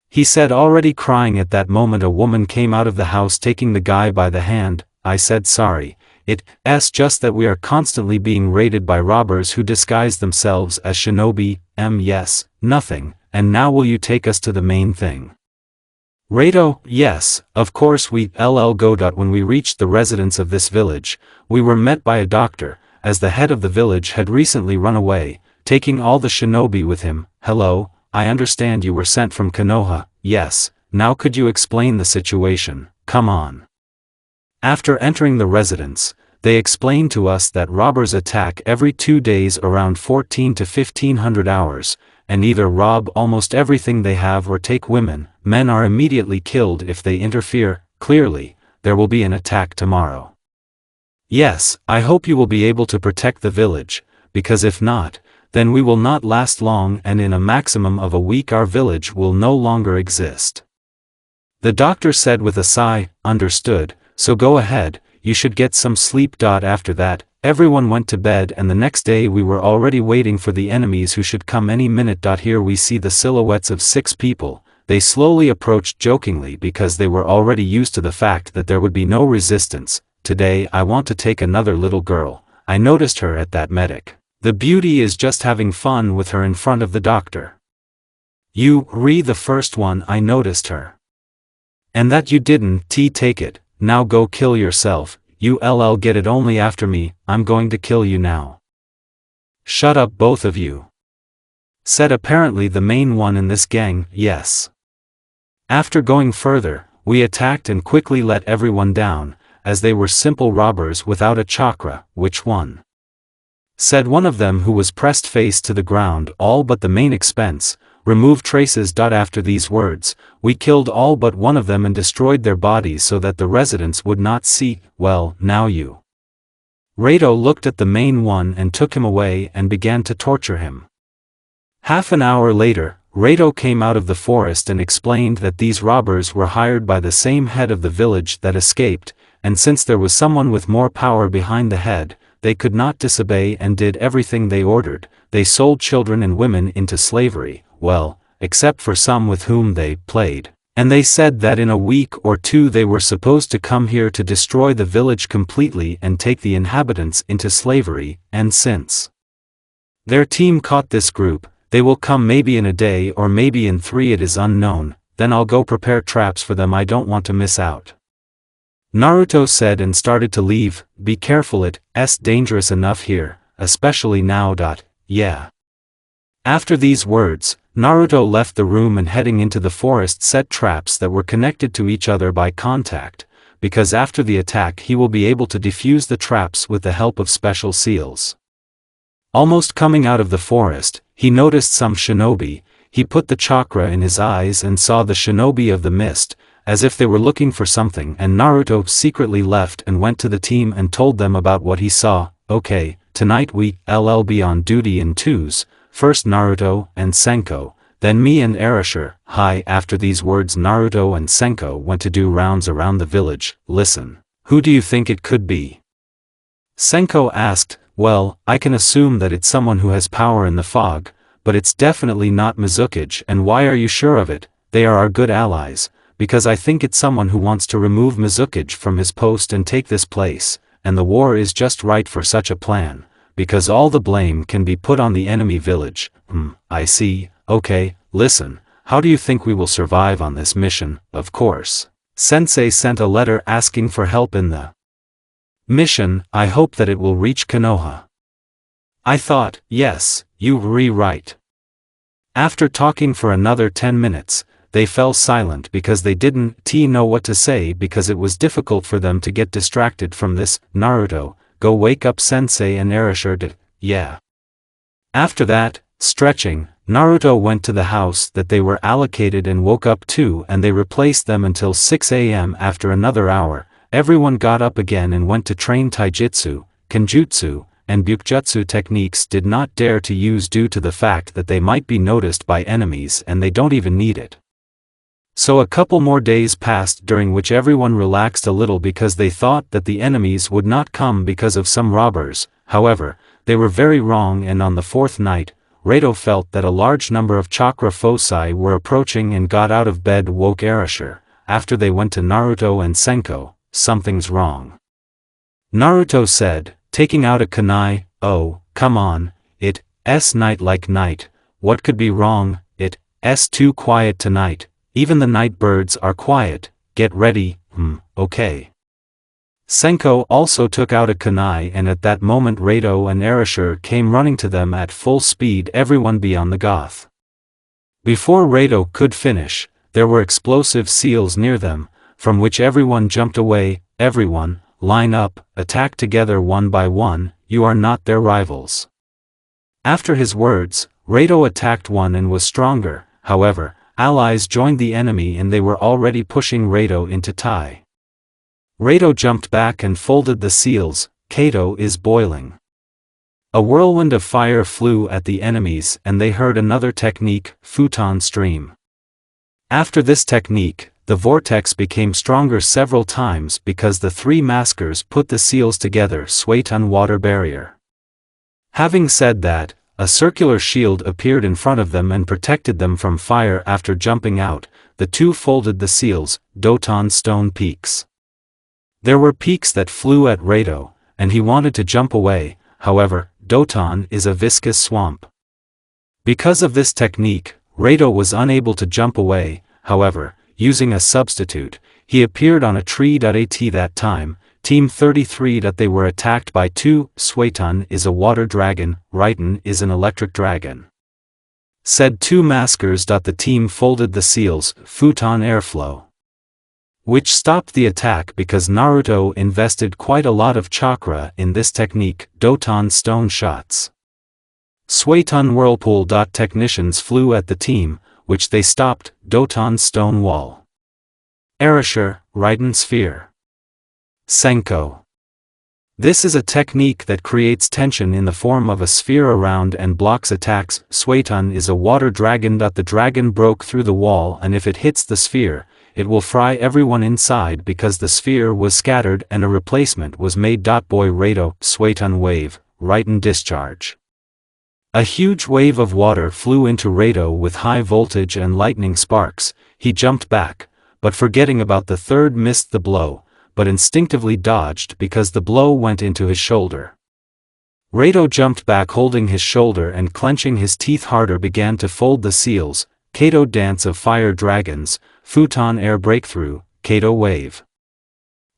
He said, already crying. At that moment a woman came out of the house taking the guy by the hand. I said sorry, it's just that we are constantly being raided by robbers who disguise themselves as shinobi. Yes, nothing, and now will you take us to the main thing? Rado, yes, of course we go. When we reached the residence of this village, we were met by a doctor, as the head of the village had recently run away, taking all the shinobi with him. Hello, I understand you were sent from Konoha. Yes, now could you explain the situation? Come on. After entering the residence, they explained to us that robbers attack every 2 days around 14 to 1500 hours, and either rob almost everything they have or take women. Men are immediately killed if they interfere. Clearly, there will be an attack tomorrow. Yes, I hope you will be able to protect the village, because if not, then we will not last long, and in a maximum of a week our village will no longer exist. The doctor said with a sigh, understood, so go ahead, you should get some sleep. After that, everyone went to bed, and the next day we were already waiting for the enemies who should come any minute. Here we see the silhouettes of 6 people. They slowly approached jokingly because they were already used to the fact that there would be no resistance. Today I want to take another little girl. I noticed her at that medic. The beauty is just having fun with her in front of the doctor. You the first one. I noticed her. And that you didn't take it. Now go kill yourself. You get it only after me. I'm going to kill you now. Shut up both of you. Said apparently the main one in this gang. Yes. After going further, we attacked and quickly let everyone down, as they were simple robbers without a chakra. Which one? Said one of them, who was pressed face to the ground. All but the main expense. Remove traces. After these words, we killed all but one of them and destroyed their bodies so that the residents would not see. Well, now you. Rado looked at the main one and took him away and began to torture him. Half an hour later, Rado came out of the forest and explained that these robbers were hired by the same head of the village that escaped, and since there was someone with more power behind the head, they could not disobey and did everything they ordered. They sold children and women into slavery, well, except for some with whom they played, and they said that in a week or 2 they were supposed to come here to destroy the village completely and take the inhabitants into slavery, and since their team caught this group, they will come maybe in a day or maybe in 3, it is unknown. Then I'll go prepare traps for them. I don't want to miss out. Naruto said and started to leave. Be careful, it's dangerous enough here, especially now. Yeah. After these words, Naruto left the room and heading into the forest set traps that were connected to each other by contact, because after the attack he will be able to defuse the traps with the help of special seals. Almost coming out of the forest, he noticed some shinobi. He put the chakra in his eyes and saw the shinobi of the mist, as if they were looking for something, and Naruto secretly left and went to the team and told them about what he saw. Okay, tonight we'll be on duty in 2s, first Naruto and Senko, then me and Erasure. Hi. After these words Naruto and Senko went to do rounds around the village. Listen, who do you think it could be? Senko asked. Well, I can assume that it's someone who has power in the fog, but it's definitely not Mizukage. And why are you sure of it? They are our good allies, because I think it's someone who wants to remove Mizukage from his post and take this place, and the war is just right for such a plan, because all the blame can be put on the enemy village. I see. Okay, listen, how do you think we will survive on this mission? Of course. Sensei sent a letter asking for help in the mission. I hope that it will reach Konoha. I thought, yes, you right. After talking for another 10 minutes, they fell silent because they didn't know what to say because it was difficult for them to get distracted from this. Naruto, go wake up Sensei and Erasure. Yeah. After that, stretching, Naruto went to the house that they were allocated and woke up too, and they replaced them until 6 a.m. After another hour, everyone got up again and went to train taijutsu, kenjutsu, and bukjutsu techniques did not dare to use due to the fact that they might be noticed by enemies and they don't even need it. So a couple more days passed during which everyone relaxed a little because they thought that the enemies would not come because of some robbers. However, they were very wrong, and on the fourth night, Reito felt that a large number of chakra foci were approaching and got out of bed. Woke Erasure. After they went to Naruto and Senko. Something's wrong. Naruto said, taking out a kunai. Oh, come on, it's night like night, what could be wrong? It's too quiet tonight, even the night birds are quiet, get ready. Okay. Senko also took out a kunai, and at that moment Reito and Erasure came running to them at full speed. Everyone be on the goth. Before Reito could finish, there were explosive seals near them, from which everyone jumped away. Everyone, line up, attack together one by one, you are not their rivals. After his words, Reito attacked one and was stronger. However, allies joined the enemy and they were already pushing Reito into tie. Reito jumped back and folded the seals. Kato is boiling. A whirlwind of fire flew at the enemies and they heard another technique, futon stream. After this technique, the vortex became stronger several times because the three maskers put the seals together. Suiton water barrier. Having said that, a circular shield appeared in front of them and protected them from fire. After jumping out, the two folded the seals. Doton stone peaks. There were peaks that flew at Reito, and he wanted to jump away. However, Doton is a viscous swamp. Because of this technique, Reito was unable to jump away. However, using a substitute, he appeared on a tree. At that time, Team 33. They were attacked by two. Suiton is a water dragon, Raiten is an electric dragon. Said two maskers. The team folded the seals, futon airflow, which stopped the attack because Naruto invested quite a lot of chakra in this technique. Doton stone shots. Suiton whirlpool. Technicians flew at the team, which they stopped. Doton stone wall. Erasure, Raiden sphere. Senko. This is a technique that creates tension in the form of a sphere around and blocks attacks. Suiton is a water dragon. The dragon broke through the wall, and if it hits the sphere, it will fry everyone inside because the sphere was scattered and a replacement was made. Boy Reito, Suiton wave, Raiten discharge. A huge wave of water flew into Reito with high voltage and lightning sparks. He jumped back, but forgetting about the third missed the blow, but instinctively dodged because the blow went into his shoulder. Reito jumped back holding his shoulder and clenching his teeth harder began to fold the seals. Kato dance of fire dragons, futon air breakthrough, Kato wave.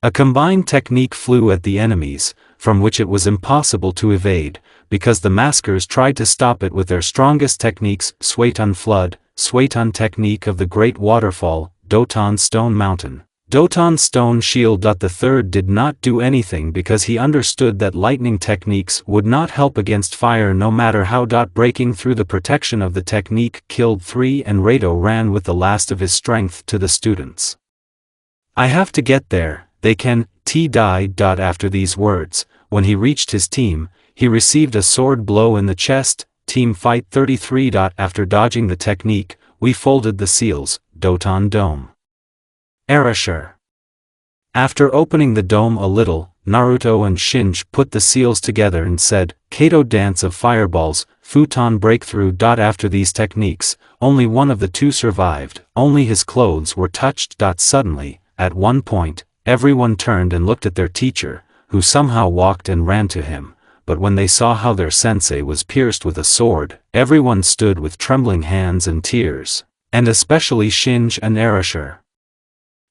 A combined technique flew at the enemies, from which it was impossible to evade, because the maskers tried to stop it with their strongest techniques. Suiton flood, Suiton technique of the great waterfall, Doton stone mountain. Doton stone shield. The third did not do anything because he understood that lightning techniques would not help against fire no matter how. Breaking through the protection of the technique killed 3 and Reito ran with the last of his strength to the students. I have to get there, they can, die. After these words, when he reached his team, he received a sword blow in the chest. Team Fight 33. After dodging the technique, we folded the seals, Doton Dome. Erasure. After opening the dome a little, Naruto and Shinji put the seals together and said, Kato Dance of Fireballs, Futon Breakthrough. After these techniques, only one of the two survived, only his clothes were touched. Suddenly, at one point, everyone turned and looked at their teacher, who somehow walked and ran to him, but when they saw how their sensei was pierced with a sword, everyone stood with trembling hands and tears, and especially Shinji and Erasure.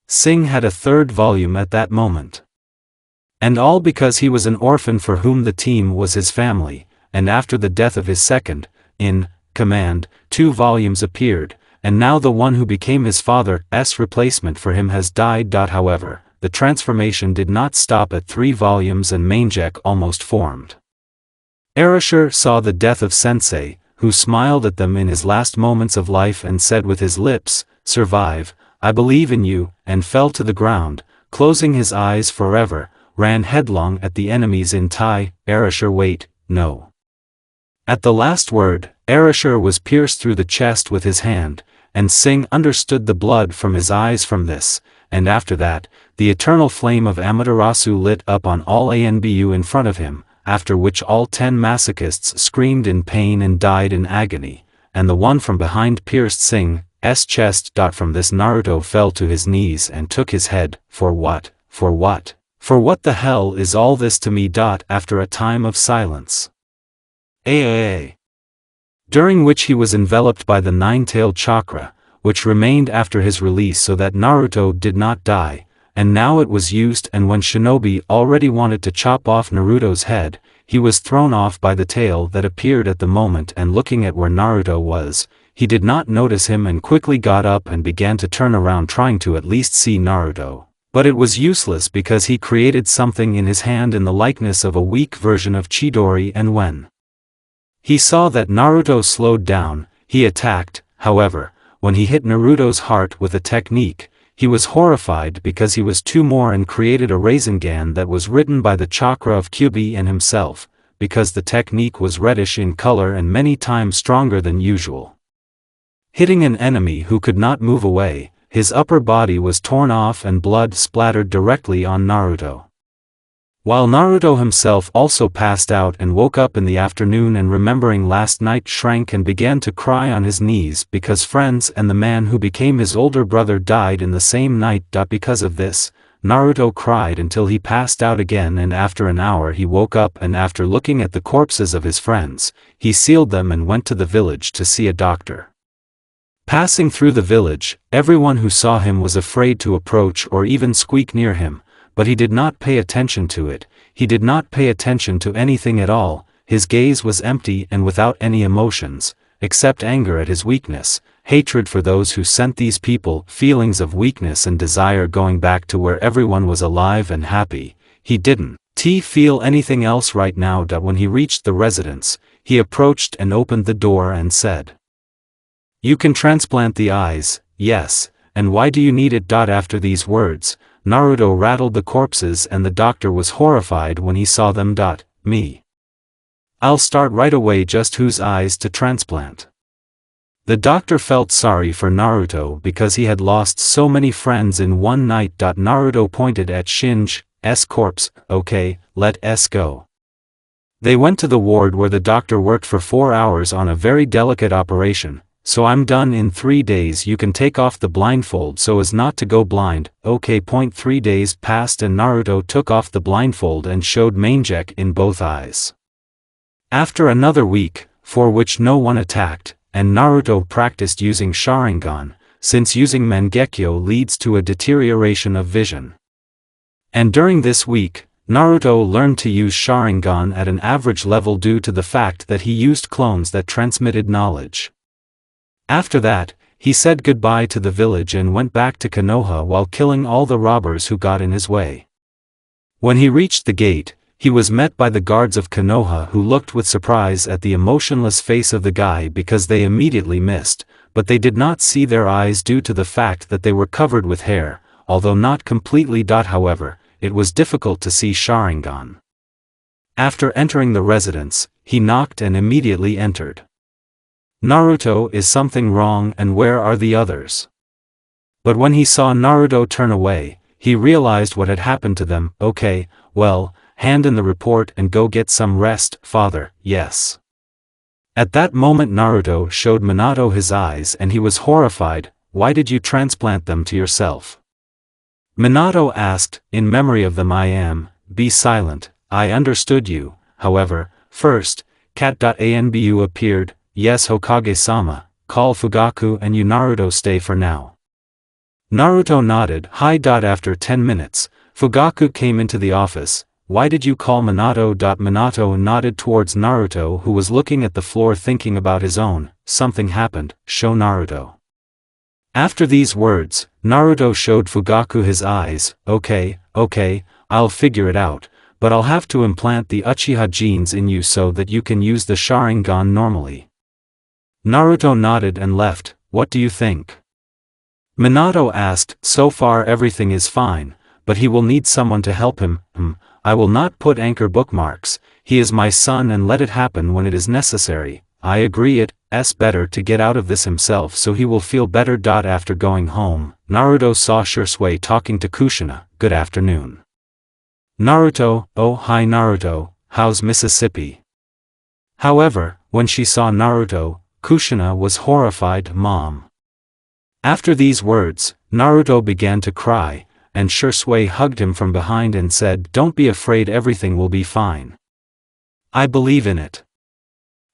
Sing had a third volume at that moment. And all because he was an orphan for whom the team was his family, and after the death of his second, in command, 2 volumes appeared, and now the one who became his father's replacement for him has died. However, the transformation did not stop at 3 volumes and Manjek almost formed. Erasure saw the death of Sensei, who smiled at them in his last moments of life and said with his lips, "Survive, I believe in you," and fell to the ground, closing his eyes forever, ran headlong at the enemies in Tai. Erasure, wait, no. At the last word, Erasure was pierced through the chest with his hand, and Sing understood the blood from his eyes from this, and after that, the eternal flame of Amaterasu lit up on all Anbu in front of him, after which all 10 masochists screamed in pain and died in agony, and the one from behind pierced Sing's chest. From this Naruto fell to his knees and took his head. For what? For what? For what the hell is all this to me? After a time of silence, during which he was enveloped by the 9-tailed chakra, which remained after his release so that Naruto did not die, and now it was used, and when Shinobi already wanted to chop off Naruto's head, he was thrown off by the tail that appeared at the moment, and looking at where Naruto was, he did not notice him and quickly got up and began to turn around trying to at least see Naruto. But it was useless because he created something in his hand in the likeness of a weak version of Chidori, and when he saw that Naruto slowed down, he attacked. However, when he hit Naruto's heart with a technique, he was horrified because he was 2 more and created a Rasengan that was written by the chakra of Kyubi and himself, because the technique was reddish in color and many times stronger than usual. Hitting an enemy who could not move away, his upper body was torn off and blood splattered directly on Naruto. While Naruto himself also passed out and woke up in the afternoon and remembering last night shrank and began to cry on his knees because friends and the man who became his older brother died in the same night. Because of this, Naruto cried until he passed out again, and after an hour he woke up, and after looking at the corpses of his friends, he sealed them and went to the village to see a doctor. Passing through the village, everyone who saw him was afraid to approach or even squeak near him, but he did not pay attention to it. He did not pay attention to anything at all. His gaze was empty and without any emotions, except anger at his weakness, hatred for those who sent these people, feelings of weakness and desire going back to where everyone was alive and happy. He didn't feel anything else right now. When he reached the residence, he approached and opened the door and said, "You can transplant the eyes, yes, and why do you need it?" After these words, Naruto rattled the corpses and the doctor was horrified when he saw them. Me. I'll start right away. Just whose eyes to transplant? The doctor felt sorry for Naruto because he had lost so many friends in one night. Naruto pointed at Shinji's corpse. "Okay, let's go." They went to the ward where the doctor worked for 4 hours on a very delicate operation. "So I'm done in 3 days. You can take off the blindfold so as not to go blind." Okay. 3 days passed and Naruto took off the blindfold and showed Manjek in both eyes. After another week, for which no one attacked, and Naruto practiced using Sharingan, since using Mangekyo leads to a deterioration of vision. And during this week, Naruto learned to use Sharingan at an average level due to the fact that he used clones that transmitted knowledge. After that, he said goodbye to the village and went back to Konoha while killing all the robbers who got in his way. When he reached the gate, he was met by the guards of Konoha who looked with surprise at the emotionless face of the guy because they immediately missed, but they did not see their eyes due to the fact that they were covered with hair, although not completely. However, it was difficult to see Sharingan. After entering the residence, he knocked and immediately entered. Naruto, is something wrong and where are the others? But when he saw Naruto turn away, he realized what had happened to them. Okay, well, hand in the report and go get some rest, father, yes. At that moment Naruto showed Minato his eyes and he was horrified. Why did you transplant them to yourself? Minato asked, in memory of them I am, be silent, I understood you, however, first, cat.anbu appeared, yes Hokage-sama, call Fugaku and you Naruto stay for now. Naruto nodded, hi. After 10 minutes, Fugaku came into the office, why did you call Minato? Minato nodded towards Naruto who was looking at the floor thinking about his own, something happened, show Naruto. After these words, Naruto showed Fugaku his eyes, okay, I'll figure it out, but I'll have to implant the Uchiha genes in you so that you can use the Sharingan normally. Naruto nodded and left, what do you think? Minato asked, so far everything is fine, but he will need someone to help him. I will not put anchor bookmarks, he is my son and let it happen when it is necessary. I agree it's better to get out of this himself so he will feel better. After going home, Naruto saw Shisui talking to Kushina, good afternoon. Naruto, oh hi Naruto, how's Mississippi? However, when she saw Naruto, Kushina was horrified, mom. After these words, Naruto began to cry, and Shisui hugged him from behind and said, don't be afraid, everything will be fine. I believe in it.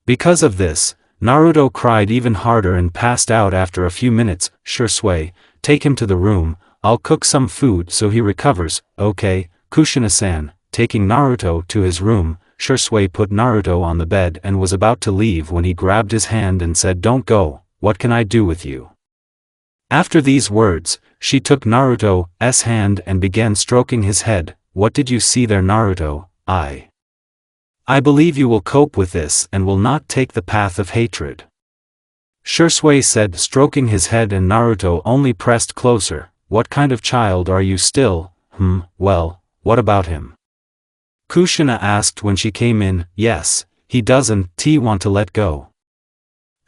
Because of this, Naruto cried even harder and passed out after a few minutes. Shisui, take him to the room, I'll cook some food so he recovers, okay, Kushina-san. Taking Naruto to his room, Shisui put Naruto on the bed and was about to leave when he grabbed his hand and said, don't go, what can I do with you? After these words, she took Naruto's hand and began stroking his head. What did you see there, Naruto? I believe you will cope with this and will not take the path of hatred. Shisui said, stroking his head, and Naruto only pressed closer. What kind of child are you still? Well, what about him? Kushina asked when she came in. Yes, he doesn't want to let go.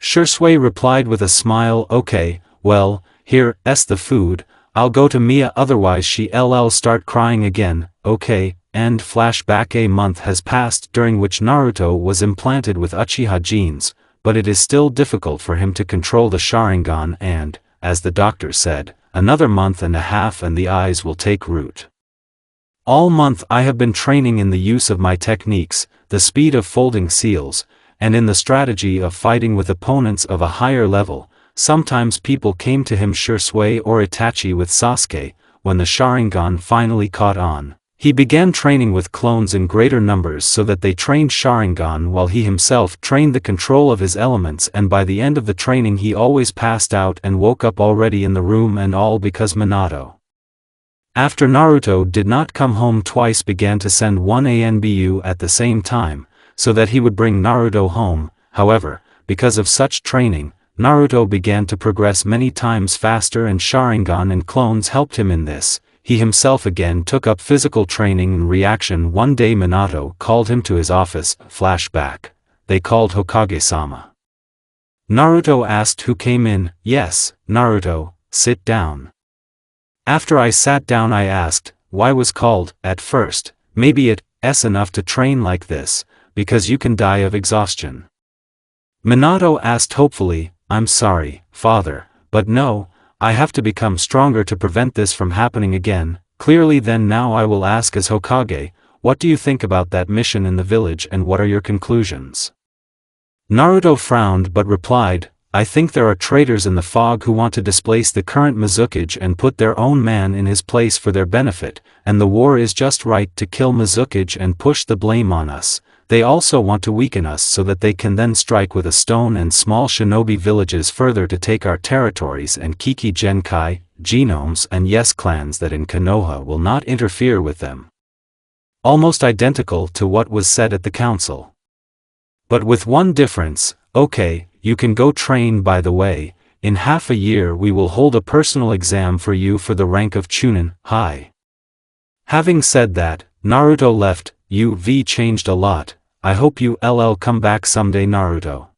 Shisui replied with a smile, okay, well, here's the food, I'll go to Mia otherwise she'll start crying again, okay. End flashback. A month has passed during which Naruto was implanted with Uchiha genes, but it is still difficult for him to control the Sharingan and, as the doctor said, another month and a half and the eyes will take root. All month I have been training in the use of my techniques, the speed of folding seals, and in the strategy of fighting with opponents of a higher level. Sometimes people came to him, Shisui or Itachi with Sasuke. When the Sharingan finally caught on, he began training with clones in greater numbers so that they trained Sharingan while he himself trained the control of his elements, and by the end of the training he always passed out and woke up already in the room, and all because Minato. After Naruto did not come home twice, began to send one ANBU at the same time, so that he would bring Naruto home. However, because of such training, Naruto began to progress many times faster, and Sharingan and clones helped him in this. He himself again took up physical training. In reaction, one day Minato called him to his office. Flashback. They called Hokage-sama. Naruto asked who came in. Yes, Naruto, sit down. After I sat down I asked, why was called? At first, maybe it's enough to train like this, because you can die of exhaustion. Minato asked hopefully, I'm sorry, father, but no, I have to become stronger to prevent this from happening again. Clearly then now I will ask as Hokage, what do you think about that mission in the village and what are your conclusions? Naruto frowned but replied, I think there are traitors in the fog who want to displace the current Mizukage and put their own man in his place for their benefit, and the war is just right to kill Mizukage and push the blame on us. They also want to weaken us so that they can then strike with a stone and small shinobi villages further to take our territories and Kiki Genkai, genomes and yes clans that in Konoha will not interfere with them. Almost identical to what was said at the council. But with one difference. Okay, you can go train. By the way, in half a year we will hold a personal exam for you for the rank of Chunin. Hi. Having said that, Naruto left. You've changed a lot. I hope you'll come back someday, Naruto.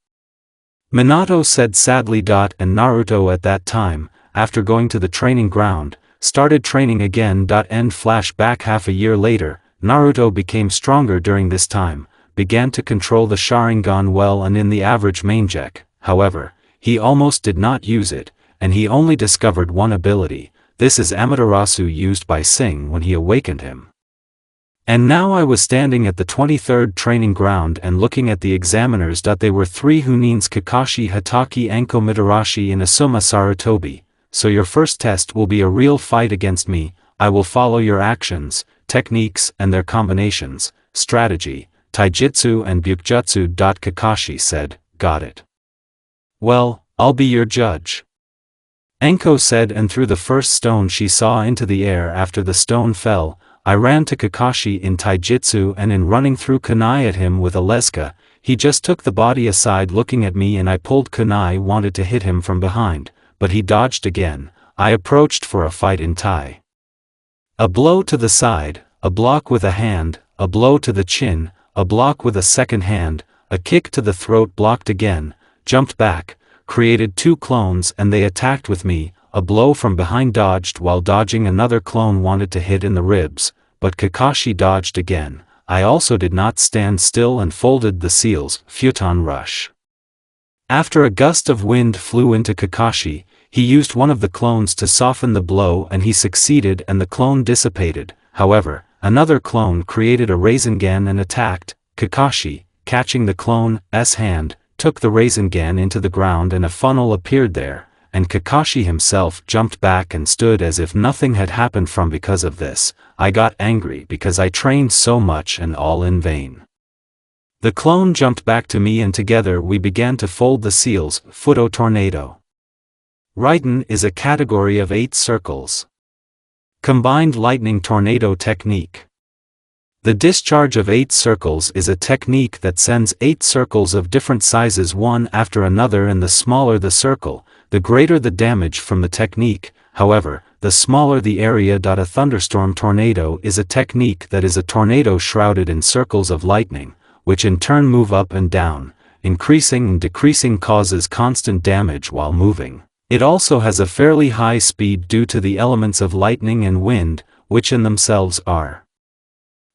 Minato said sadly. And Naruto at that time, after going to the training ground, started training again. End flashback. Half a year later, Naruto became stronger during this time, began to control the Sharingan well and in the average Mangek. However, he almost did not use it, and he only discovered one ability. This is Amaterasu, used by Sing when he awakened him. And now I was standing at the 23rd training ground and looking at the examiners. They were 3 Hunins: Kakashi, Hatake, Anko, Mitarashi, and Asuma Sarutobi. So your first test will be a real fight against me. I will follow your actions, techniques and their combinations, strategy, taijutsu and bukjutsu. Kakashi said, got it. Well, I'll be your judge. Anko said, and threw the first stone she saw into the air. After the stone fell, I ran to Kakashi in taijutsu, and in running threw kunai at him with a leska. He just took the body aside looking at me, and I pulled kunai, wanted to hit him from behind, but he dodged again. I approached for a fight in Tai. A blow to the side, a block with a hand, a blow to the chin, a block with a second hand, a kick to the throat, blocked again, jumped back, created 2 clones and they attacked with me. A blow from behind, dodged while dodging. Another clone wanted to hit in the ribs, but Kakashi dodged again. I also did not stand still and folded the seals, futon rush. After a gust of wind flew into Kakashi, he used one of the clones to soften the blow and he succeeded, and the clone dissipated. However, another clone created a Rasengan and attacked. Kakashi, catching the clone's hand, took the Rasengan into the ground and a funnel appeared there, and Kakashi himself jumped back and stood as if nothing had happened. Because of this, I got angry because I trained so much and all in vain. The clone jumped back to me and together we began to fold the seals. Futo tornado. Raiden is a category of 8 circles. Combined lightning tornado technique. The discharge of 8 circles is a technique that sends 8 circles of different sizes one after another, and the smaller the circle, the greater the damage from the technique. However, the smaller the area. A thunderstorm tornado is a technique that is a tornado shrouded in circles of lightning, which in turn move up and down, increasing and decreasing, causes constant damage while moving. It also has a fairly high speed due to the elements of lightning and wind, which in themselves are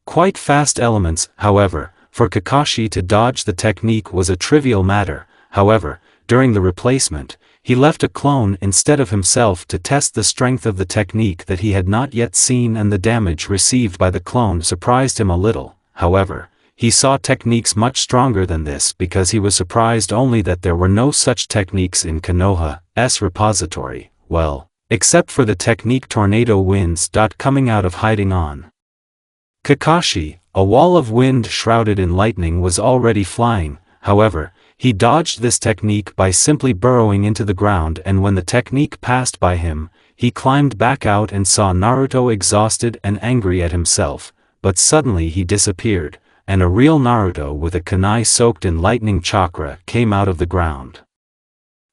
quite fast elements. However, for Kakashi to dodge the technique was a trivial matter. However, during the replacement, he left a clone instead of himself to test the strength of the technique that he had not yet seen, and the damage received by the clone surprised him a little. However, he saw techniques much stronger than this because he was surprised only that there were no such techniques in Konoha's repository, well, except for the technique tornado winds. Coming out of hiding on Kakashi, a wall of wind shrouded in lightning was already flying. However, he dodged this technique by simply burrowing into the ground, and when the technique passed by him, he climbed back out and saw Naruto exhausted and angry at himself, but suddenly he disappeared, and a real Naruto with a kunai soaked in lightning chakra came out of the ground.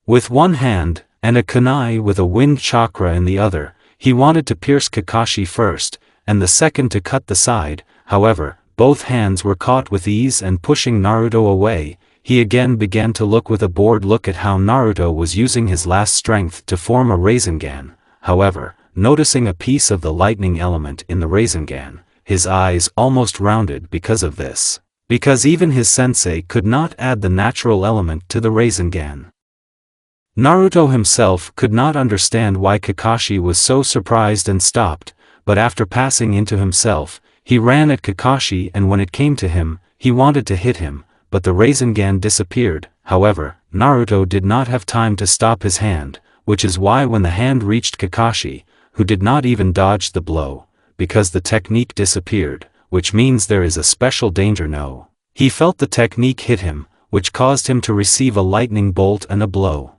With one hand, and a kunai with a wind chakra in the other, he wanted to pierce Kakashi first, and the second to cut the side. However, both hands were caught with ease, and pushing Naruto away, he again began to look with a bored look at how Naruto was using his last strength to form a Rasengan. However, noticing a piece of the lightning element in the Rasengan, his eyes almost rounded because of this. Because even his sensei could not add the natural element to the Rasengan. Naruto himself could not understand why Kakashi was so surprised and stopped, but after passing into himself, he ran at Kakashi, and when it came to him, he wanted to hit him, but the Rasengan disappeared. However, Naruto did not have time to stop his hand, which is why when the hand reached Kakashi, who did not even dodge the blow, because the technique disappeared, which means there is a special danger. No. He felt the technique hit him, which caused him to receive a lightning bolt and a blow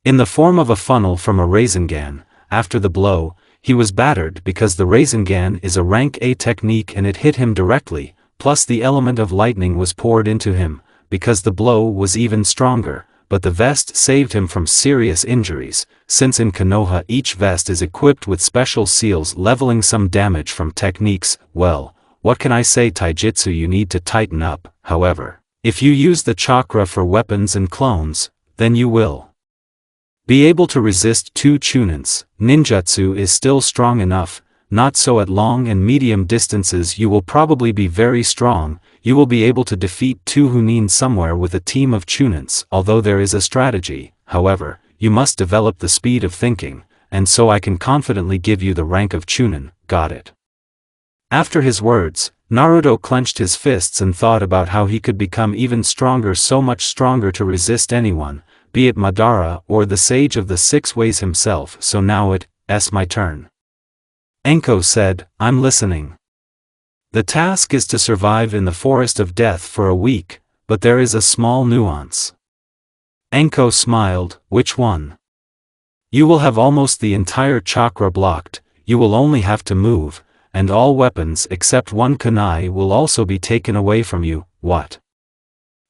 in the form of a funnel from a Rasengan. After the blow, he was battered because the Rasengan is a rank A technique and it hit him directly, plus the element of lightning was poured into him, because the blow was even stronger, but the vest saved him from serious injuries, since in Konoha each vest is equipped with special seals leveling some damage from techniques. Well, what can I say, taijutsu you need to tighten up. However, If you use the chakra for weapons and clones, then you will be able to resist 2 chunins. Ninjutsu is still strong enough, not so at long and medium distances you will probably be very strong. You will be able to defeat 2 Chunin somewhere with a team of chunins. Although there is a strategy, however, you must develop the speed of thinking, and so I can confidently give you the rank of chunin. Got it? After his words, Naruto clenched his fists and thought about how he could become even stronger, so much stronger to resist anyone, be it Madara or the Sage of the 6 Ways himself. So now it's my turn. Enko said, I'm listening. The task is to survive in the Forest of Death for a week, but there is a small nuance. Enko smiled, which one? You will have almost the entire chakra blocked, you will only have to move, and all weapons except 1 kunai will also be taken away from you. What?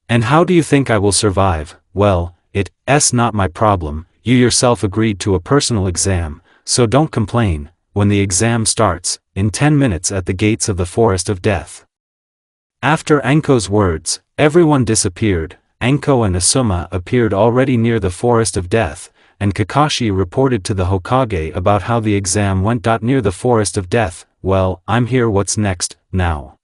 And how do you think I will survive? Well, it's not my problem. You yourself agreed to a personal exam, so don't complain. When the exam starts, in 10 minutes at the gates of the Forest of Death. After Anko's words, everyone disappeared. Anko and Asuma appeared already near the Forest of Death, and Kakashi reported to the Hokage about how the exam went. Near the Forest of Death. Well, I'm here. What's next, now?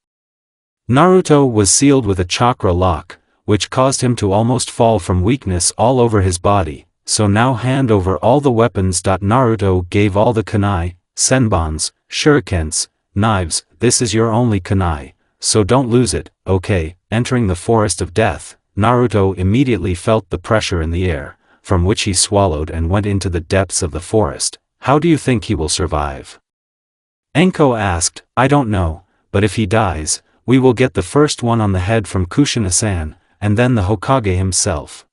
Naruto was sealed with a chakra lock, which caused him to almost fall from weakness all over his body, so now hand over all the weapons. Naruto gave all the kunai, senbons, shurikens, knives. This is your only kunai, so don't lose it, okay? Entering the Forest of Death, Naruto immediately felt the pressure in the air, from which he swallowed and went into the depths of the forest. How do you think he will survive? Enko asked. I don't know, but if he dies, we will get the first one on the head from Kushina-san, and then the Hokage himself.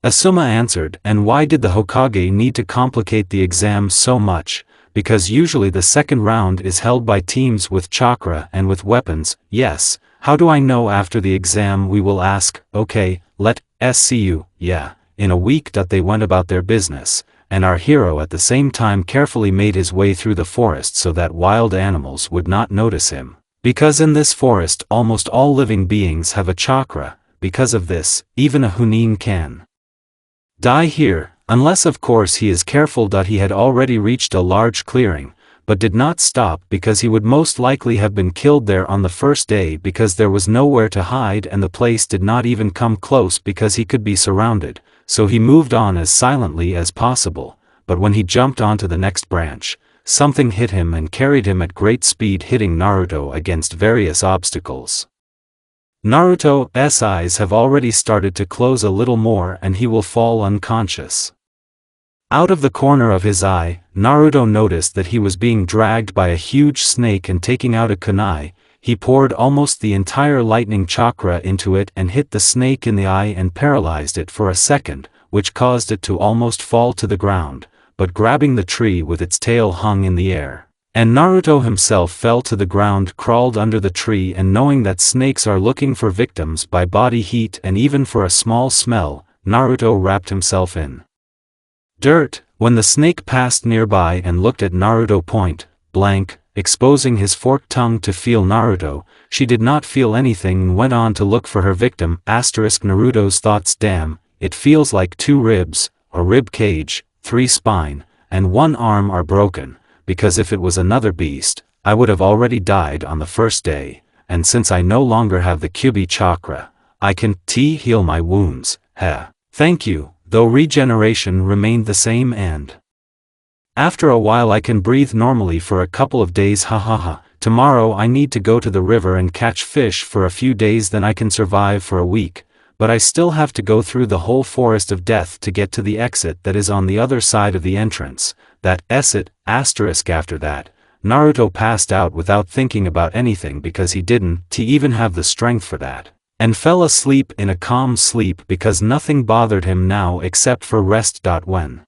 Asuma answered. And why did the Hokage need to complicate the exam so much? Because usually the second round is held by teams with chakra and with weapons. Yes, how do I know? After the exam we will ask. Okay, let's see you. Yeah, in a week. They went about their business, and our hero at the same time carefully made his way through the forest so that wild animals would not notice him. Because in this forest almost all living beings have a chakra, because of this, even a Chunin can die here, unless of course he is careful. He had already reached a large clearing, but did not stop because he would most likely have been killed there on the first day, because there was nowhere to hide and the place did not even come close because he could be surrounded, so he moved on as silently as possible. But when he jumped onto the next branch, something hit him and carried him at great speed, hitting Naruto against various obstacles. Naruto's eyes have already started to close a little more and he will fall unconscious. Out of the corner of his eye, Naruto noticed that he was being dragged by a huge snake, and taking out a kunai, he poured almost the entire lightning chakra into it and hit the snake in the eye and paralyzed it for a second, which caused it to almost fall to the ground, but grabbing the tree with its tail hung in the air. And Naruto himself fell to the ground, crawled under the tree, and knowing that snakes are looking for victims by body heat and even for a small smell, Naruto wrapped himself in dirt. When the snake passed nearby and looked at Naruto point blank, exposing his forked tongue to feel Naruto, she did not feel anything and went on to look for her victim. Naruto's thoughts. Damn, it feels like 2 ribs, a rib cage, 3 spine, and 1 arm are broken. Because if it was another beast, I would have already died on the first day, and since I no longer have the Kyubi chakra, I can heal my wounds. Thank you, though regeneration remained the same, and after a while I can breathe normally for a couple of days. Tomorrow I need to go to the river and catch fish for a few days, then I can survive for a week, but I still have to go through the whole Forest of Death to get to the exit that is on the other side of the entrance. That's it. After that, Naruto passed out without thinking about anything because he didn't even have the strength for that, and fell asleep in a calm sleep because nothing bothered him now except for rest. When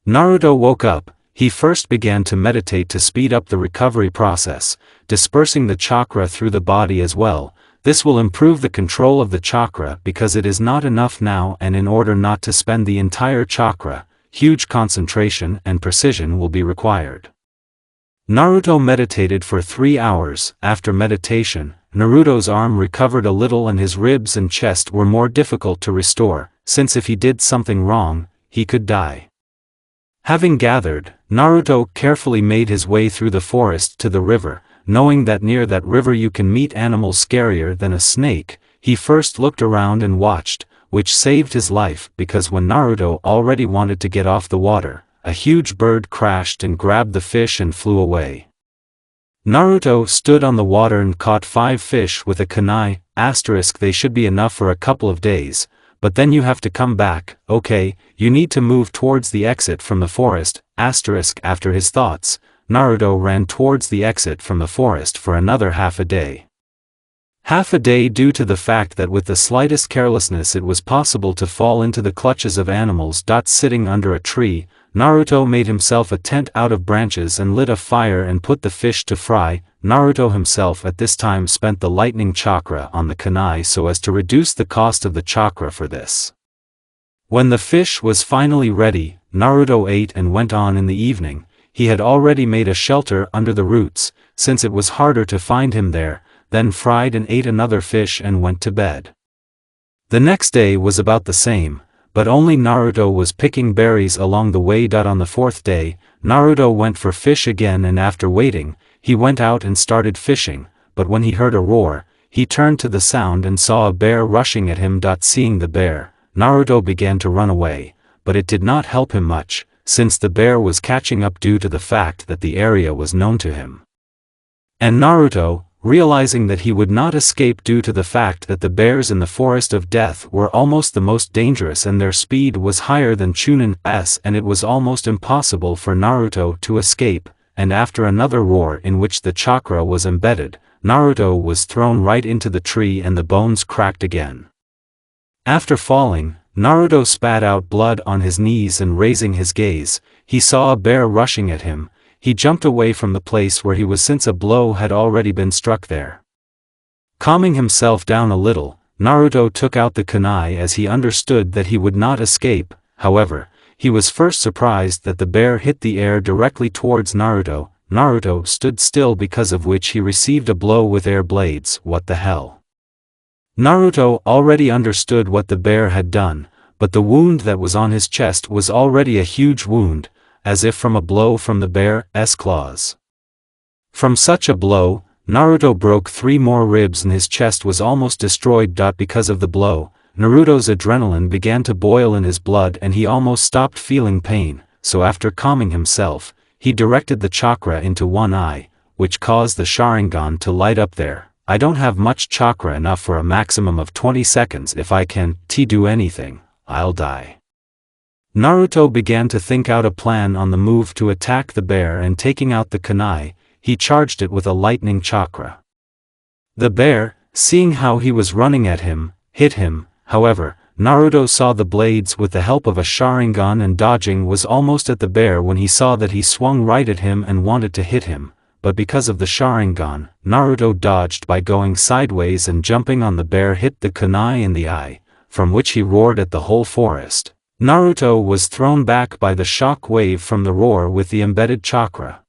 Naruto woke up, he first began to meditate to speed up the recovery process, dispersing the chakra through the body as well. This will improve the control of the chakra because it is not enough now, and in order not to spend the entire chakra, huge concentration and precision will be required. Naruto meditated for 3 hours. After meditation, Naruto's arm recovered a little and his ribs and chest were more difficult to restore, since if he did something wrong, he could die. Having gathered, Naruto carefully made his way through the forest to the river, knowing that near that river you can meet animals scarier than a snake. He first looked around and watched, which saved his life because when Naruto already wanted to get off the water, a huge bird crashed and grabbed the fish and flew away. Naruto stood on the water and caught 5 fish with a kunai, *, they should be enough for a couple of days, but then you have to come back, okay, you need to move towards the exit from the forest, *. After his thoughts, Naruto ran towards the exit from the forest for another half a day. Half a day due to the fact that with the slightest carelessness it was possible to fall into the clutches of animals. Sitting under a tree, Naruto made himself a tent out of branches and lit a fire and put the fish to fry. Naruto himself at this time spent the lightning chakra on the kunai so as to reduce the cost of the chakra for this. When the fish was finally ready, Naruto ate and went on in the evening. He had already made a shelter under the roots, since it was harder to find him there, then fried and ate another fish and went to bed. The next day was about the same, but only Naruto was picking berries along the way. On the 4th day, Naruto went for fish again and after waiting, he went out and started fishing, but when he heard a roar, he turned to the sound and saw a bear rushing at him. Seeing the bear, Naruto began to run away, but it did not help him much, since the bear was catching up due to the fact that the area was known to him. And Naruto, realizing that he would not escape due to the fact that the bears in the Forest of Death were almost the most dangerous and their speed was higher than Chunin's and it was almost impossible for Naruto to escape, and after another roar in which the chakra was embedded, Naruto was thrown right into the tree and the bones cracked again. After falling, Naruto spat out blood on his knees and raising his gaze, he saw a bear rushing at him. He jumped away from the place where he was since a blow had already been struck there. Calming himself down a little, Naruto took out the kunai as he understood that he would not escape. However, he was first surprised that the bear hit the air directly towards Naruto. Naruto stood still because of which he received a blow with air blades. What the hell? Naruto already understood what the bear had done, but the wound that was on his chest was already a huge wound, as if from a blow from the bear's claws. From such a blow, Naruto broke 3 more ribs and his chest was almost destroyed. Because of the blow, Naruto's adrenaline began to boil in his blood and he almost stopped feeling pain, so after calming himself, he directed the chakra into one eye, which caused the Sharingan to light up there. I don't have much chakra enough for a maximum of 20 seconds. If I can do anything, I'll die. Naruto began to think out a plan on the move to attack the bear and taking out the kunai, he charged it with a lightning chakra. The bear, seeing how he was running at him, hit him. However, Naruto saw the blades with the help of a Sharingan and dodging was almost at the bear when he saw that he swung right at him and wanted to hit him, but because of the Sharingan, Naruto dodged by going sideways and jumping on the bear hit the kunai in the eye, from which he roared at the whole forest. Naruto was thrown back by the shock wave from the roar with the embedded chakra.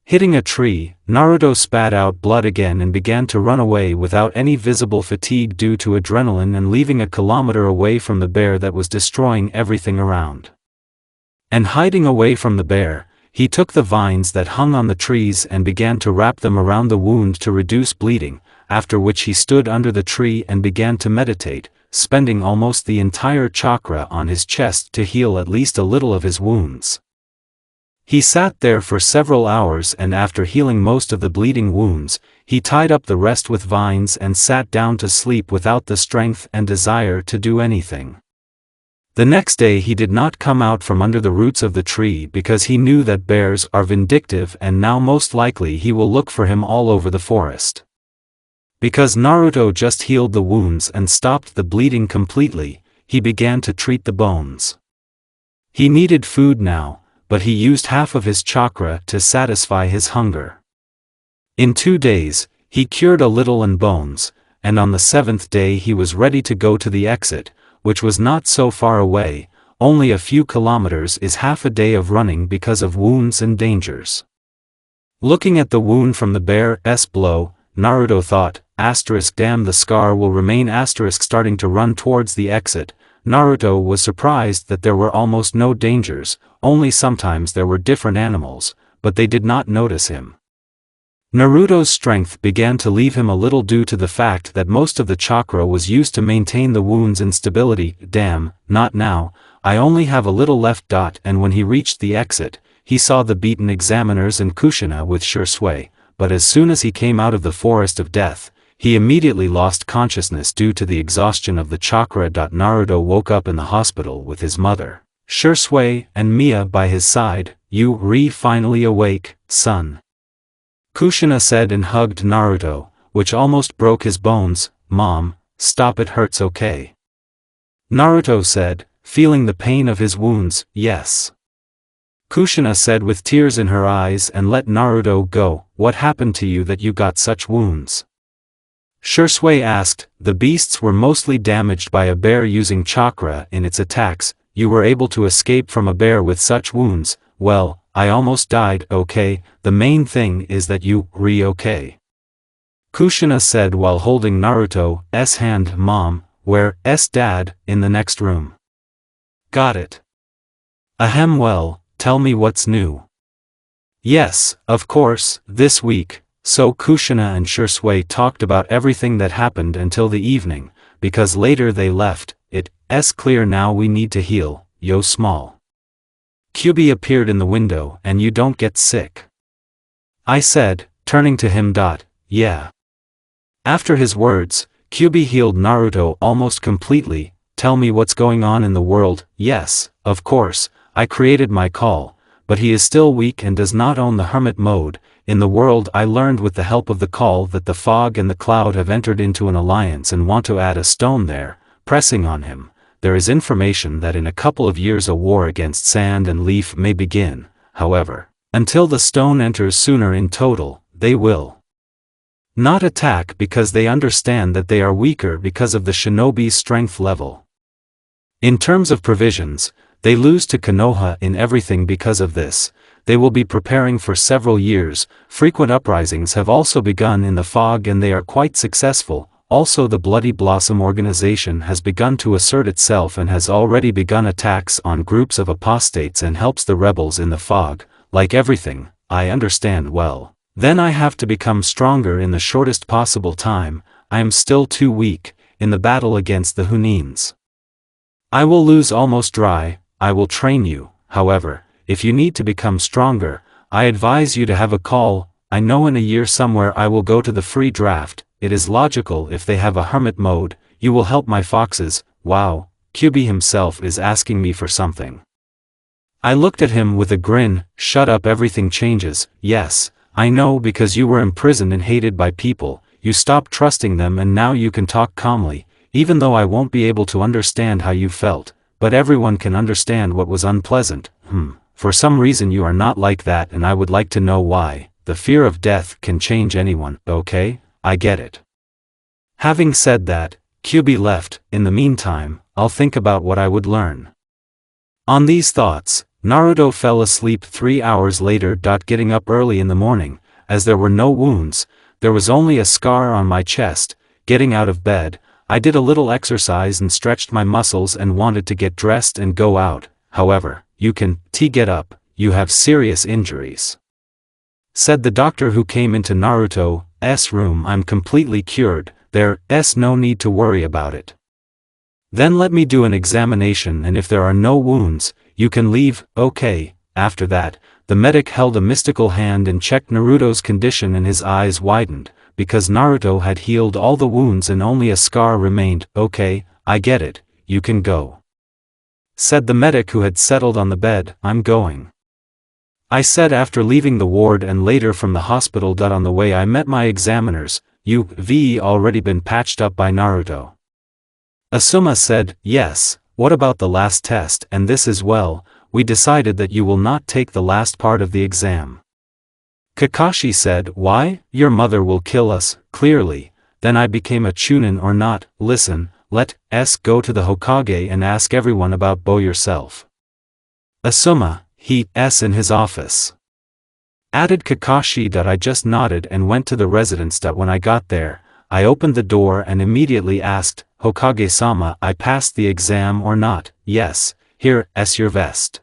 Hitting a tree, Naruto spat out blood again and began to run away without any visible fatigue due to adrenaline and leaving a kilometer away from the bear that was destroying everything around. And hiding away from the bear, he took the vines that hung on the trees and began to wrap them around the wound to reduce bleeding, after which he stood under the tree and began to meditate, spending almost the entire chakra on his chest to heal at least a little of his wounds. He sat there for several hours and after healing most of the bleeding wounds, he tied up the rest with vines and sat down to sleep without the strength and desire to do anything. The next day he did not come out from under the roots of the tree because he knew that bears are vindictive and now most likely he will look for him all over the forest. Because Naruto just healed the wounds and stopped the bleeding completely, he began to treat the bones. He needed food now, but he used half of his chakra to satisfy his hunger. In 2 days, he cured a little in bones, and on the 7th day he was ready to go to the exit, which was not so far away, only a few kilometers is half a day of running because of wounds and dangers. Looking at the wound from the bear's blow, Naruto thought, Damn, the scar will remain. Starting to run towards the exit. Naruto was surprised that there were almost no dangers, only sometimes there were different animals, but they did not notice him. Naruto's strength began to leave him a little due to the fact that most of the chakra was used to maintain the wound's instability. Damn, not now, I only have a little left. And when he reached the exit, he saw the beaten examiners and Kushina with Shisui, but as soon as he came out of the forest of death, he immediately lost consciousness due to the exhaustion of the chakra. Naruto woke up in the hospital with his mother, Shisui, and Mia by his side. You finally awake, son. Kushina said and hugged Naruto, which almost broke his bones. Mom, stop, it hurts, okay? Naruto said, feeling the pain of his wounds. Yes. Kushina said with tears in her eyes and let Naruto go. What happened to you that you got such wounds? Shisui asked. The beasts were mostly damaged by a bear using chakra in its attacks. You were able to escape from a bear with such wounds. Well, I almost died. Okay, the main thing is that you okay? Kushina said while holding Naruto's hand. Mom, where's Dad? In the next room. Got it. Ahem, well, tell me what's new. Yes, of course, this week. So Kushina and Shisui talked about everything that happened until the evening, because later they left. It's clear now we need to heal. Yo, small. Kyubi appeared in the window. And you don't get sick? I said, turning to him. Yeah. After his words, Kyubi healed Naruto almost completely. Tell me what's going on in the world. Yes, of course, I created my call, but he is still weak and does not own the hermit mode. In the world, I learned with the help of the call that the fog and the cloud have entered into an alliance and want to add a stone there. Pressing on him, there is information that in a couple of years a war against sand and leaf may begin. However, until the stone enters sooner, in total, they will not attack because they understand that they are weaker because of the shinobi's strength level. In terms of provisions, they lose to Konoha in everything because of this. They will be preparing for several years. Frequent uprisings have also begun in the fog and they are quite successful. Also, the Bloody Blossom organization has begun to assert itself and has already begun attacks on groups of apostates and helps the rebels in the fog. Like everything, I understand well. Then I have to become stronger in the shortest possible time. I am still too weak in the battle against the Hunins. I will lose almost dry. I will train you, however. If you need to become stronger, I advise you to have a call. I know in a year somewhere I will go to the free draft. It is logical if they have a hermit mode. You will help my foxes. Wow, Kyubi himself is asking me for something. I looked at him with a grin. Shut up, everything changes. Yes, I know, because you were imprisoned and hated by people. You stopped trusting them and now you can talk calmly, even though I won't be able to understand how you felt. But everyone can understand what was unpleasant. For some reason you are not like that and I would like to know why. The fear of death can change anyone. Okay, I get it. Having said that, Kyubi left. In the meantime, I'll think about what I would learn. On these thoughts, Naruto fell asleep 3 hours later. Getting up early in the morning, as there were no wounds, there was only a scar on my chest. Getting out of bed, I did a little exercise and stretched my muscles and wanted to get dressed and go out. However, you can get up, you have serious injuries, said the doctor who came into Naruto's room. I'm completely cured, there's no need to worry about it. Then let me do an examination and if there are no wounds, you can leave. Okay. After that, the medic held a mystical hand and checked Naruto's condition and his eyes widened, because Naruto had healed all the wounds and only a scar remained. Okay, I get it, you can go, said the medic who had settled on the bed. I'm going, I said after leaving the ward and later from the hospital. On the way I met my examiners. You've already been patched up by Naruto. Asuma said, yes. What about the last test and this as well? We decided that you will not take the last part of the exam. Kakashi said, why? Your mother will kill us. Clearly, then I became a chunin or not. Listen, let's go to the Hokage and ask everyone about Bo yourself. Asuma, he's in his office, added Kakashi. I just nodded and went to the residence. When I got there, I opened the door and immediately asked, "Hokage-sama, I passed the exam or not?" "Yes, here, your vest,"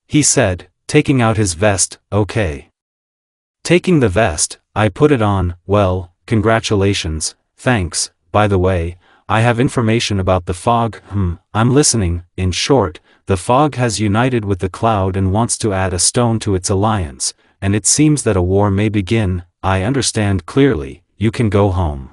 he said, taking out his vest. "Okay." Taking the vest, I put it on. "Well, congratulations, thanks. By the way, I have information about the fog." I'm listening." "In short, the fog has united with the cloud and wants to add a stone to its alliance, and it seems that a war may begin." "I understand clearly, you can go home,"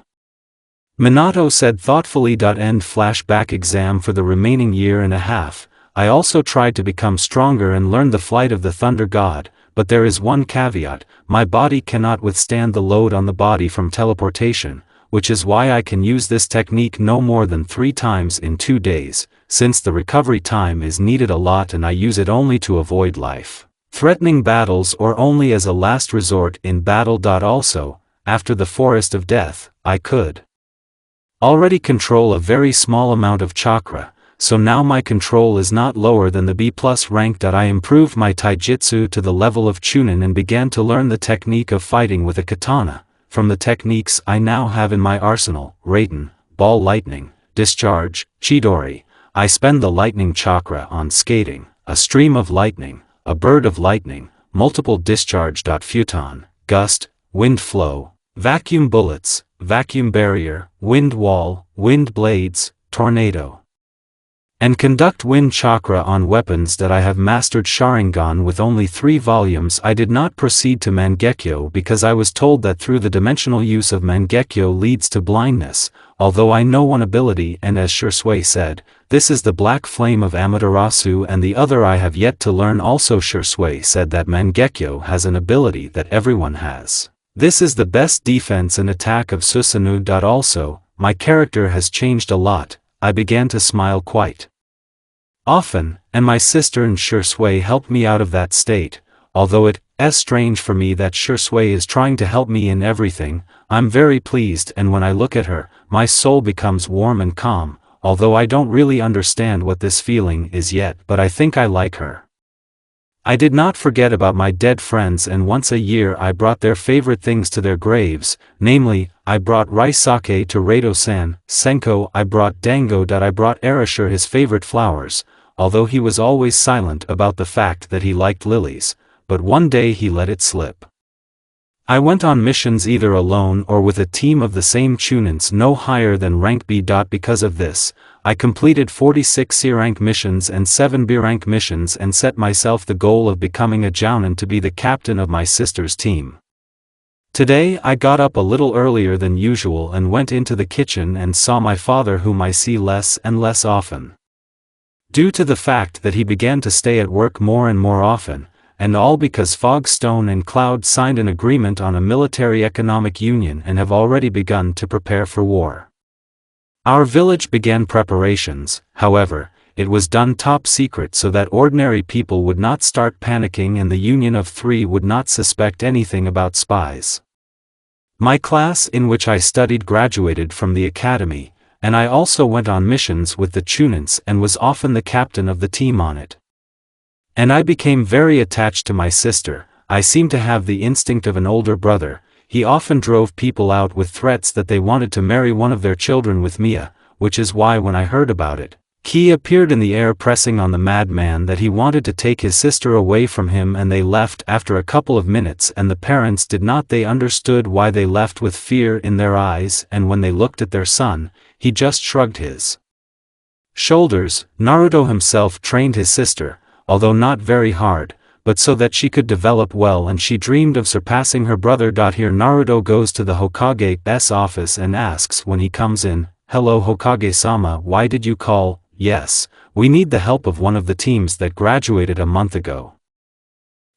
Minato said thoughtfully. End flashback. Exam for the remaining year and a half. I also tried to become stronger and learn the flight of the Thunder God, but there is one caveat: my body cannot withstand the load on the body from teleportation, which is why I can use this technique no more than 3 times in 2 days, since the recovery time is needed a lot, and I use it only to avoid life-threatening battles or only as a last resort in battle. Also, after the Forest of Death, I could already control a very small amount of chakra, so now my control is not lower than the B+ rank. I improved my taijutsu to the level of Chunin and began to learn the technique of fighting with a katana. From the techniques I now have in my arsenal: Raiden, Ball Lightning, Discharge, Chidori. I spend the lightning chakra on skating, a stream of lightning, a bird of lightning, multiple discharge. Futon, gust, wind flow, vacuum bullets, vacuum barrier, wind wall, wind blades, tornado, and conduct wind chakra on weapons that I have mastered. Sharingan with only 3 volumes. I did not proceed to Mangekyo because I was told that through the dimensional use of Mangekyo leads to blindness, although I know one ability, and as Shisui said, this is the Black Flame of Amaterasu, and the other I have yet to learn. Also Shisui said that Mangekyo has an ability that everyone has. This is the best defense and attack of Susanoo. Also, my character has changed a lot. I began to smile quite often, and my sister and Shisui helped me out of that state. Although it's strange for me that Shisui is trying to help me in everything, I'm very pleased, and when I look at her, my soul becomes warm and calm, although I don't really understand what this feeling is yet, but I think I like her. I did not forget about my dead friends, and once a year I brought their favorite things to their graves, namely, I brought rice sake to Rado-san, Senko. I brought Dango. I brought Erasure his favorite flowers, although he was always silent about the fact that he liked lilies, but one day he let it slip. I went on missions either alone or with a team of the same Chunins no higher than rank B. Because of this, I completed 46 C-rank missions and 7 B-rank missions and set myself the goal of becoming a Jounin to be the captain of my sister's team. Today I got up a little earlier than usual and went into the kitchen and saw my father, whom I see less and less often, due to the fact that he began to stay at work more and more often, and all because Fog, Stone and Cloud signed an agreement on a military economic union and have already begun to prepare for war. Our village began preparations. However, it was done top secret so that ordinary people would not start panicking and the Union of Three would not suspect anything about spies. My class in which I studied graduated from the academy, and I also went on missions with the Chunins and was often the captain of the team on it. And I became very attached to my sister. I seemed to have the instinct of an older brother. He often drove people out with threats that they wanted to marry one of their children with Mia, which is why when I heard about it, Ki appeared in the air pressing on the madman that he wanted to take his sister away from him, and they left after a couple of minutes, and the parents did not. They understood why they left with fear in their eyes, and when they looked at their son, he just shrugged his shoulders. Naruto himself trained his sister, although not very hard, but so that she could develop well, and she dreamed of surpassing her brother. Here Naruto goes to the Hokage's office and asks when he comes in, "Hello Hokage-sama, why did you call?" "Yes, we need the help of one of the teams that graduated a month ago."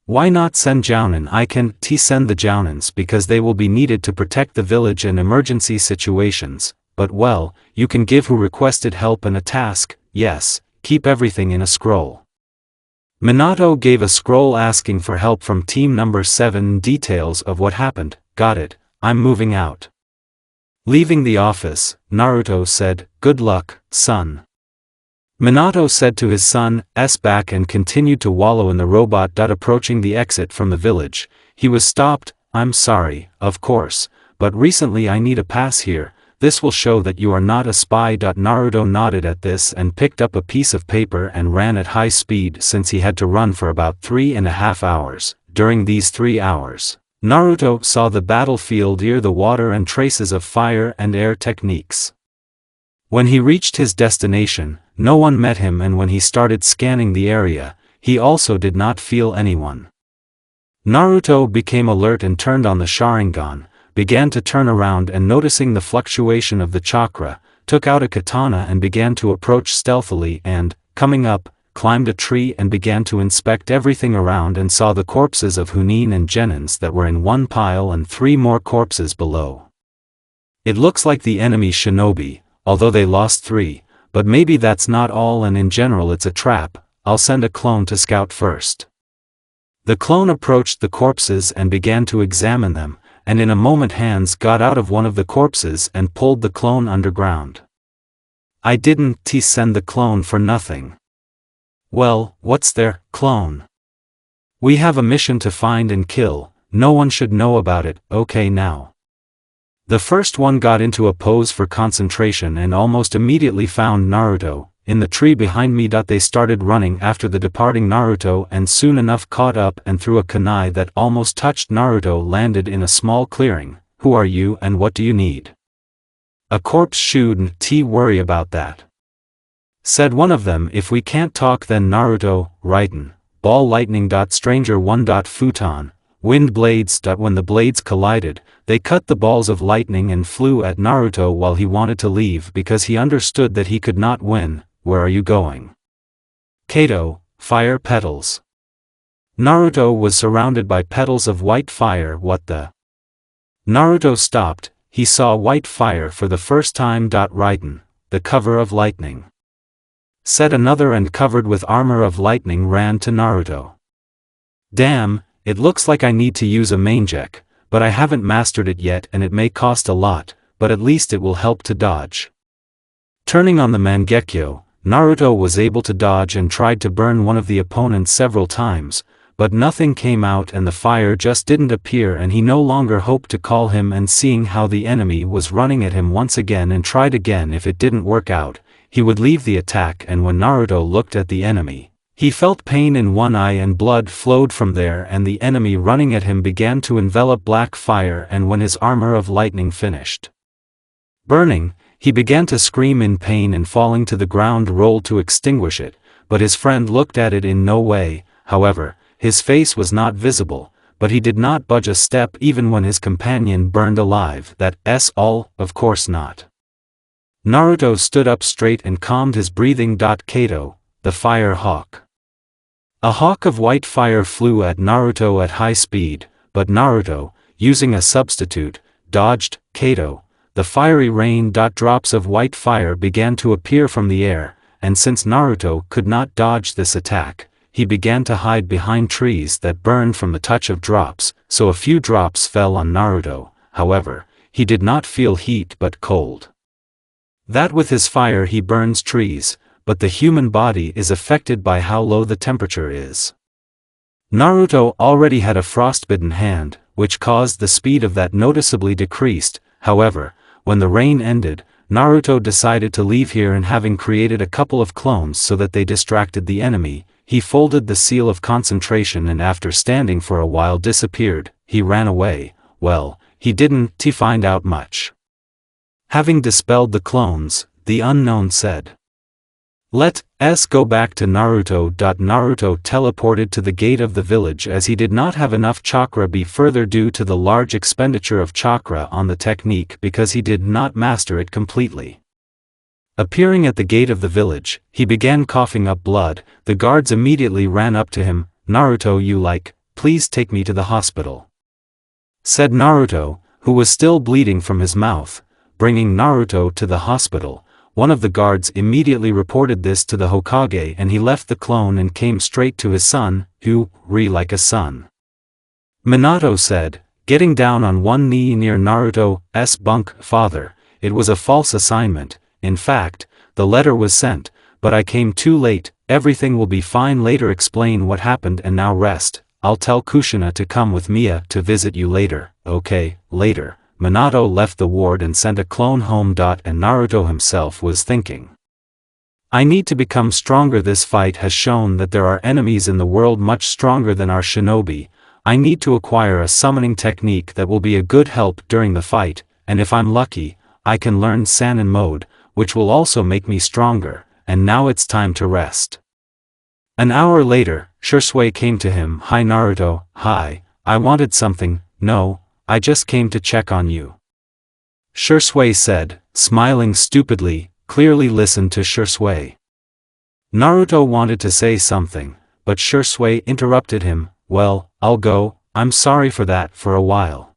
"Why not send Jounin?" "I can send the Jounins because they will be needed to protect the village in emergency situations, but well, you can give who requested help and a task." "Yes, keep everything in a scroll." Minato gave a scroll asking for help from team number 7. Details of what happened. "Got it, I'm moving out." Leaving the office, Naruto said, "Good luck, son." Minato said to his son's back and continued to wallow in the robot. Approaching the exit from the village, he was stopped. "I'm sorry, of course, but recently I need a pass here. This will show that you are not a spy. Naruto nodded at this and picked up a piece of paper and ran at high speed since he had to run for about 3.5 hours. During these 3 hours, Naruto saw the battlefield, the water and traces of fire and air techniques. When he reached his destination, no one met him, and when he started scanning the area, he also did not feel anyone. Naruto became alert and turned on the Sharingan, began to turn around and noticing the fluctuation of the chakra, took out a katana and began to approach stealthily and, coming up, climbed a tree and began to inspect everything around and saw the corpses of Hunin and Genins that were in one pile and 3 more corpses below. It looks like the enemy shinobi, although they lost 3, but maybe that's not all, and in general it's a trap. I'll send a clone to scout first. The clone approached the corpses and began to examine them, and in a moment hands got out of one of the corpses and pulled the clone underground. I didn't send the clone for nothing. Well, what's there, clone? We have a mission to find and kill, no one should know about it, okay now. The first one got into a pose for concentration and almost immediately found Naruto, in the tree behind me. They started running after the departing Naruto and soon enough caught up and threw a kunai that almost touched Naruto landed in a small clearing. Who are you and what do you need? A corpse shouldn't worry about that. Said one of them. If we can't talk then Naruto, Raiden, ball lightning. Stranger 1. Futon, wind blades. When the blades collided, they cut the balls of lightning and flew at Naruto while he wanted to leave because he understood that he could not win. Where are you going? Kato, fire petals. Naruto was surrounded by petals of white fire. What the? Naruto stopped, he saw white fire for the first time. Raiden, the cover of lightning. Said another, and covered with armor of lightning ran to Naruto. Damn, it looks like I need to use a manjek, but I haven't mastered it yet and it may cost a lot, but at least it will help to dodge. Turning on the Mangekyo, Naruto was able to dodge and tried to burn one of the opponents several times, but nothing came out and the fire just didn't appear, and he no longer hoped to call him, and seeing how the enemy was running at him once again and tried again. If it didn't work out, he would leave the attack, and when Naruto looked at the enemy, he felt pain in one eye and blood flowed from there, and the enemy running at him began to envelop black fire, and when his armor of lightning finished burning, he began to scream in pain and falling to the ground rolled to extinguish it, but his friend looked at it in no way. However, his face was not visible, but he did not budge a step even when his companion burned alive. That's all, of course not. Naruto stood up straight and calmed his breathing. Kato, the fire hawk. A hawk of white fire flew at Naruto at high speed, but Naruto, using a substitute, dodged. Kato, the fiery rain. Drops of white fire began to appear from the air, and since Naruto could not dodge this attack, he began to hide behind trees that burned from the touch of drops, so a few drops fell on Naruto. However, he did not feel heat but cold. That with his fire he burns trees, but the human body is affected by how low the temperature is. Naruto already had a frostbitten hand, which caused the speed of that noticeably decreased. However, when the rain ended, Naruto decided to leave here, and having created a couple of clones so that they distracted the enemy, he folded the seal of concentration and after standing for a while disappeared. He ran away. Well, he didn't find out much. Having dispelled the clones, the unknown said, "Let's go back to Naruto." Naruto teleported to the gate of the village as he did not have enough chakra be further due to the large expenditure of chakra on the technique because he did not master it completely. Appearing at the gate of the village, he began coughing up blood. The guards immediately ran up to him. "Naruto, please take me to the hospital," said Naruto, who was still bleeding from his mouth. Bringing Naruto to the hospital, one of the guards immediately reported this to the Hokage, and he left the clone and came straight to his son, who like a son. Minato said, getting down on one knee near Naruto's bunk, "Father, it was a false assignment. In fact, the letter was sent, but I came too late. Everything will be fine later. Explain what happened and now rest. I'll tell Kushina to come with Mia to visit you later." "Okay, later, Minato left the ward and sent a clone home. And Naruto himself was thinking, I need to become stronger. This fight has shown that there are enemies in the world much stronger than our shinobi. I need to acquire a summoning technique that will be a good help during the fight, and if I'm lucky, I can learn Sannin mode, which will also make me stronger, and now it's time to rest. An hour later, Shisui came to him. Hi Naruto, hi, I wanted something. No, I just came to check on you. Shisui said, smiling stupidly. Clearly listened to Shisui. Naruto wanted to say something, but Shisui interrupted him. Well, I'll go, I'm sorry for that for a while.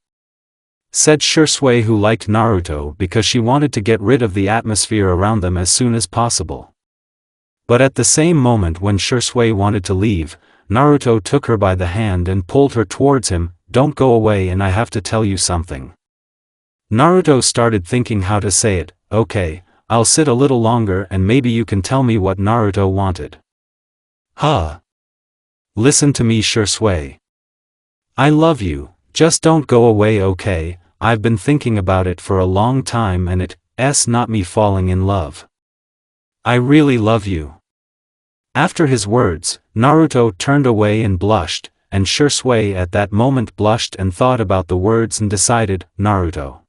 Said Shisui, who liked Naruto because she wanted to get rid of the atmosphere around them as soon as possible. But at the same moment when Shisui wanted to leave, Naruto took her by the hand and pulled her towards him. Don't go away, and I have to tell you something. Naruto started thinking how to say it. Okay, I'll sit a little longer and maybe you can tell me what Naruto wanted. Huh? Listen to me, Shisui. I love you, just don't go away, okay? I've been thinking about it for a long time and it's not me falling in love. I really love you. After his words, Naruto turned away and blushed, and Shisui at that moment blushed and thought about the words and decided, Naruto.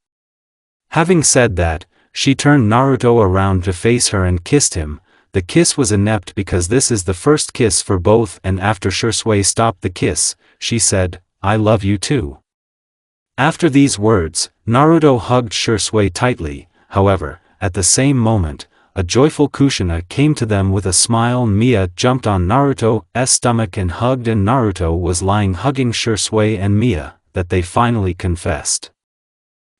Having said that, she turned Naruto around to face her and kissed him. The kiss was inept because this is the first kiss for both, and after Shisui stopped the kiss, she said, I love you too. After these words, Naruto hugged Shisui tightly. However, at the same moment, a joyful Kushina came to them with a smile. Mia jumped on Naruto's stomach and hugged, and Naruto was lying hugging Shisui and Mia, that they finally confessed.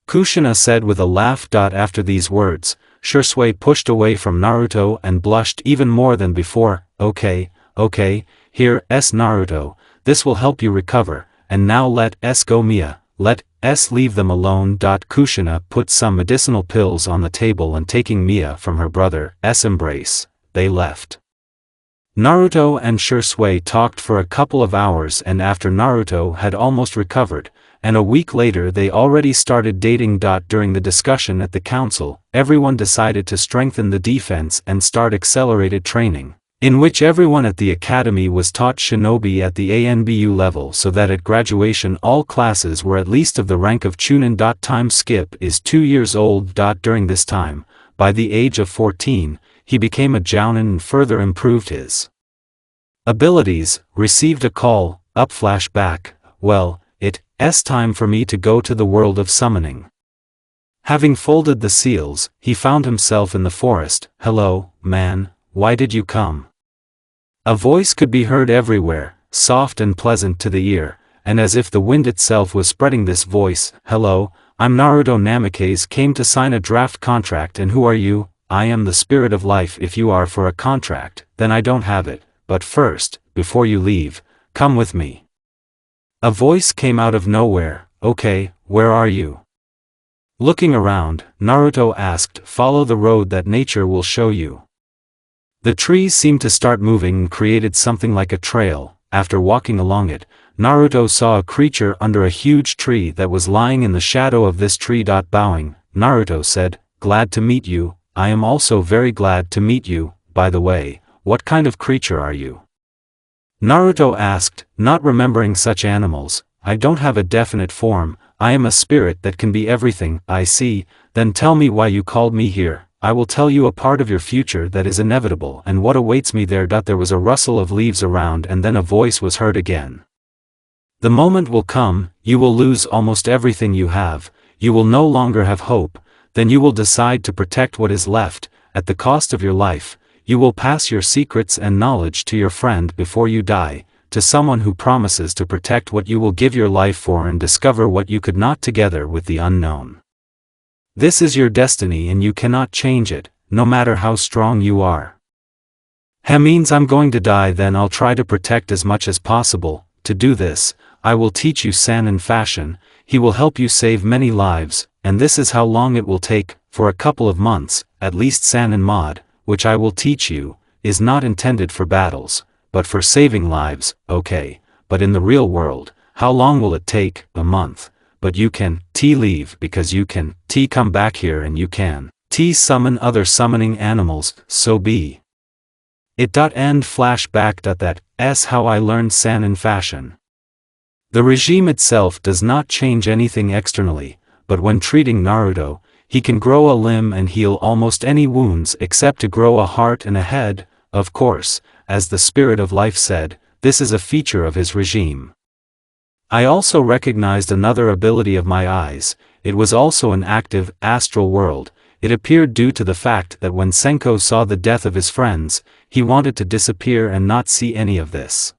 Kushina said with a laugh. After these words, Shisui pushed away from Naruto and blushed even more than before. Okay, here's Naruto, this will help you recover, and now let's go. Mia, let's leave them alone. Kushina put some medicinal pills on the table and taking Mia from her brother's embrace, they left. Naruto and Shisui talked for a couple of hours, and after Naruto had almost recovered, and a week later they already started dating. During the discussion at the council, everyone decided to strengthen the defense and start accelerated training, in which everyone at the academy was taught shinobi at the ANBU level, so that at graduation all classes were at least of the rank of Chunin. Time skip is 2 years old. During this time, by the age of 14, he became a jounin and further improved his abilities. Received a call, up flashback. Well, it's time for me to go to the world of summoning. Having folded the seals, he found himself in the forest. Hello, man, why did you come? A voice could be heard everywhere, soft and pleasant to the ear, and as if the wind itself was spreading this voice. Hello, I'm Naruto Namikaze, came to sign a draft contract. And who are you? I am the spirit of life. If you are for a contract, then I don't have it, but first, before you leave, come with me. A voice came out of nowhere. Okay, where are you? Looking around, Naruto asked, follow the road that nature will show you. The trees seemed to start moving and created something like a trail. After walking along it, Naruto saw a creature under a huge tree that was lying in the shadow of this tree. Bowing, Naruto said, glad to meet you. I am also very glad to meet you. By the way, what kind of creature are you? Naruto asked, not remembering such animals. I don't have a definite form, I am a spirit that can be everything. I see, then tell me why you called me here. I will tell you a part of your future that is inevitable and what awaits me there. There was a rustle of leaves around, and then a voice was heard again. The moment will come, you will lose almost everything you have, you will no longer have hope, then you will decide to protect what is left, at the cost of your life. You will pass your secrets and knowledge to your friend before you die, to someone who promises to protect what you will give your life for and discover what you could not together with the unknown. This is your destiny and you cannot change it, no matter how strong you are. Means I'm going to die, then I'll try to protect as much as possible. To do this, I will teach you Sannin fashion, he will help you save many lives, and this is how long it will take, for a couple of months, at least. Sannin mod, which I will teach you, is not intended for battles, but for saving lives. Okay, but in the real world, how long will it take? A month. but you can leave because you can come back here and you can summon other summoning animals, so be it. End flashback. That's how I learned Sanin fashion. The regime itself does not change anything externally, but when treating Naruto, he can grow a limb and heal almost any wounds except to grow a heart and a head. Of course, as the spirit of life said, this is a feature of his regime. I also recognized another ability of my eyes. It was also an active, astral world. It appeared due to the fact that when Senko saw the death of his friends, he wanted to disappear and not see any of this.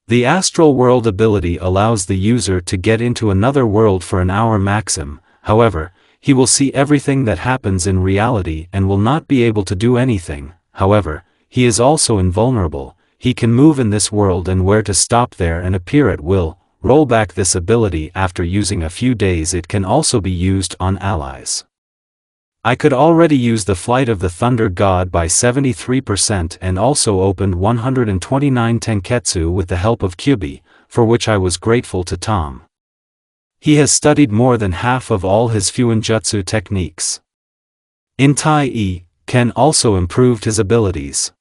The astral world ability allows the user to get into another world for an hour maximum. However, he will see everything that happens in reality and will not be able to do anything. However, he is also invulnerable. He can move in this world and where to stop there and appear at will. Roll back this ability after using a few days. It can also be used on allies. I could already use the Flight of the Thunder God by 73% and also opened 129 Tenketsu with the help of Kyubi, for which I was grateful to Tom. He has studied more than half of all his Fuinjutsu techniques. In Tai, Ken also improved his abilities.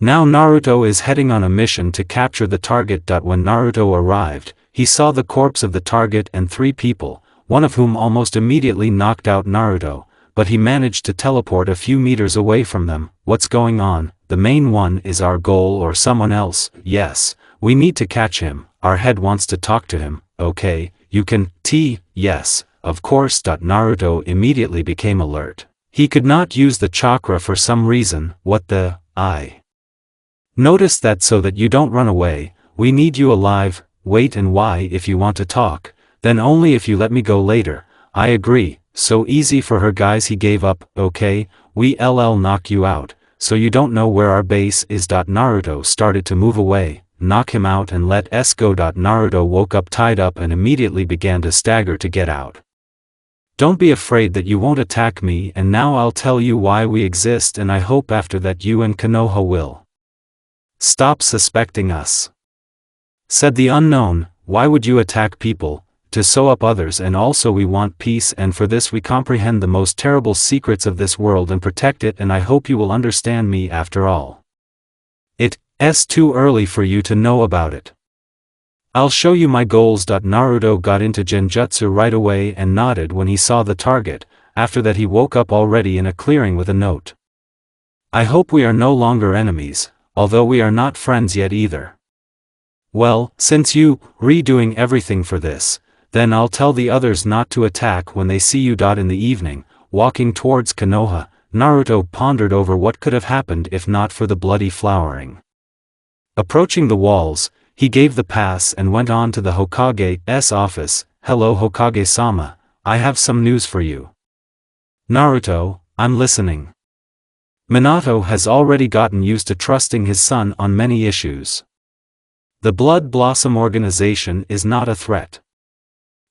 Now Naruto is heading on a mission to capture the target. When Naruto arrived, he saw the corpse of the target and 3 people, one of whom almost immediately knocked out Naruto, but he managed to teleport a few meters away from them. What's going on? The main one is our goal or someone else? Yes, we need to catch him. Our head wants to talk to him. Okay, you can yes, of course. Naruto immediately became alert. He could not use the chakra for some reason. What the? I noticed that. So that you don't run away, we need you alive. Wait, and why? If you want to talk, then only if you let me go later. I agree. So easy for her, guys. He gave up. Okay, we'll knock you out, so you don't know where our base is. Naruto started to move away. Knock him out and let us go. Naruto woke up tied up and immediately began to stagger to get out. Don't be afraid that you won't attack me, and now I'll tell you why we exist, and I hope after that you and Konoha will stop suspecting us," said the unknown. "Why would you attack people? To sew up others, and also we want peace, and for this we comprehend the most terrible secrets of this world and protect it, and I hope you will understand me after all. It's too early for you to know about it. I'll show you my goals." Naruto got into Genjutsu right away and nodded when he saw the target. After that he woke up already in a clearing with a note. "I hope we are no longer enemies, although we are not friends yet either. Well, since you redoing everything for this, then I'll tell the others not to attack when they see you." In the evening, walking towards Konoha, Naruto pondered over what could have happened if not for the bloody flowering. Approaching the walls, he gave the pass and went on to the Hokage's office. "Hello Hokage-sama, I have some news for you." "Naruto, I'm listening." Minato has already gotten used to trusting his son on many issues. The Blood Blossom organization is not a threat.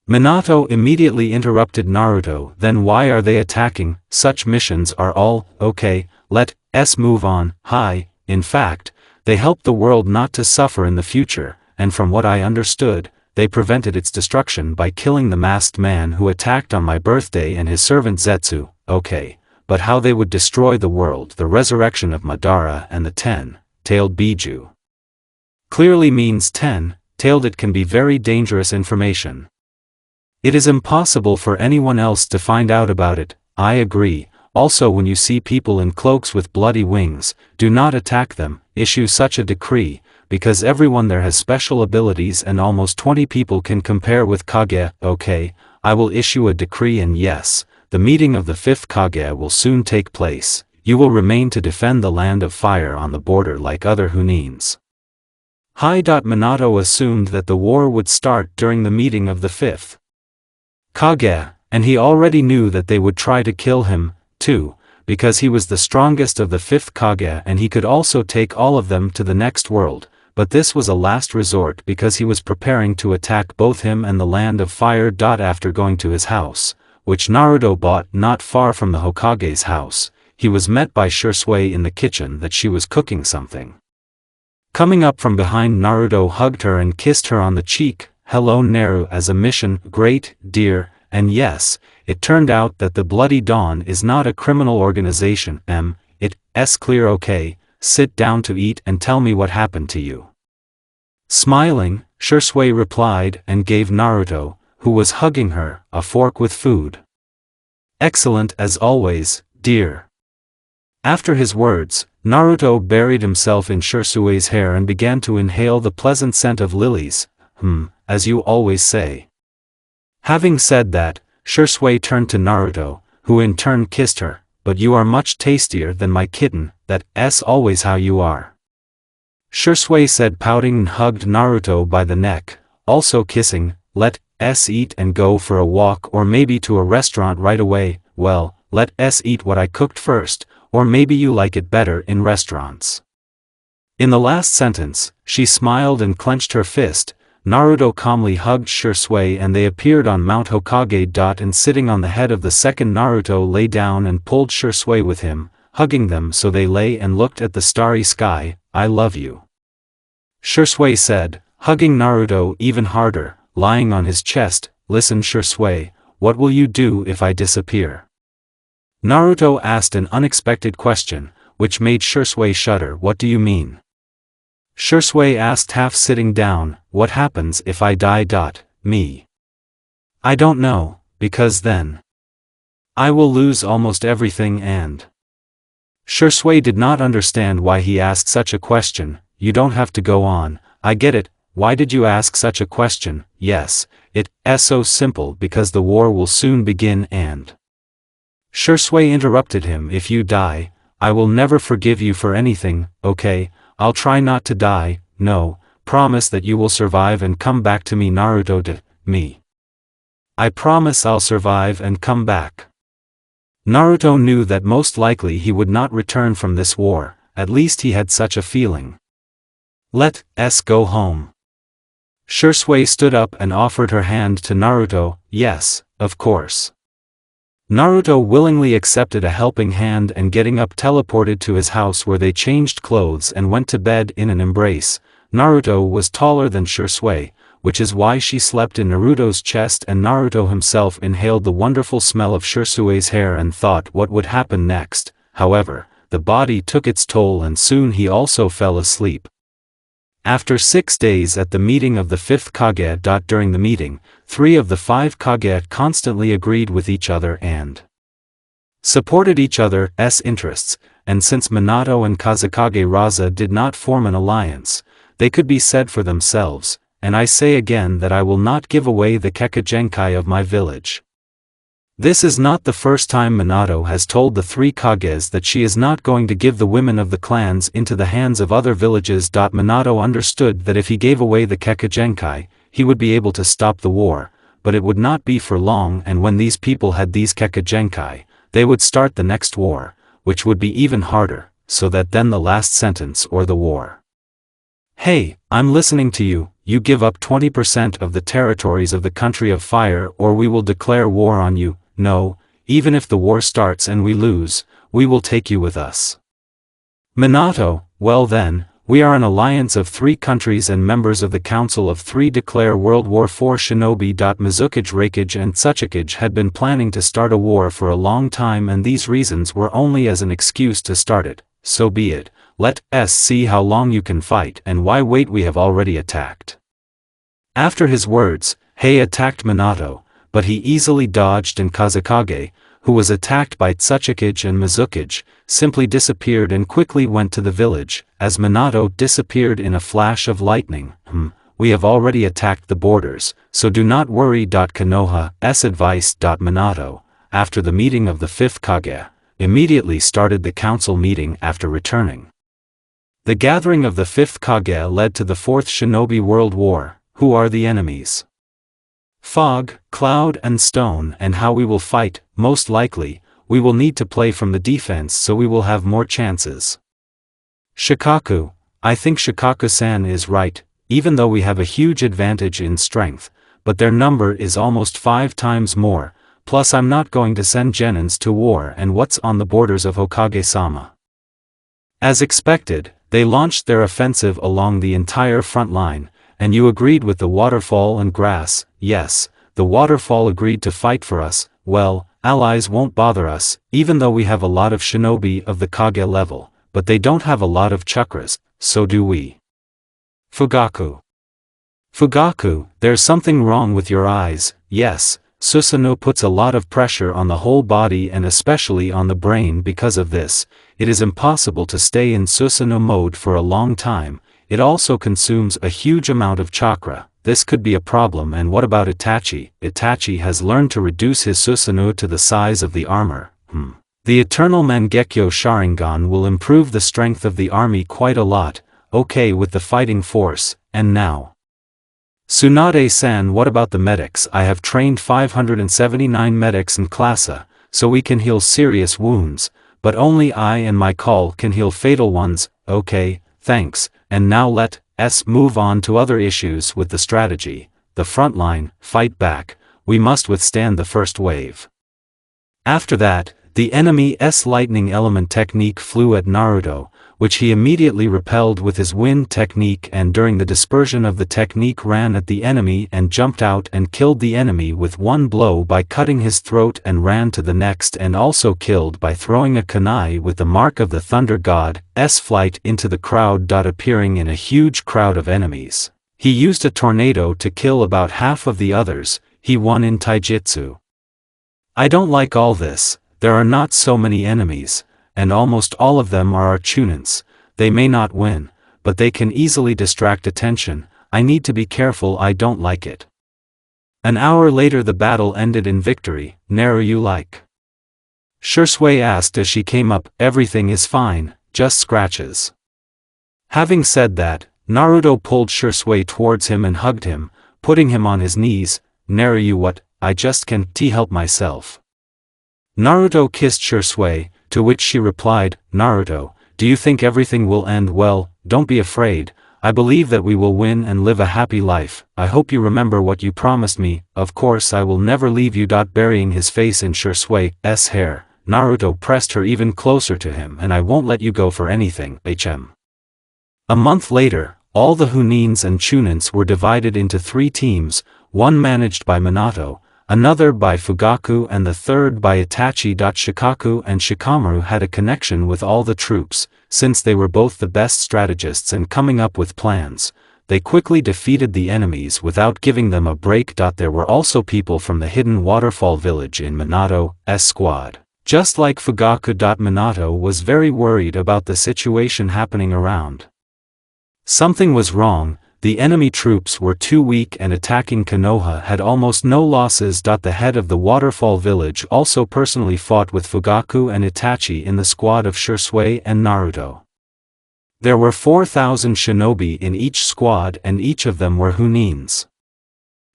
Minato immediately interrupted Naruto. "Then why are they attacking? Such missions are all okay, let's move on." "Hi, in fact, they help the world not to suffer in the future, and from what I understood, they prevented its destruction by killing the masked man who attacked on my birthday and his servant Zetsu." "Okay, but how they would destroy the world, the resurrection of Madara and the 10-tailed Biju clearly means 10-tailed. It can be very dangerous information. It is impossible for anyone else to find out about it." "I agree. Also, when you see people in cloaks with bloody wings, do not attack them. Issue such a decree, because everyone there has special abilities and almost 20 people can compare with Kage." "Okay, I will issue a decree, and yes, the meeting of the 5th Kage will soon take place. You will remain to defend the land of fire on the border like other Hunins." Hi. Minato assumed that the war would start during the meeting of the 5th Kage, and he already knew that they would try to kill him, too, because he was the strongest of the 5th Kage and he could also take all of them to the next world, but this was a last resort because he was preparing to attack both him and the land of fire. After going to his house, which Naruto bought not far from the Hokage's house, he was met by Shisui in the kitchen that she was cooking something. Coming up from behind, Naruto hugged her and kissed her on the cheek. hello Naru as a mission, great, dear, and yes, it turned out that the Bloody Dawn is not a criminal organization, it's clear okay, sit down to eat and tell me what happened to you. Smiling, Shisui replied and gave Naruto, who was hugging her, a fork with food. Excellent as always, dear. After his words, Naruto buried himself in Shisui's hair and began to inhale the pleasant scent of lilies, as you always say. Having said that, Shisui turned to Naruto, who in turn kissed her, but you are much tastier than my kitten, that's always how you are. Shisui said pouting and hugged Naruto by the neck, also kissing, let's eat and go for a walk or maybe to a restaurant right away, well, let's eat what I cooked first, or maybe you like it better in restaurants. In the last sentence, she smiled and clenched her fist. Naruto calmly hugged Shisui and they appeared on Mount Hokage. And sitting on the head of the second Naruto lay down and pulled Shisui with him, hugging them so they lay and looked at the starry sky. I love you. Shisui said, hugging Naruto even harder, lying on his chest. Listen Shisui, what will you do if I disappear? Naruto asked an unexpected question, which made Shisui shudder. What do you mean? Shisui asked half sitting down, what happens if I die? Me. I don't know, because then I will lose almost everything and… Shisui did not understand why he asked such a question. You don't have to go on, I get it, why did you ask such a question? Yes, it's so simple because the war will soon begin and… Shisui interrupted him. If you die, I will never forgive you for anything, okay, I'll try not to die, no, promise that you will survive and come back to me Naruto. Me. I promise I'll survive and come back. Naruto knew that most likely he would not return from this war, at least he had such a feeling. Let's go home. Shisui stood up and offered her hand to Naruto. Yes, of course. Naruto willingly accepted a helping hand and getting up teleported to his house where they changed clothes and went to bed in an embrace. Naruto was taller than Shisui, which is why she slept in Naruto's chest and Naruto himself inhaled the wonderful smell of Shisui's hair and thought what would happen next. However, the body took its toll and soon he also fell asleep. After 6 days at the meeting of the 5th Kage. During the meeting, 3 of the 5 Kage constantly agreed with each other and supported each other's interests, and since Minato and Kazekage Raza did not form an alliance, they could be said for themselves, and I say again that I will not give away the Kekagenkai of my village. This is not the first time Minato has told the 3 Kages that she is not going to give the women of the clans into the hands of other villages. Minato understood that if he gave away the Kekagenkai, he would be able to stop the war, but it would not be for long and when these people had these Kekagenkai, they would start the next war, which would be even harder, so that then the last sentence or the war. Hey, I'm listening to you, you give up 20% of the territories of the country of fire or we will declare war on you. No, even if the war starts and we lose, we will take you with us. Minato, well then, we are an alliance of 3 countries and members of the Council of 3 declare World War IV Shinobi. Mizukage Raikage and Tsuchikage had been planning to start a war for a long time and these reasons were only as an excuse to start it, so be it, let's see how long you can fight and why wait we have already attacked. After his words, Hei attacked Minato, but he easily dodged and Kazekage, who was attacked by Tsuchikage and Mizukage, simply disappeared and quickly went to the village, as Minato disappeared in a flash of lightning. We have already attacked the borders, so do not worry. Konoha's advice. Minato, after the meeting of the 5th Kage, immediately started the council meeting after returning. The gathering of the 5th Kage led to the 4th Shinobi World War. Who are the enemies? Fog, cloud and stone. And how we will fight? Most likely, we will need to play from the defense so we will have more chances. Shikaku, I think Shikaku-san is right, even though we have a huge advantage in strength, but their number is almost 5 times more, plus I'm not going to send genins to war and what's on the borders of Hokage-sama. As expected, they launched their offensive along the entire front line, and you agreed with the waterfall and grass. Yes, the waterfall agreed to fight for us. Well, allies won't bother us, even though we have a lot of shinobi of the Kage level, but they don't have a lot of chakras, so do we. Fugaku. Fugaku, there's something wrong with your eyes. Yes, Susanoo puts a lot of pressure on the whole body and especially on the brain. Because of this, it is impossible to stay in Susanoo mode for a long time. It also consumes a huge amount of chakra. This could be a problem. And what about Itachi? Itachi has learned to reduce his Susanoo to the size of the armor. The Eternal Mangekyo Sharingan will improve the strength of the army quite a lot. Okay, with the fighting force. And now, Tsunade-san, what about the medics? I have trained 579 medics in Classa, so we can heal serious wounds, but only I and my call can heal fatal ones. Okay, thanks, and now let's move on to other issues with the strategy. The front line, fight back, we must withstand the first wave. After that, the enemy's lightning element technique flew at Naruto, which he immediately repelled with his wind technique, and during the dispersion of the technique ran at the enemy and jumped out and killed the enemy with one blow by cutting his throat, and ran to the next and also killed by throwing a kunai with the mark of the Thunder God's flight into the crowd. Appearing in a huge crowd of enemies, he used a tornado to kill about half of the others. He won in taijutsu. I don't like all this. There are not so many enemies, and almost all of them are our chunins. They may not win, but they can easily distract attention. I need to be careful. I don't like it. An hour later the battle ended in victory. Naruto like? Shisui asked as she came up. Everything is fine, just scratches. Having said that, Naruto pulled Shisui towards him and hugged him, putting him on his knees. Naruto, what? I just can't help myself. Naruto kissed Shisui, to which she replied, Naruto, do you think everything will end well? Don't be afraid. I believe that we will win and live a happy life. I hope you remember what you promised me. Of course I will never leave you. Burying his face in Shisui's hair, Naruto pressed her even closer to him. And I won't let you go for anything. A month later, all the Hunins and Chunins were divided into 3 teams, one managed by Minato, another by Fugaku, and the third by Itachi. Shikaku and Shikamaru had a connection with all the troops, since they were both the best strategists and coming up with plans. They quickly defeated the enemies without giving them a break. There were also people from the hidden waterfall village in Minato's squad. Just like Fugaku. Minato was very worried about the situation happening around. Something was wrong. The enemy troops were too weak and attacking Konoha had almost no losses. The head of the waterfall village also personally fought with Fugaku and Itachi in the squad of Shisui and Naruto. There were 4,000 shinobi in each squad and each of them were Hunins.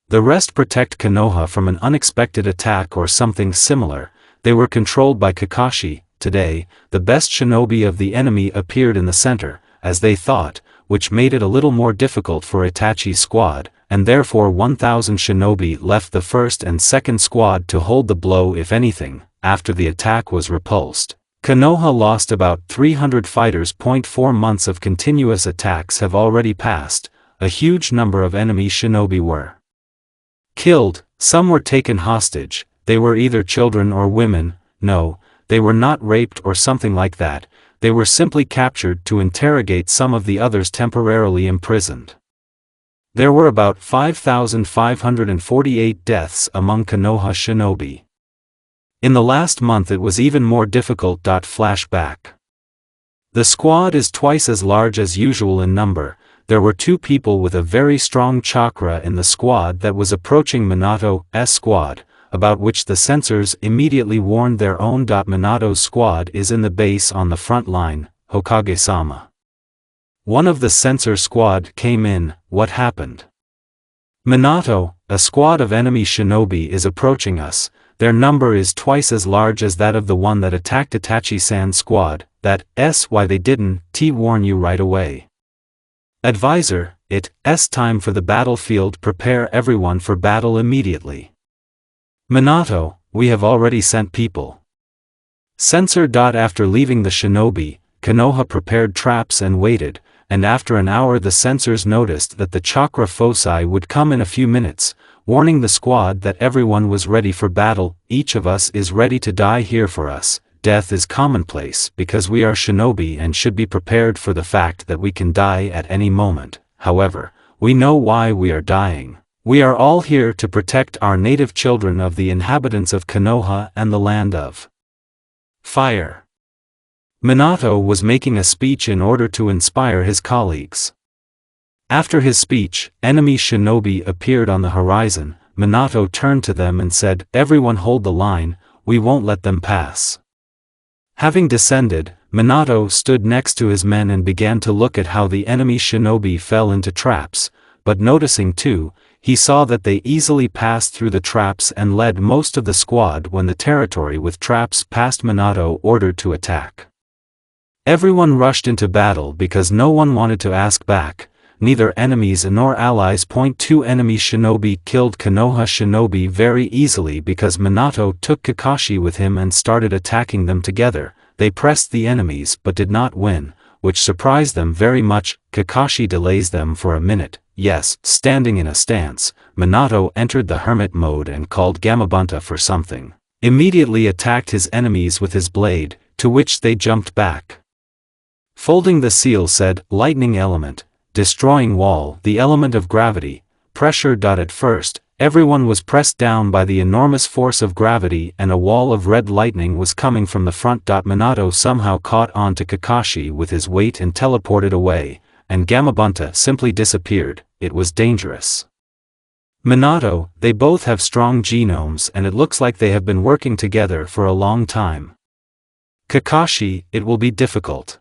The rest protect Konoha from an unexpected attack or something similar. They were controlled by Kakashi. Today, the best shinobi of the enemy appeared in the center, as they thought, which made it a little more difficult for Itachi's squad, and therefore 1,000 shinobi left the first and second squad to hold the blow if anything. After the attack was repulsed, Konoha lost about 300 fighters. 4 months of continuous attacks have already passed. A huge number of enemy shinobi were killed, some were taken hostage. They were either children or women. No, they were not raped or something like that. They were simply captured to interrogate, some of the others temporarily imprisoned. There were about 5,548 deaths among Konoha shinobi. In the last month it was even more difficult. Flashback. The squad is twice as large as usual in number. There were 2 people with a very strong chakra in the squad that was approaching Minato's squad, about which the censors immediately warned their own. Minato's squad is in the base on the front line, Hokage-sama. One of the censor squad came in. What happened? Minato, a squad of enemy shinobi is approaching us. Their number is twice as large as that of the one that attacked Itachi-san's squad. That's why they didn't warn you right away. Advisor, it's time for the battlefield. Prepare everyone for battle immediately. Minato, we have already sent people. Censor. After leaving the shinobi, Konoha prepared traps and waited, and after an hour the sensors noticed that the chakra foci would come in a few minutes, warning the squad that everyone was ready for battle. Each of us is ready to die here. For us, death is commonplace because we are shinobi and should be prepared for the fact that we can die at any moment. However, we know why we are dying. We are all here to protect our native children of the inhabitants of Konoha and the land of fire. Minato was making a speech in order to inspire his colleagues. After his speech, enemy shinobi appeared on the horizon. Minato turned to them and said, "Everyone hold the line, we won't let them pass." Having descended, Minato stood next to his men and began to look at how the enemy shinobi fell into traps, but noticing too, he saw that they easily passed through the traps and led most of the squad. When the territory with traps passed, Minato ordered to attack. Everyone rushed into battle because no one wanted to ask back, neither enemies nor allies. 2 Enemy shinobi killed Konoha shinobi very easily because Minato took Kakashi with him and started attacking them together. They pressed the enemies but did not win, which surprised them very much. Kakashi delays them for a minute. Yes, standing in a stance, Minato entered the hermit mode and called Gamabunta for something. Immediately attacked his enemies with his blade, to which they jumped back. Folding the seal said, "Lightning element, destroying wall, the element of gravity, pressure." At first, everyone was pressed down by the enormous force of gravity and a wall of red lightning was coming from the front. Minato somehow caught on to Kakashi with his weight and teleported away, and Gamabunta simply disappeared. It was dangerous. Minato, they both have strong genomes and it looks like they have been working together for a long time. Kakashi, it will be difficult.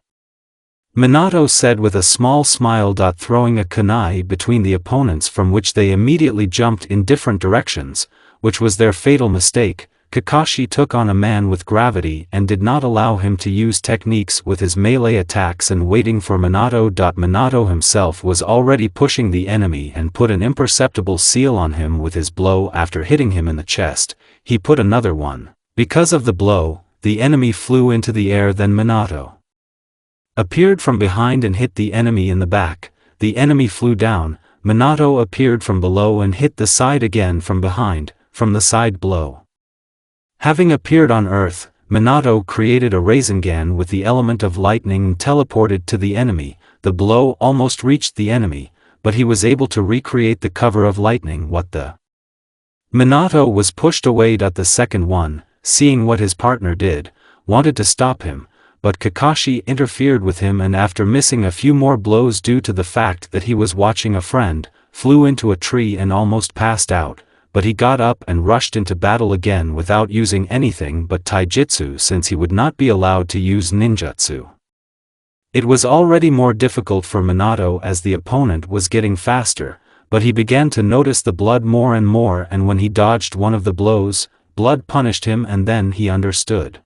Minato said with a small smile. Throwing a kunai between the opponents from which they immediately jumped in different directions, which was their fatal mistake. Kakashi took on a man with gravity and did not allow him to use techniques with his melee attacks and waiting for Minato. Minato himself was already pushing the enemy and put an imperceptible seal on him with his blow. After hitting him in the chest, he put another one. Because of the blow, the enemy flew into the air. Then Minato appeared from behind and hit the enemy in the back. The enemy flew down. Minato appeared from below and hit the side again from behind, from the side blow. Having appeared on Earth, Minato created a Rasengan with the element of lightning and teleported to the enemy. The blow almost reached the enemy, but he was able to recreate the cover of lightning. What the? Minato was pushed away. The second one, seeing what his partner did, wanted to stop him, but Kakashi interfered with him and after missing a few more blows due to the fact that he was watching a friend, flew into a tree and almost passed out, but he got up and rushed into battle again without using anything but taijutsu since he would not be allowed to use ninjutsu. It was already more difficult for Minato as the opponent was getting faster, but he began to notice the blood more and more, and when he dodged one of the blows, blood punished him and then he understood.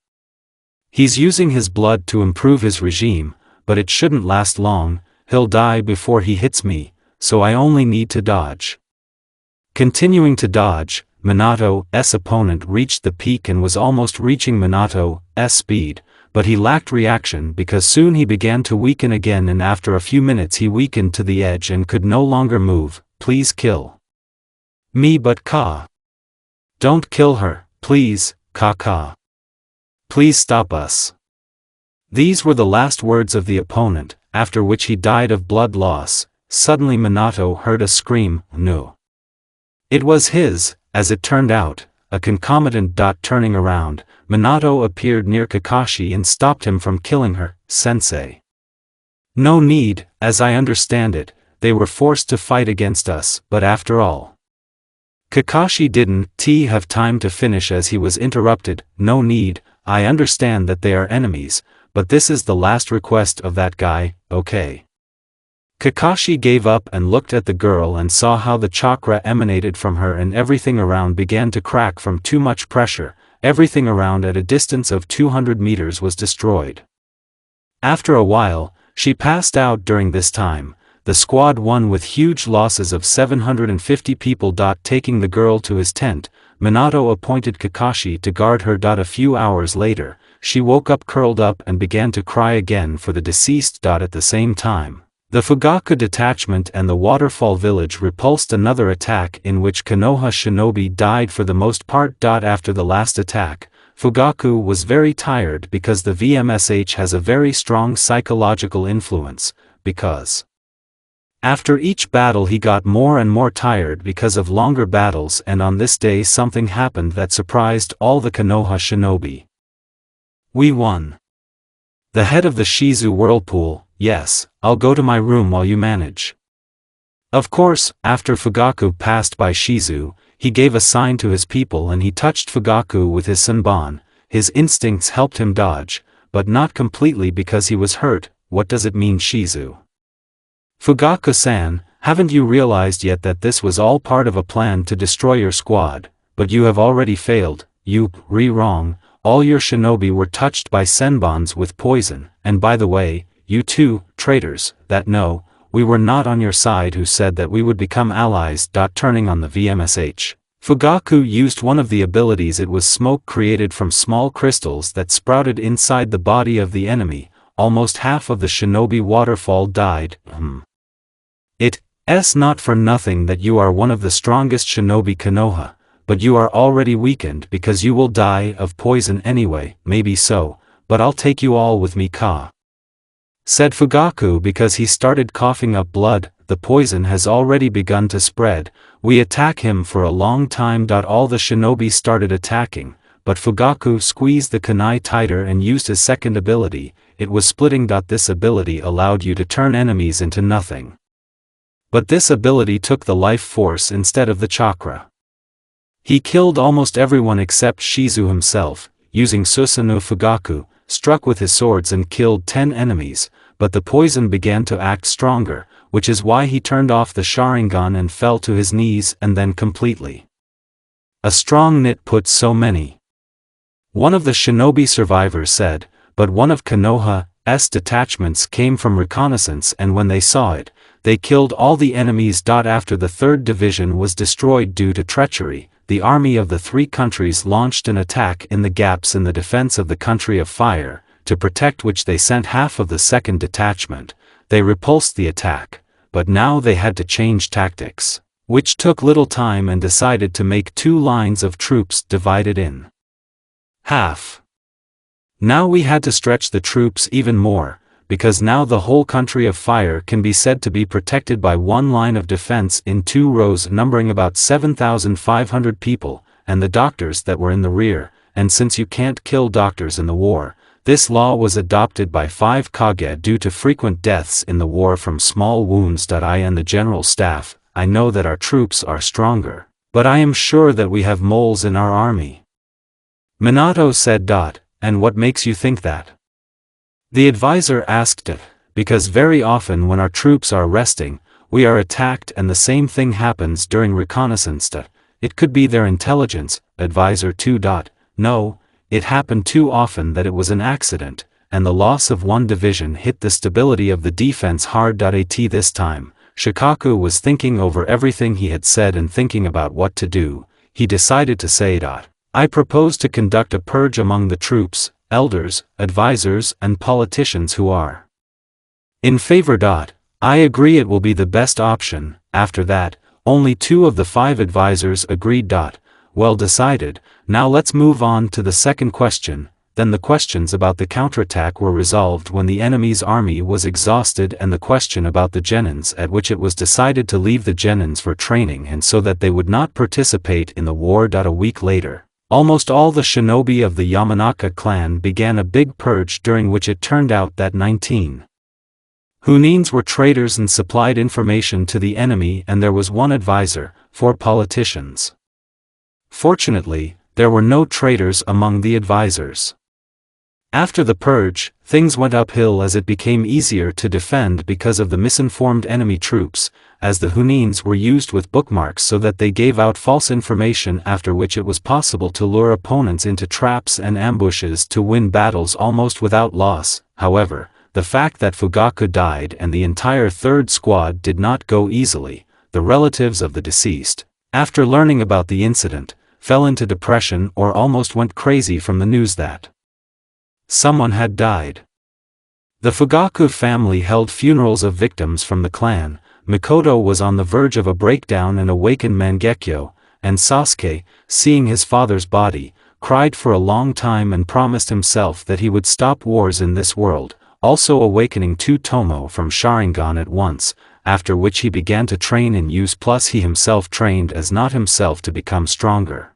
He's using his blood to improve his regime, but it shouldn't last long. He'll die before he hits me, so I only need to dodge. Continuing to dodge, Minato's opponent reached the peak and was almost reaching Minato's speed, but he lacked reaction because soon he began to weaken again and after a few minutes he weakened to the edge and could no longer move. Please kill me, but Ka. Don't kill her, please, Ka. Please stop us. These were the last words of the opponent, after which he died of blood loss. Suddenly Minato heard a scream, no. It was his, as it turned out, a concomitant. Turning around, Minato appeared near Kakashi and stopped him from killing her. Sensei. No need, as I understand it, they were forced to fight against us, but after all. Kakashi didn't have time to finish as he was interrupted. No need, I understand that they are enemies, but this is the last request of that guy, okay? Kakashi gave up and looked at the girl and saw how the chakra emanated from her and everything around began to crack from too much pressure. Everything around at a distance of 200 meters was destroyed. After a while, she passed out. During this time, the squad won with huge losses of 750 people. Taking the girl to his tent, Minato appointed Kakashi to guard her. A few hours later, she woke up curled up and began to cry again for the deceased. At the same time, The Fugaku detachment and the Waterfall village repulsed another attack in which Konoha shinobi died for the most part. After the last attack, Fugaku was very tired because the VMSH has a very strong psychological influence, because after each battle he got more and more tired because of longer battles, and on this day something happened that surprised all the Konoha shinobi. We won. The head of the Shizu whirlpool: yes, I'll go to my room while you manage. Of course, after Fugaku passed by Shizu, he gave a sign to his people and he touched Fugaku with his senbon. His instincts helped him dodge, but not completely because he was hurt. What does it mean, Shizu? Fugaku-san, haven't you realized yet that this was all part of a plan to destroy your squad, but you have already failed? Wrong. All your shinobi were touched by senbons with poison, and by the way, you two, traitors, no, we were not on your side who said that we would become allies. Turning on the VMSH. Fugaku used one of the abilities. It was smoke created from small crystals that sprouted inside the body of the enemy. Almost half of the shinobi waterfall died. It's not for nothing that you are one of the strongest shinobi Konoha, but you are already weakened because you will die of poison anyway. Maybe so, but I'll take you all with me, said Fugaku because he started coughing up blood. The poison has already begun to spread. We attack him for a long time. All the shinobi started attacking, but Fugaku squeezed the kunai tighter and used his second ability. It was splitting. This ability allowed you to turn enemies into nothing. But this ability took the life force instead of the chakra. He killed almost everyone except Shizu himself, using Susanoo. Fugaku struck with his swords and killed 10 enemies, but the poison began to act stronger, which is why he turned off the Sharingan and fell to his knees and then completely. A strong knit put so many. One of the shinobi survivors said, but one of Konoha's detachments came from reconnaissance, and when they saw it, they killed all the enemies. After the 3rd division was destroyed due to treachery, the army of the 3 countries launched an attack in the gaps in the defense of the country of fire, to protect which they sent half of the 2nd detachment. They repulsed the attack, but now they had to change tactics, which took little time, and decided to make 2 lines of troops divided in half. Now we had to stretch the troops even more, because now the whole country of fire can be said to be protected by 1 line of defense in 2 rows numbering about 7,500 people, and the doctors that were in the rear. And since you can't kill doctors in the war, this law was adopted by 5 Kage due to frequent deaths in the war from small wounds. I and the general staff, I know that our troops are stronger, but I am sure that we have moles in our army. Minato said. And what makes you think that? The advisor asked. Because very often when our troops are resting, we are attacked, and the same thing happens during reconnaissance. It could be their intelligence. Advisor 2. No, it happened too often that it was an accident, and the loss of 1 division hit the stability of the defense hard. At this time, Shikaku was thinking over everything he had said and thinking about what to do. He decided to say. I propose to conduct a purge among the troops, elders, advisors, and politicians who are in favor. I agree, it will be the best option. After that, only 2 of the 5 advisors agreed. Well decided. Now let's move on to the second question. Then the questions about the counterattack were resolved when the enemy's army was exhausted, and the question about the genins, at which it was decided to leave the genins for training and so that they would not participate in the war. A week later, almost all the shinobi of the Yamanaka clan began a big purge, during which it turned out that 19 Hunins were traitors and supplied information to the enemy, and there was 1 advisor, 4 politicians. Fortunately, there were no traitors among the advisors. After the purge, things went uphill as it became easier to defend because of the misinformed enemy troops, as the Hunins were used with bookmarks so that they gave out false information, after which it was possible to lure opponents into traps and ambushes to win battles almost without loss. However, the fact that Fugaku died and the entire 3rd squad did not go easily. The relatives of the deceased, after learning about the incident, fell into depression or almost went crazy from the news that someone had died. The Fugaku family held funerals of victims from the clan. Mikoto was on the verge of a breakdown and awakened Mangekyo, and Sasuke, seeing his father's body, cried for a long time and promised himself that he would stop wars in this world, also awakening two Tomo from Sharingan at once, after which he began to train in use, plus he himself trained as not himself to become stronger.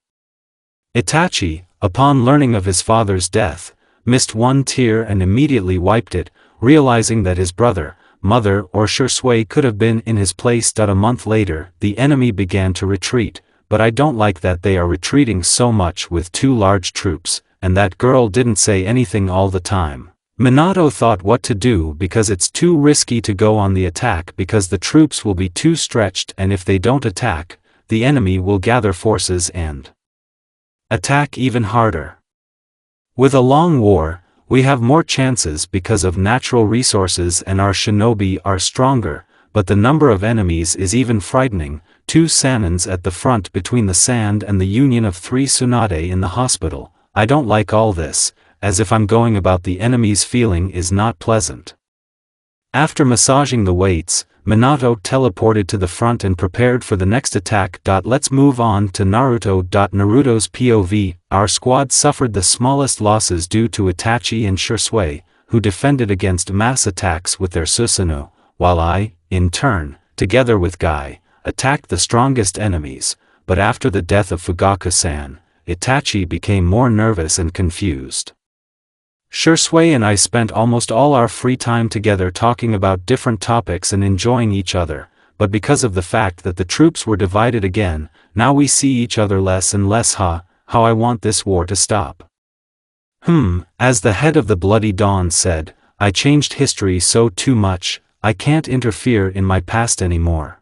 Itachi, upon learning of his father's death, missed one tear and immediately wiped it, realizing that his brother, mother or Shisui could have been in his place. A month later, the enemy began to retreat, but I don't like that they are retreating so much with two large troops, and that girl didn't say anything all the time. Minato thought what to do because it's too risky to go on the attack because the troops will be too stretched, and if they don't attack, the enemy will gather forces and attack even harder. With a long war, we have more chances because of natural resources and our shinobi are stronger, but the number of enemies is even frightening. 2 Sanins at the front between the sand and the union of 3 Tsunade in the hospital. I don't like all this, as if I'm going about the enemy's feeling is not pleasant. After massaging the weights, Minato teleported to the front and prepared for the next attack. Let's move on to Naruto. Naruto's POV. Our squad suffered the smallest losses due to Itachi and Shisui, who defended against mass attacks with their Susanoo, while I, in turn, together with Guy, attacked the strongest enemies, but after the death of Fugaku-san, Itachi became more nervous and confused. Shisui and I spent almost all our free time together talking about different topics and enjoying each other, but because of the fact that the troops were divided again, now we see each other less and less. How I want this war to stop. As the head of the Bloody Dawn said, I changed history so too much, I can't interfere in my past anymore.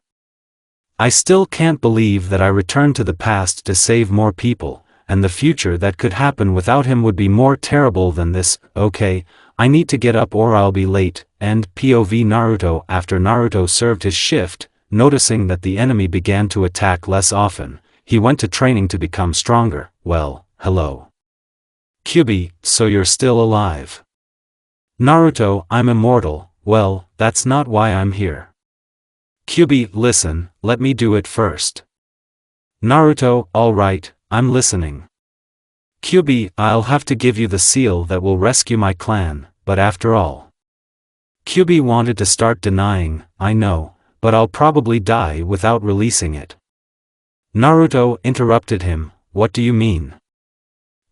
I still can't believe that I returned to the past to save more people, and the future that could happen without him would be more terrible than this. Okay, I need to get up or I'll be late. And POV Naruto. After Naruto served his shift, noticing that the enemy began to attack less often, he went to training to become stronger. Well, hello. Kyubi, so you're still alive. Naruto, I'm immortal. Well, that's not why I'm here. Kyubi, listen, let me do it first. Naruto, alright, I'm listening. Kyubi, I'll have to give you the seal that will rescue my clan, but after all. Kyubi wanted to start denying, I know, but I'll probably die without releasing it. Naruto interrupted him, what do you mean?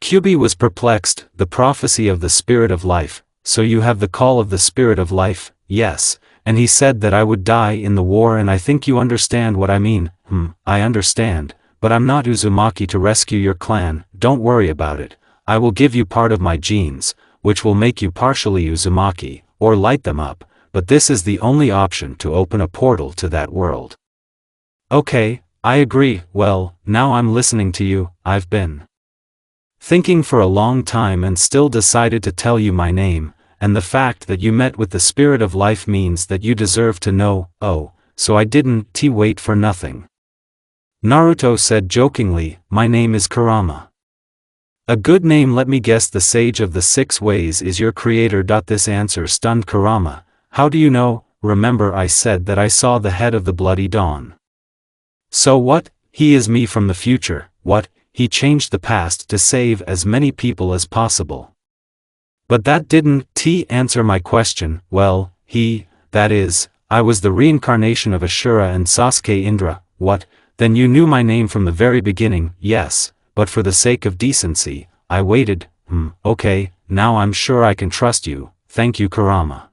Kyubi was perplexed. The prophecy of the spirit of life, so you have the call of the spirit of life, yes, and he said that I would die in the war, and I think you understand what I mean. I understand, but I'm not Uzumaki to rescue your clan. Don't worry about it, I will give you part of my genes, which will make you partially Uzumaki, or light them up, but this is the only option to open a portal to that world. Okay, I agree. Well, now I'm listening to you. I've been thinking for a long time and still decided to tell you my name, and the fact that you met with the spirit of life means that you deserve to know. Oh, so I didn't wait for nothing. Naruto said jokingly, my name is Kurama. A good name. Let me guess, the sage of the 6 ways is your creator. This answer stunned Kurama. How do you know? Remember I said that I saw the head of the Bloody Dawn. So what? He is me from the future. What? He changed the past to save as many people as possible. But that didn't answer my question. Well, that is, I was the reincarnation of Ashura and Sasuke Indra. What? Then you knew my name from the very beginning. Yes, but for the sake of decency, I waited. Okay, now I'm sure I can trust you. Thank you, Kurama.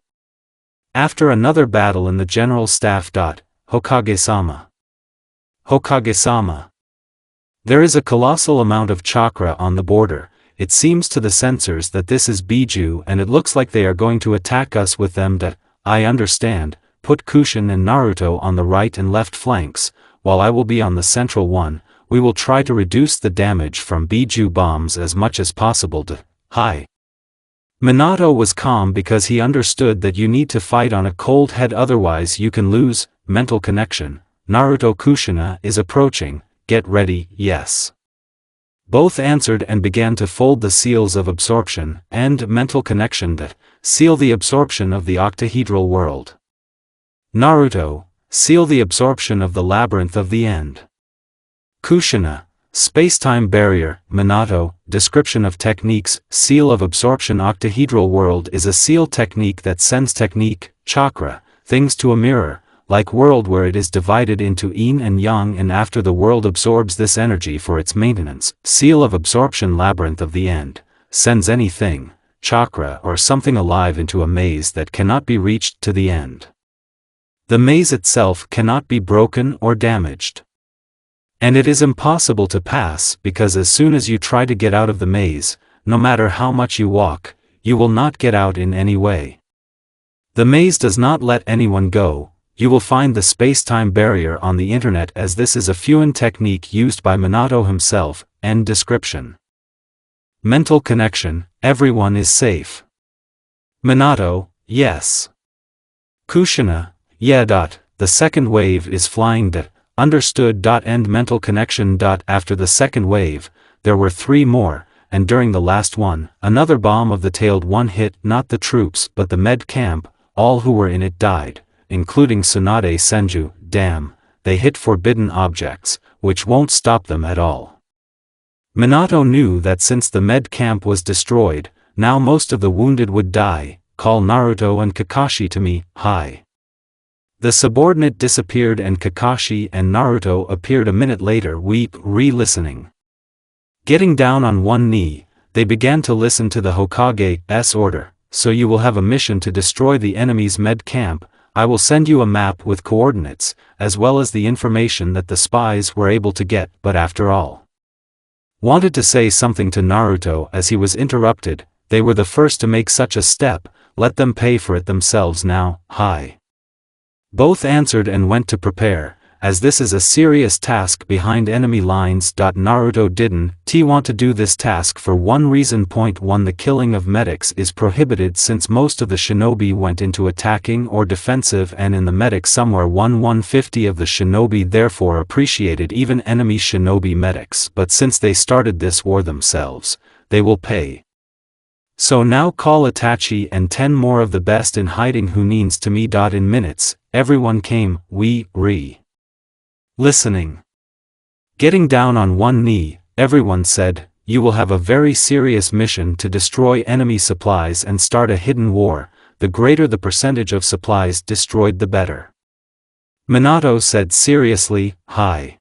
After another battle in the general staff. Hokage-sama. Hokage-sama. There is a colossal amount of chakra on the border. It seems to the sensors that this is Biju, and it looks like they are going to attack us with them. I understand. Put Kushin and Naruto on the right and left flanks, while I will be on the central one. We will try to reduce the damage from Biju bombs as much as possible. Hi. Minato was calm because he understood that you need to fight on a cold head, otherwise you can lose. Mental connection. Naruto. Kushina is approaching. Get ready. Yes. Both answered and began to fold the seals of absorption and mental connection that seal the absorption of the octahedral world. Naruto, seal the absorption of the labyrinth of the end. Kushina, space-time barrier. Minato, description of techniques. Seal of absorption. Octahedral world is a seal technique that sends technique, chakra, things to a mirror, like world where it is divided into yin and yang, and after the world absorbs this energy for its maintenance. Seal of absorption. Labyrinth of the end, sends anything, chakra or something alive into a maze that cannot be reached to the end. The maze itself cannot be broken or damaged. And it is impossible to pass because as soon as you try to get out of the maze, no matter how much you walk, you will not get out in any way. The maze does not let anyone go. You will find the space-time barrier on the internet, as this is a Fuin technique used by Minato himself. End description. Mental connection. Everyone is safe. Minato, yes. Kushina, yeah. The second wave is flying. Understood. End mental connection. After the second wave, there were 3 more, and during the last one, another bomb of the tailed one hit not the troops but the med camp. All who were in it died, including Tsunade Senju. Damn, they hit forbidden objects, which won't stop them at all. Minato knew that since the med camp was destroyed, now most of the wounded would die. Call Naruto and Kakashi to me. Hi. The subordinate disappeared and Kakashi and Naruto appeared a minute later, re-listening. Getting down on one knee, they began to listen to the Hokage's order. So you will have a mission to destroy the enemy's med camp. I will send you a map with coordinates, as well as the information that the spies were able to get. But after all, wanted to say something to Naruto as he was interrupted. They were the first to make such a step, let them pay for it themselves now. Hi. Both answered and went to prepare, as this is a serious task behind enemy lines. Naruto didn't want to do this task for one reason. Point 1. The killing of medics is prohibited since most of the shinobi went into attacking or defensive, and in the medic somewhere 1/150 of the shinobi therefore appreciated even enemy shinobi medics, but since they started this war themselves, they will pay. So now call Itachi and 10 more of the best in hiding who needs to me. In minutes, everyone came, listening. Getting down on one knee, everyone said, you will have a very serious mission to destroy enemy supplies and start a hidden war. The greater the percentage of supplies destroyed the better. Minato said seriously, hi.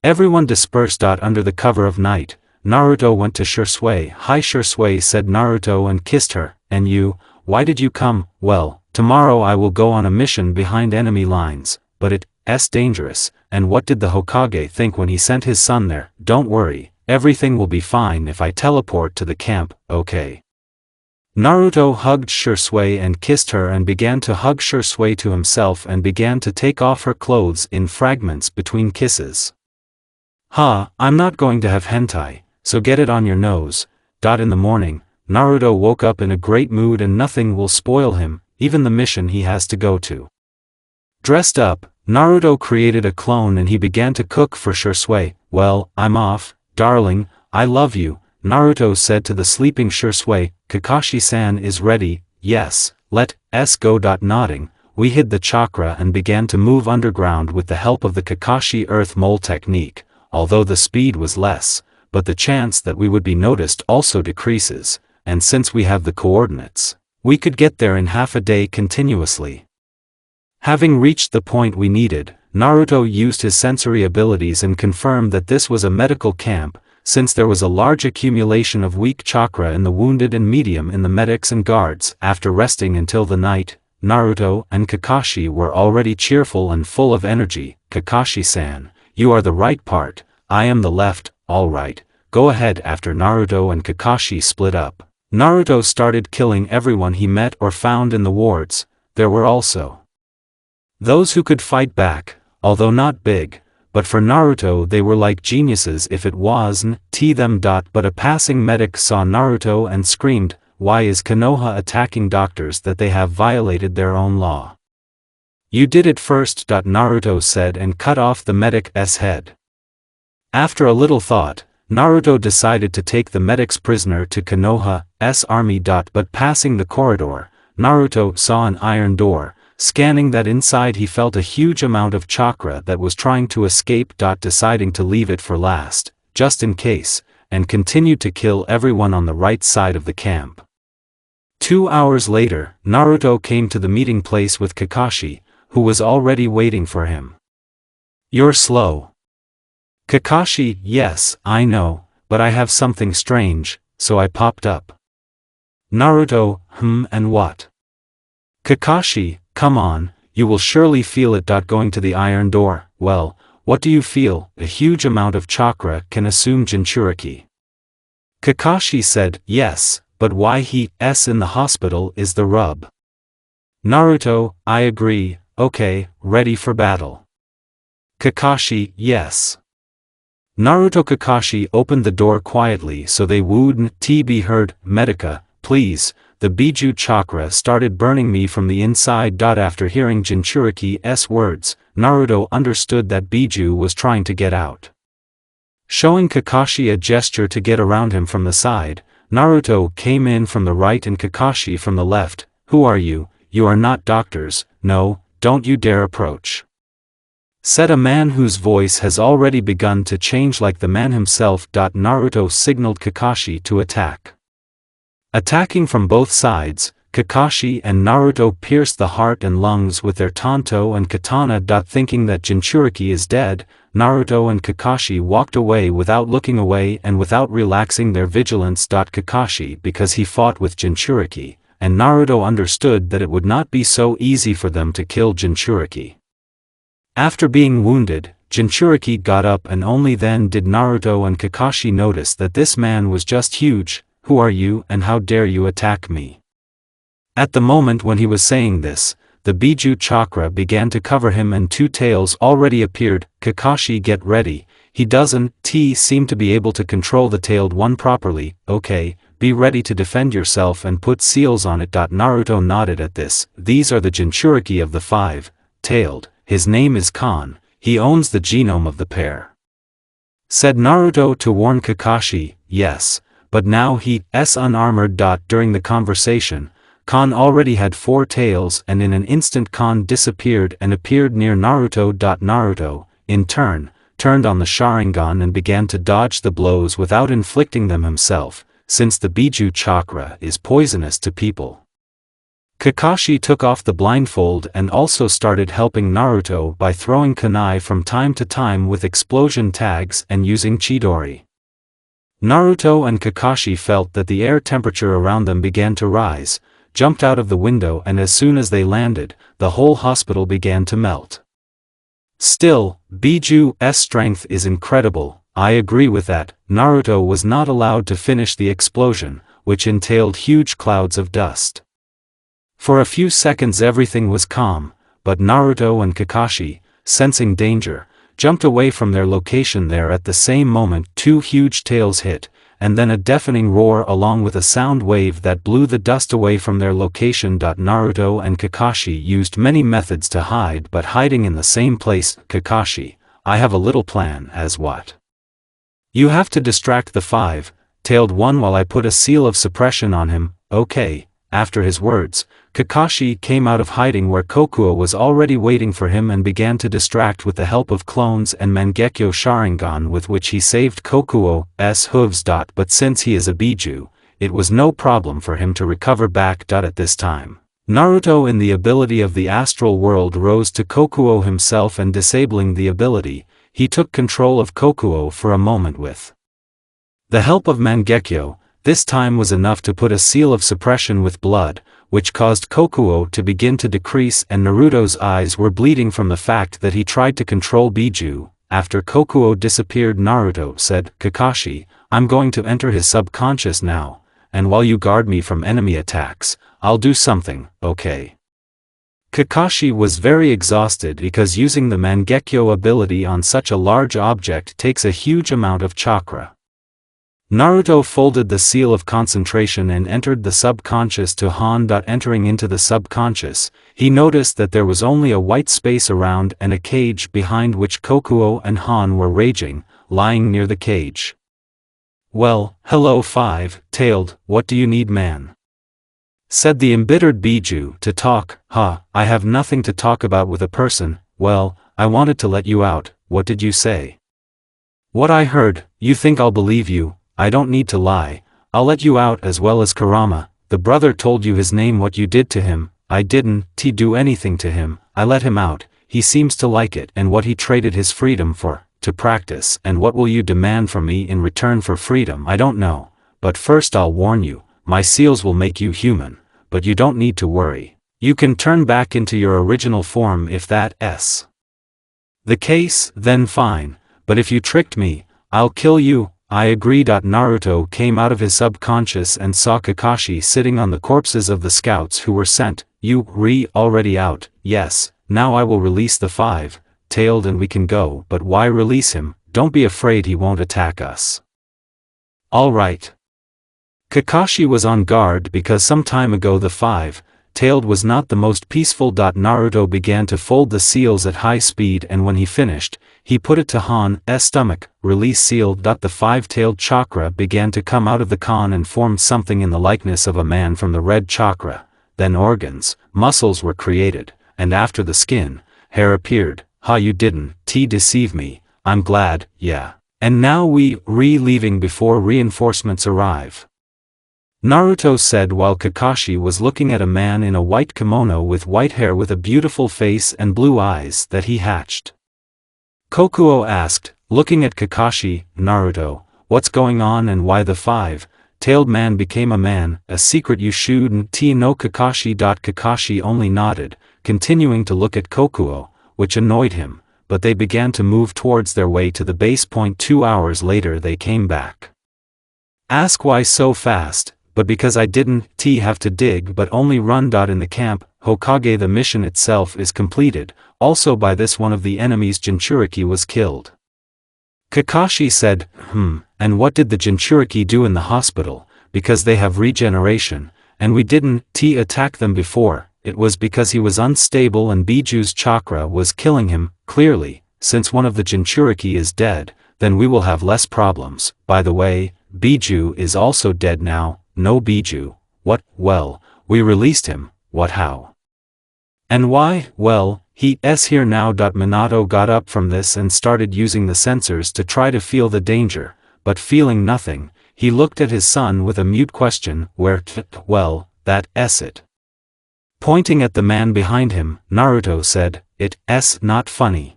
Everyone dispersed. Under the cover of night, Naruto went to Shisui. Hi Shisui, said Naruto and kissed her. And you, why did you come? Well, tomorrow I will go on a mission behind enemy lines, but it's dangerous. And what did the Hokage think when he sent his son there? Don't worry, everything will be fine if I teleport to the camp, okay? Naruto hugged Shisui and kissed her and began to hug Shisui to himself and began to take off her clothes in fragments between kisses. I'm not going to have hentai, so get it on your nose. In the morning, Naruto woke up in a great mood and nothing will spoil him, even the mission he has to go to. Dressed up, Naruto created a clone and he began to cook for Shisui. Well, I'm off, darling, I love you, Naruto said to the sleeping Shisui. Kakashi-san is ready. Yes, let's go. Nodding, we hid the chakra and began to move underground with the help of the Kakashi Earth Mole technique, although the speed was less, but the chance that we would be noticed also decreases, and since we have the coordinates, we could get there in half a day continuously. Having reached the point we needed, Naruto used his sensory abilities and confirmed that this was a medical camp, since there was a large accumulation of weak chakra in the wounded and medium in the medics and guards. After resting until the night, Naruto and Kakashi were already cheerful and full of energy. Kakashi-san, you are the right part, I am the left. Alright, go ahead. After Naruto and Kakashi split up, Naruto started killing everyone he met or found in the wards. There were also those who could fight back, although not big, but for Naruto they were like geniuses if it wasn't them. But a passing medic saw Naruto and screamed, why is Konoha attacking doctors that they have violated their own law? You did it first. Naruto said and cut off the medic's head. After a little thought, Naruto decided to take the medics prisoner to Konoha's army. But passing the corridor, Naruto saw an iron door. Scanning that inside, he felt a huge amount of chakra that was trying to escape. Deciding to leave it for last, just in case, and continued to kill everyone on the right side of the camp. 2 hours later, Naruto came to the meeting place with Kakashi, who was already waiting for him. "You're slow." Kakashi: "Yes, I know, but I have something strange, so I popped up." Naruto: And what?" Kakashi: "Come on, you will surely feel it." Going to the iron door, "Well, what do you feel?" "A huge amount of chakra can assume Jinchuriki." Kakashi said, "Yes, but why he's in the hospital is the rub." Naruto: "I agree, okay, ready for battle." Kakashi: "Yes." Naruto Kakashi opened the door quietly so they wouldn't be heard. "Medica, please." The Biju chakra started burning me from the inside. After hearing Jinchuriki's words, Naruto understood that Biju was trying to get out. Showing Kakashi a gesture to get around him from the side, Naruto came in from the right and Kakashi from the left. "Who are you? You are not doctors, no, don't you dare approach," said a man whose voice has already begun to change like the man himself. Naruto signaled Kakashi to attack. Attacking from both sides, Kakashi and Naruto pierced the heart and lungs with their tanto and katana. Thinking that Jinchuriki is dead, Naruto and Kakashi walked away without looking away and without relaxing their vigilance. Kakashi because he fought with Jinchuriki, and Naruto understood that it would not be so easy for them to kill Jinchuriki. After being wounded, Jinchuriki got up and only then did Naruto and Kakashi notice that this man was just huge. "Who are you and how dare you attack me?" At the moment when he was saying this, the Biju chakra began to cover him and two tails already appeared. "Kakashi, get ready." He doesn't seem to be able to control the tailed one properly. "Okay, be ready to defend yourself and put seals on it." Naruto nodded at this. "These are the Jinchuriki of the five-tailed. His name is Khan, he owns the genome of the pair," said Naruto to warn Kakashi. "Yes, but now he's unarmored." During the conversation, Khan already had 4 tails and in an instant Khan disappeared and appeared near Naruto. Naruto, in turn, turned on the Sharingan and began to dodge the blows without inflicting them himself, since the Biju chakra is poisonous to people. Kakashi took off the blindfold and also started helping Naruto by throwing kunai from time to time with explosion tags and using Chidori. Naruto and Kakashi felt that the air temperature around them began to rise, jumped out of the window, and as soon as they landed, the whole hospital began to melt. Still, Biju's strength is incredible. I agree with that. Naruto was not allowed to finish the explosion, which entailed huge clouds of dust. For a few seconds everything was calm, but Naruto and Kakashi, sensing danger, jumped away from their location there. At the same moment 2 huge tails hit, and then a deafening roar along with a sound wave that blew the dust away from their location. Naruto and Kakashi used many methods to hide, but hiding in the same place. "Kakashi, I have a little plan." "As what?" "You have to distract the 5-tailed one while I put a seal of suppression on him." "Okay." After his words, Kakashi came out of hiding where Kokuo was already waiting for him and began to distract with the help of clones and Mangekyo Sharingan, with which he saved Kokuo's hooves. But since he is a Biju, it was no problem for him to recover back. At this time, Naruto in the ability of the astral world rose to Kokuo himself, and disabling the ability, he took control of Kokuo for a moment with the help of Mangekyo. This time was enough to put a seal of suppression with blood, which caused Kokuo to begin to decrease, and Naruto's eyes were bleeding from the fact that he tried to control Biju. After Kokuo disappeared, Naruto said, "Kakashi, I'm going to enter his subconscious now, and while you guard me from enemy attacks, I'll do something, okay?" Kakashi was very exhausted because using the Mangekyo ability on such a large object takes a huge amount of chakra. Naruto folded the seal of concentration and entered the subconscious to Han. Entering into the subconscious, he noticed that there was only a white space around and a cage behind which Kokuo and Han were raging, lying near the cage. Well, hello five-tailed, what do you need man? Said the embittered Biju. To talk, I have nothing to talk about with a person. Well, I wanted to let you out. What did you say? What I heard. You think I'll believe you? I don't need to lie. I'll let you out as well as Kurama. The brother told you his name. What you did to him. I didn't do anything to him. I let him out. He seems to like it. And what he traded his freedom for, to practice. And what will you demand from me in return for freedom? I don't know. But first I'll warn you, my seals will make you human. But you don't need to worry. You can turn back into your original form if that's the case, then fine. But if you tricked me, I'll kill you. I agree. Naruto came out of his subconscious and saw Kakashi sitting on the corpses of the scouts who were sent. You already out? Yes. Now I will release the five-tailed and we can go. But why release him? Don't be afraid, he won't attack us. All right. Kakashi was on guard because some time ago the five-tailed was not the most peaceful. Naruto began to fold the seals at high speed, and when he finished, he put it to Han's stomach. Release seal. The five-tailed chakra began to come out of the Khan and formed something in the likeness of a man from the red chakra. Then organs, muscles were created, and after the skin, hair appeared. You didn't deceive me. I'm glad, yeah. And now we leaving before reinforcements arrive. Naruto said while Kakashi was looking at a man in a white kimono with white hair with a beautiful face and blue eyes that he hatched. Kokuo asked, looking at Kakashi, Naruto, what's going on and why the five-tailed man became a man? A secret you shouldn't know Kakashi. Kakashi only nodded, continuing to look at Kokuo, which annoyed him, but they began to move towards their way to the base point. 2 hours later they came back. Ask why so fast? But because I didn't have to dig but only run. In the camp, Hokage, the mission itself is completed. Also by this one of the enemy's Jinchuriki was killed. Kakashi said, and what did the Jinchuriki do in the hospital? Because they have regeneration, and we didn't attack them before. It was because he was unstable and Biju's chakra was killing him. Clearly, since one of the Jinchuriki is dead, then we will have less problems. By the way, Biju is also dead now. No Biju. What? Well, we released him. What? How? And why? Well, he's here now. Minato got up from this and started using the sensors to try to feel the danger, but feeling nothing, he looked at his son with a mute question. Where? Well, that's it. Pointing at the man behind him, Naruto said, it's not funny.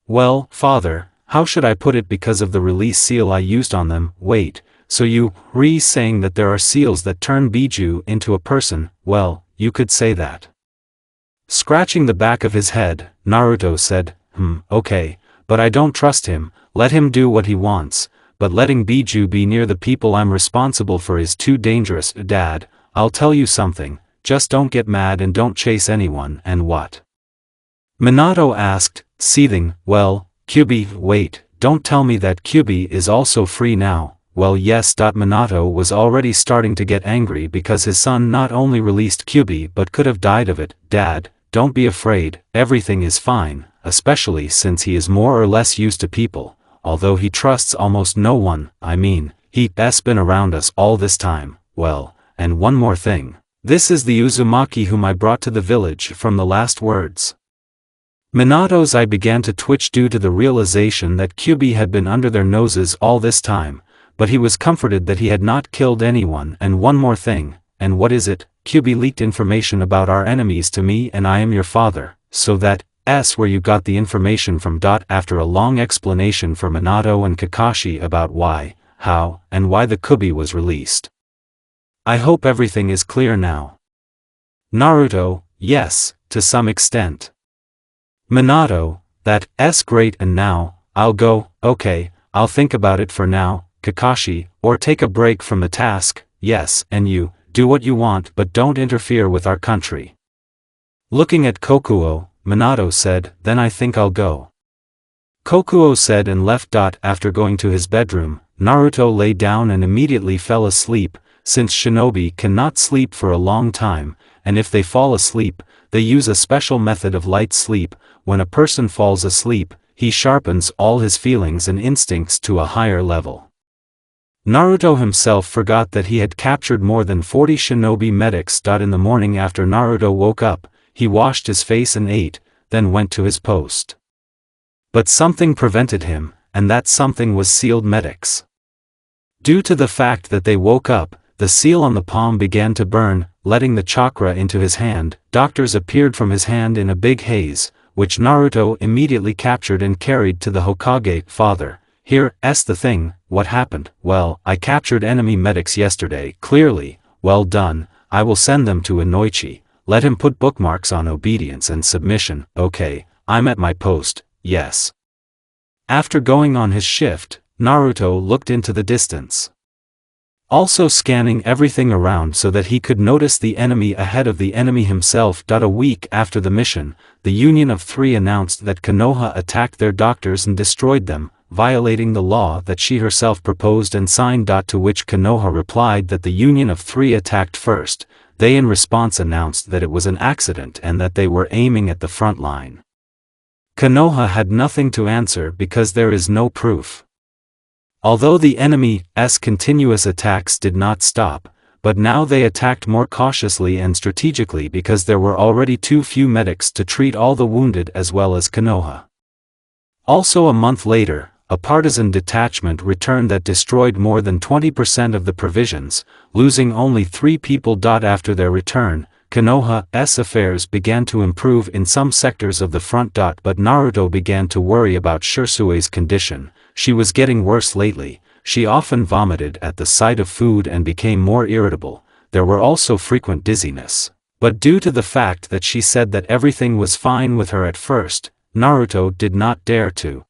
Well, father, how should I put it? Because of the release seal I used on them. Wait. So you saying that there are seals that turn Biju into a person? Well, you could say that. Scratching the back of his head, Naruto said, okay, but I don't trust him. Let him do what he wants, but letting Biju be near the people I'm responsible for is too dangerous. Dad, I'll tell you something, just don't get mad and don't chase anyone. And what? Minato asked, seething. Well, Kyubi, wait, don't tell me that Kyubi is also free now. Well, yes. Minato was already starting to get angry because his son not only released Kyubi but could have died of it. Dad, don't be afraid, everything is fine, especially since he is more or less used to people, although he trusts almost no one. I mean, he's been around us all this time. Well, and one more thing. This is the Uzumaki whom I brought to the village. From the last words, Minato's eye began to twitch due to the realization that Kyubi had been under their noses all this time. But he was comforted that he had not killed anyone. And one more thing. And what is it? Kyubi leaked information about our enemies to me and I am your father. So that's where you got the information from. After a long explanation for Minato and Kakashi about why, how, and why the Kyubi was released. I hope everything is clear now. Naruto, yes, to some extent. Minato, that's great. And now, I'll go. Okay, I'll think about it for now. Kakashi, or take a break from the task. Yes, and you, do what you want but don't interfere with our country. Looking at Kokuo, Minato said, then I think I'll go. Kokuo said and left. After going to his bedroom, Naruto lay down and immediately fell asleep, since shinobi cannot sleep for a long time, and if they fall asleep, they use a special method of light sleep. When a person falls asleep, he sharpens all his feelings and instincts to a higher level. Naruto himself forgot that he had captured more than 40 shinobi medics. In the morning after Naruto woke up, he washed his face and ate, then went to his post. But something prevented him, and that something was sealed medics. Due to the fact that they woke up, the seal on the palm began to burn, letting the chakra into his hand. Doctors appeared from his hand in a big haze, which Naruto immediately captured and carried to the Hokage. Father, here's the thing, what happened? Well, I captured enemy medics yesterday. Clearly, well done, I will send them to Inoichi, let him put bookmarks on obedience and submission. Okay, I'm at my post, yes. After going on his shift, Naruto looked into the distance, also scanning everything around so that he could notice the enemy ahead of the enemy himself. A week after the mission, the Union of Three announced that Konoha attacked their doctors and destroyed them, violating the law that she herself proposed and signed. To which Konoha replied that the Union of Three attacked first. They in response announced that it was an accident and that they were aiming at the front line. Konoha had nothing to answer because there is no proof. Although the enemy's continuous attacks did not stop, but now they attacked more cautiously and strategically because there were already too few medics to treat all the wounded as well as Konoha. Also a month later, a partisan detachment returned that destroyed more than 20% of the provisions, losing only 3 people. After their return, Konoha's affairs began to improve in some sectors of the front. But Naruto began to worry about Shisui's condition. She was getting worse lately, she often vomited at the sight of food and became more irritable. There were also frequent dizziness. But due to the fact that she said that everything was fine with her at first, Naruto did not dare to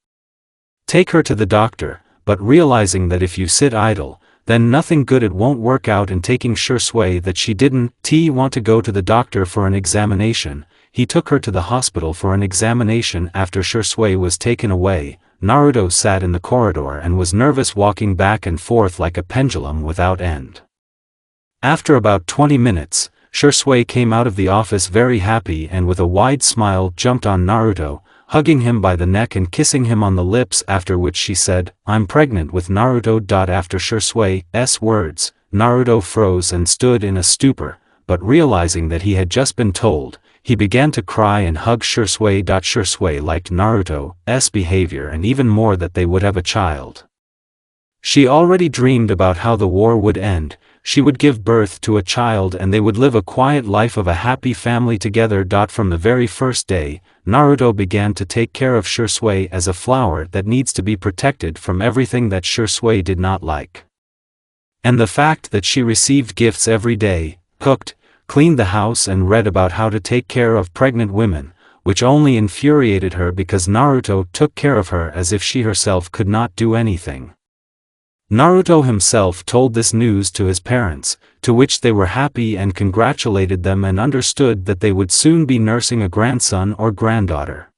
take her to the doctor, but realizing that if you sit idle, then nothing good, it won't work out, and taking Shisui that she didn't want to go to the doctor for an examination, he took her to the hospital for an examination. After Shisui was taken away, Naruto sat in the corridor and was nervous, walking back and forth like a pendulum without end. After about 20 minutes, Shisui came out of the office very happy and with a wide smile jumped on Naruto, hugging him by the neck and kissing him on the lips, after which she said, "I'm pregnant with Naruto." After Shisui's words, Naruto froze and stood in a stupor, but realizing that he had just been told, he began to cry and hug Shisui. Shisui liked Naruto's behavior and even more that they would have a child. She already dreamed about how the war would end, she would give birth to a child and they would live a quiet life of a happy family together. From the very first day, Naruto began to take care of Shisui as a flower that needs to be protected from everything that Shisui did not like. And the fact that she received gifts every day, cooked, cleaned the house and read about how to take care of pregnant women, which only infuriated her because Naruto took care of her as if she herself could not do anything. Naruto himself told this news to his parents, to which they were happy and congratulated them and understood that they would soon be nursing a grandson or granddaughter.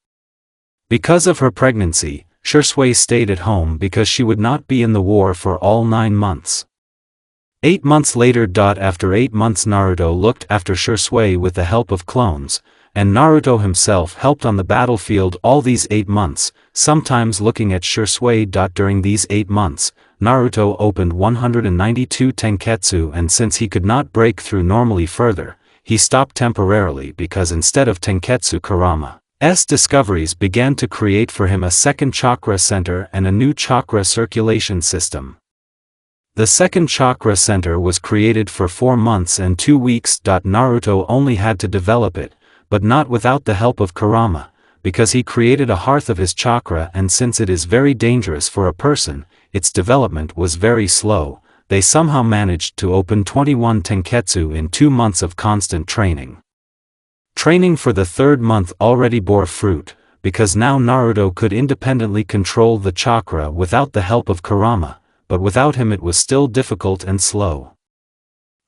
Because of her pregnancy, Shisui stayed at home because she would not be in the war for all 9 months. 8 months later. After 8 months, Naruto looked after Shisui with the help of clones, and Naruto himself helped on the battlefield all these 8 months, sometimes looking at Shisui. During these 8 months, Naruto opened 192 tenketsu, and since he could not break through normally further, he stopped temporarily because instead of tenketsu, kurama's discoveries began to create for him a second chakra center and a new chakra circulation system. The second chakra center was created for 4 months and 2 weeks. Naruto only had to develop it, but not without the help of Kurama, because he created a hearth of his chakra, and since it is very dangerous for a person, its development was very slow. They somehow managed to open 21 tenketsu in 2 months of constant training. Training for the 3rd month already bore fruit, because now Naruto could independently control the chakra without the help of Kurama, but without him it was still difficult and slow.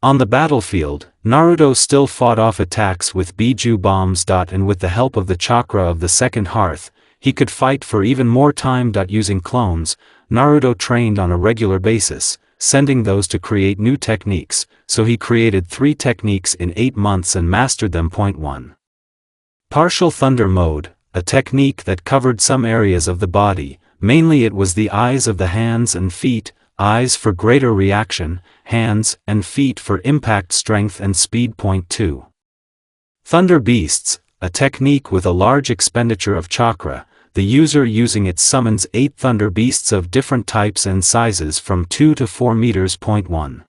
On the battlefield, Naruto still fought off attacks with Biju bombs. And with the help of the chakra of the second hearth, he could fight for even more time. Using clones, Naruto trained on a regular basis, sending those to create new techniques, so he created 3 techniques in 8 months and mastered them. 1. Partial Thunder Mode, a technique that covered some areas of the body, mainly it was the eyes of the hands and feet, eyes for greater reaction, hands and feet for impact strength and speed. Point 2. Thunder Beasts, a technique with a large expenditure of chakra. The user using it summons 8 thunder beasts of different types and sizes from 2 to 4 meters. Point 1.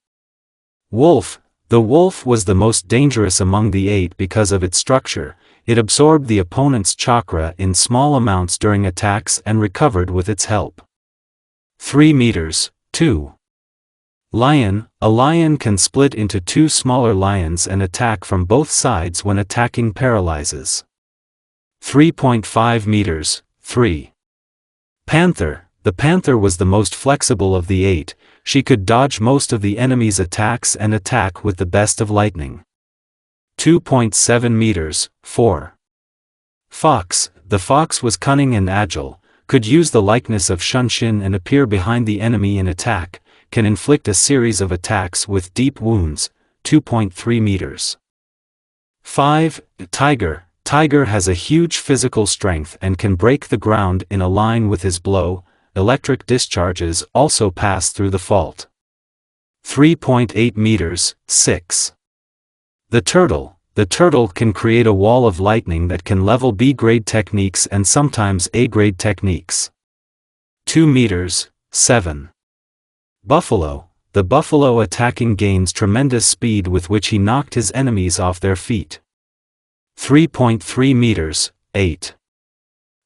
Wolf. The wolf was the most dangerous among the 8 because of its structure. It absorbed the opponent's chakra in small amounts during attacks and recovered with its help. 3 meters. 2. Lion. A lion can split into 2 smaller lions and attack from both sides when attacking paralyzes. 3.5 meters. 3. Panther. The panther was the most flexible of the 8, she could dodge most of the enemy's attacks and attack with the best of lightning. 2.7 meters. 4. Fox. The fox was cunning and agile, could use the likeness of Shunshin and appear behind the enemy in attack, can inflict a series of attacks with deep wounds. 2.3 meters. 5. Tiger. Tiger has a huge physical strength and can break the ground in a line with his blow. Electric discharges also pass through the fault. 3.8 meters. 6. The turtle. The turtle can create a wall of lightning that can level B-grade techniques and sometimes A-grade techniques. 2 meters. 7. Buffalo. The buffalo attacking gains tremendous speed with which he knocked his enemies off their feet. 3.3 meters. 8.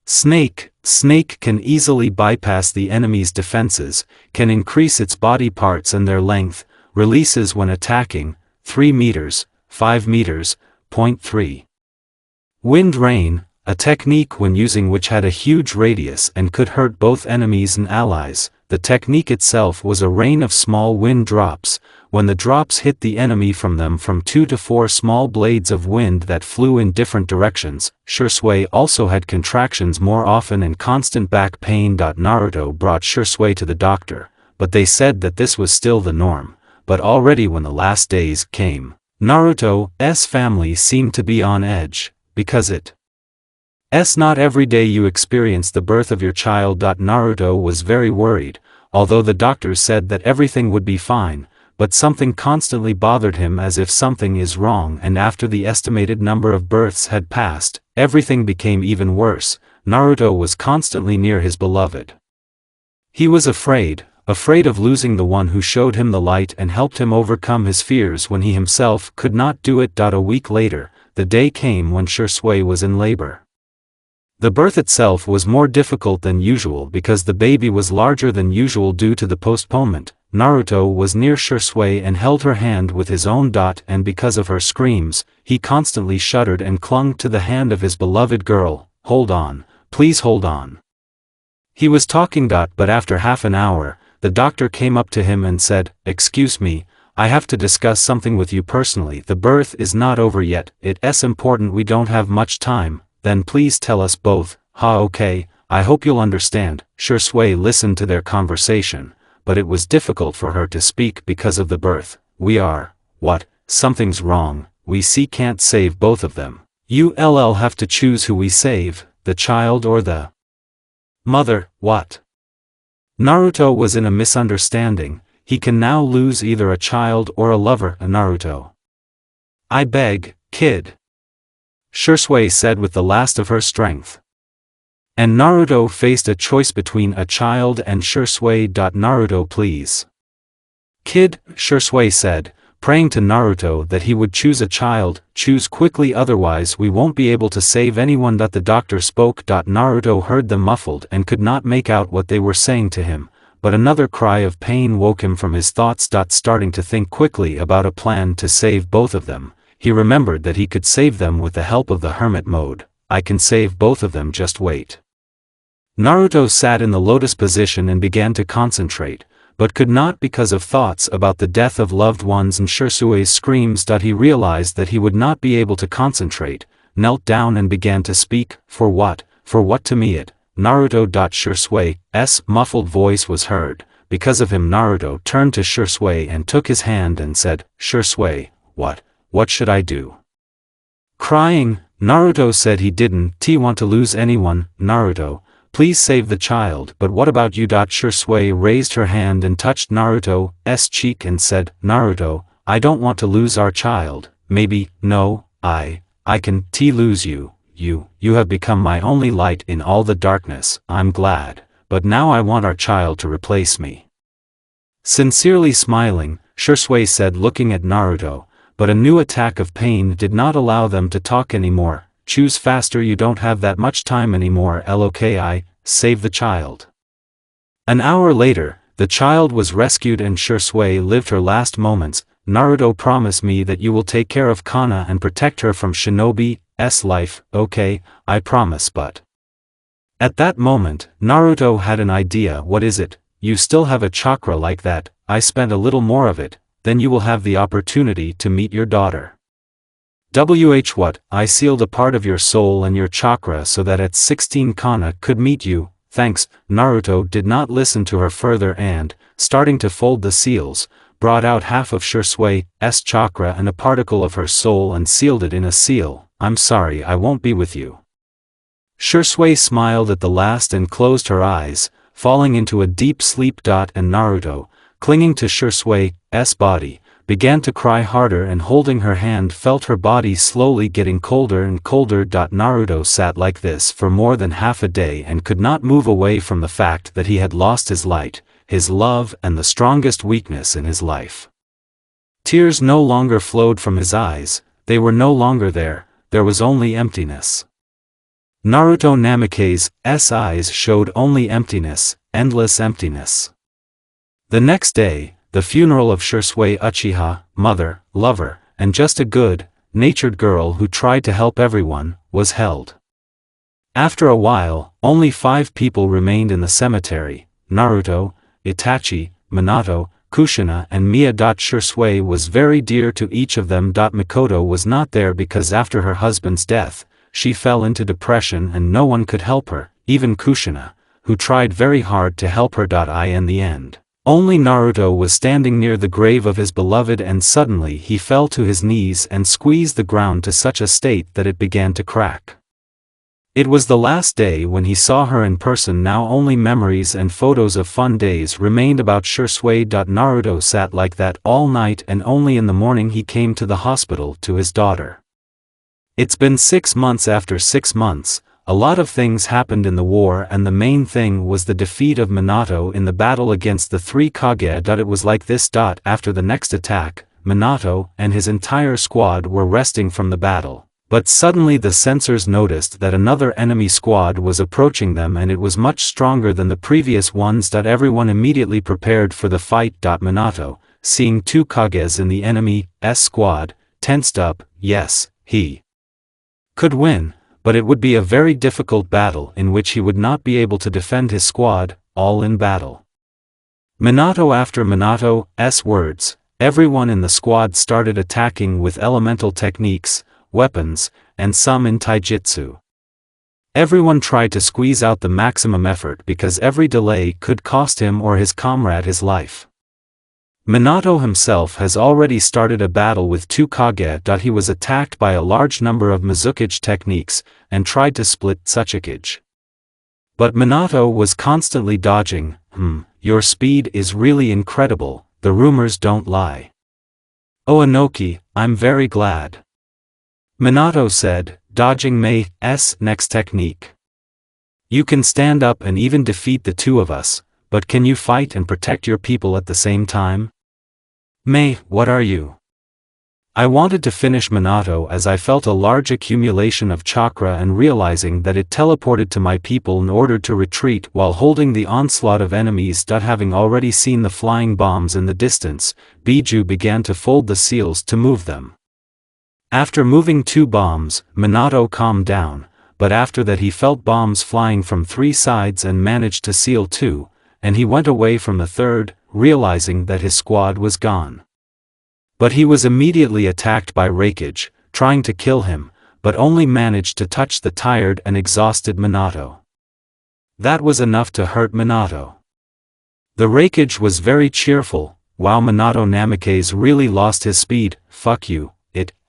Snake. Snake can easily bypass the enemy's defenses, can increase its body parts and their length, releases when attacking. 3 meters. 5 meters. Point 3. Wind Rain. A technique when using which had a huge radius and could hurt both enemies and allies. The technique itself was a rain of small wind drops. When the drops hit the enemy from 2 to 4 small blades of wind that flew in different directions. Shisui also had contractions more often and constant back pain. Naruto brought Shisui to the doctor, but they said that this was still the norm. But already when the last days came, Naruto's family seemed to be on edge, because it's not every day you experience the birth of your child. Naruto was very worried, although the doctors said that everything would be fine, but something constantly bothered him as if something is wrong, and after the estimated number of births had passed, everything became even worse. Naruto was constantly near his beloved. He was afraid of losing the one who showed him the light and helped him overcome his fears when he himself could not do it. A week later, the day came when Shisui was in labor. The birth itself was more difficult than usual because the baby was larger than usual due to the postponement. Naruto was near Shisui and held her hand with his own. And because of her screams, he constantly shuddered and clung to the hand of his beloved girl. Hold on, please hold on. He was talking. But after half an hour, the doctor came up to him and said, "Excuse me, I have to discuss something with you personally. The birth is not over yet, it's important, we don't have much time, then please tell us both." Okay, I hope you'll understand. Shisui listened to their conversation, but it was difficult for her to speak because of the birth. What? Something's wrong, we can't save both of them. You'll have to choose who we save, the child or the mother. What? Naruto was in a misunderstanding. He can now lose either a child or a lover. Naruto. I beg, kid. Shisui said with the last of her strength. And Naruto faced a choice between a child and Shisui. Naruto, please. Kid, Shisui said, praying to Naruto that he would choose a child. Choose quickly, otherwise we won't be able to save anyone. The doctor spoke. Naruto heard them muffled and could not make out what they were saying to him, but another cry of pain woke him from his thoughts. Starting to think quickly about a plan to save both of them, he remembered that he could save them with the help of the hermit mode. I can save both of them, just wait. Naruto sat in the lotus position and began to concentrate, but could not because of thoughts about the death of loved ones and Shisui's screams. He realized that he would not be able to concentrate, knelt down and began to speak. For what to me it, Naruto. Shisui's muffled voice was heard. Because of him, Naruto turned to Shisui and took his hand and said, "Shisui, what should I do?" Crying, Naruto said he didn't want to lose anyone. Naruto, Please save the child. But what about you? Shisui raised her hand and touched Naruto's cheek and said, Naruto, I don't want to lose our child. Maybe, no, I can lose you. You have become my only light in all the darkness. I'm glad, but now I want our child to replace me. Sincerely smiling, Shisui said, looking at Naruto, but a new attack of pain did not allow them to talk anymore. Choose faster, you don't have that much time anymore. Loki, save the child. An hour later, the child was rescued and Shisui lived her last moments. Naruto, promise me that you will take care of Kana and protect her from Shinobi's life. Okay, I promise. But at that moment, Naruto had an idea. What is it? You still have a chakra like that. I spent a little more of it, then you will have the opportunity to meet your daughter. What? I sealed a part of your soul and your chakra so that at 16 Kana could meet you. Thanks. Naruto did not listen to her further and, starting to fold the seals, brought out half of Shisui's chakra and a particle of her soul and sealed it in a seal. I'm sorry, I won't be with you. Shisui smiled at the last and closed her eyes, falling into a deep sleep. And Naruto, clinging to Shisui's body, began to cry harder and holding her hand felt her body slowly getting colder and colder. Naruto sat like this for more than half a day and could not move away from the fact that he had lost his light, his love, and the strongest weakness in his life. Tears no longer flowed from his eyes, they were no longer there was only emptiness. Naruto Namake's eyes showed only emptiness, endless emptiness. The next day, the funeral of Shisui Uchiha, mother, lover, and just a good-natured girl who tried to help everyone, was held. After a while, only 5 people remained in the cemetery: Naruto, Itachi, Minato, Kushina and Miya. Shisui was very dear to each of them. Mikoto was not there because after her husband's death, she fell into depression and no one could help her, even Kushina, who tried very hard to help her. In the end, only Naruto was standing near the grave of his beloved and suddenly he fell to his knees and squeezed the ground to such a state that it began to crack. It was the last day when he saw her in person. Now only memories and photos of fun days remained about Shisui. Naruto sat like that all night and only in the morning he came to the hospital to his daughter. It's been 6 months. After 6 months, a lot of things happened in the war and the main thing was the defeat of Minato in the battle against the 3 Kage. It was like this. After the next attack, Minato and his entire squad were resting from the battle. But suddenly the censors noticed that another enemy squad was approaching them and it was much stronger than the previous ones. Everyone immediately prepared for the fight. Minato, seeing 2 Kages in the enemy's squad, tensed up. Yes, he could win, but it would be a very difficult battle in which he would not be able to defend his squad, all in battle. Minato. After Minato's words, everyone in the squad started attacking with elemental techniques, weapons, and some in taijutsu. Everyone tried to squeeze out the maximum effort because every delay could cost him or his comrade his life. Minato himself has already started a battle with 2 Kage. He was attacked by a large number of Mizukage techniques, and tried to split Tsuchikage. But Minato was constantly dodging. Your speed is really incredible, the rumors don't lie. Oh Inoki, I'm very glad. Minato said, dodging Mei's next technique. You can stand up and even defeat the 2 of us, but can you fight and protect your people at the same time? Mei, what are you? I wanted to finish Minato as I felt a large accumulation of chakra and realizing that it teleported to my people in order to retreat while holding the onslaught of enemies. Having already seen the flying bombs in the distance, Biju began to fold the seals to move them. After moving 2 bombs, Minato calmed down, but after that he felt bombs flying from 3 sides and managed to seal 2, and he went away from the 3rd, realizing that his squad was gone. But he was immediately attacked by Raikage, trying to kill him, but only managed to touch the tired and exhausted Minato. That was enough to hurt Minato. The Raikage was very cheerful. Wow, Minato Namake's really lost his speed. Fuck you,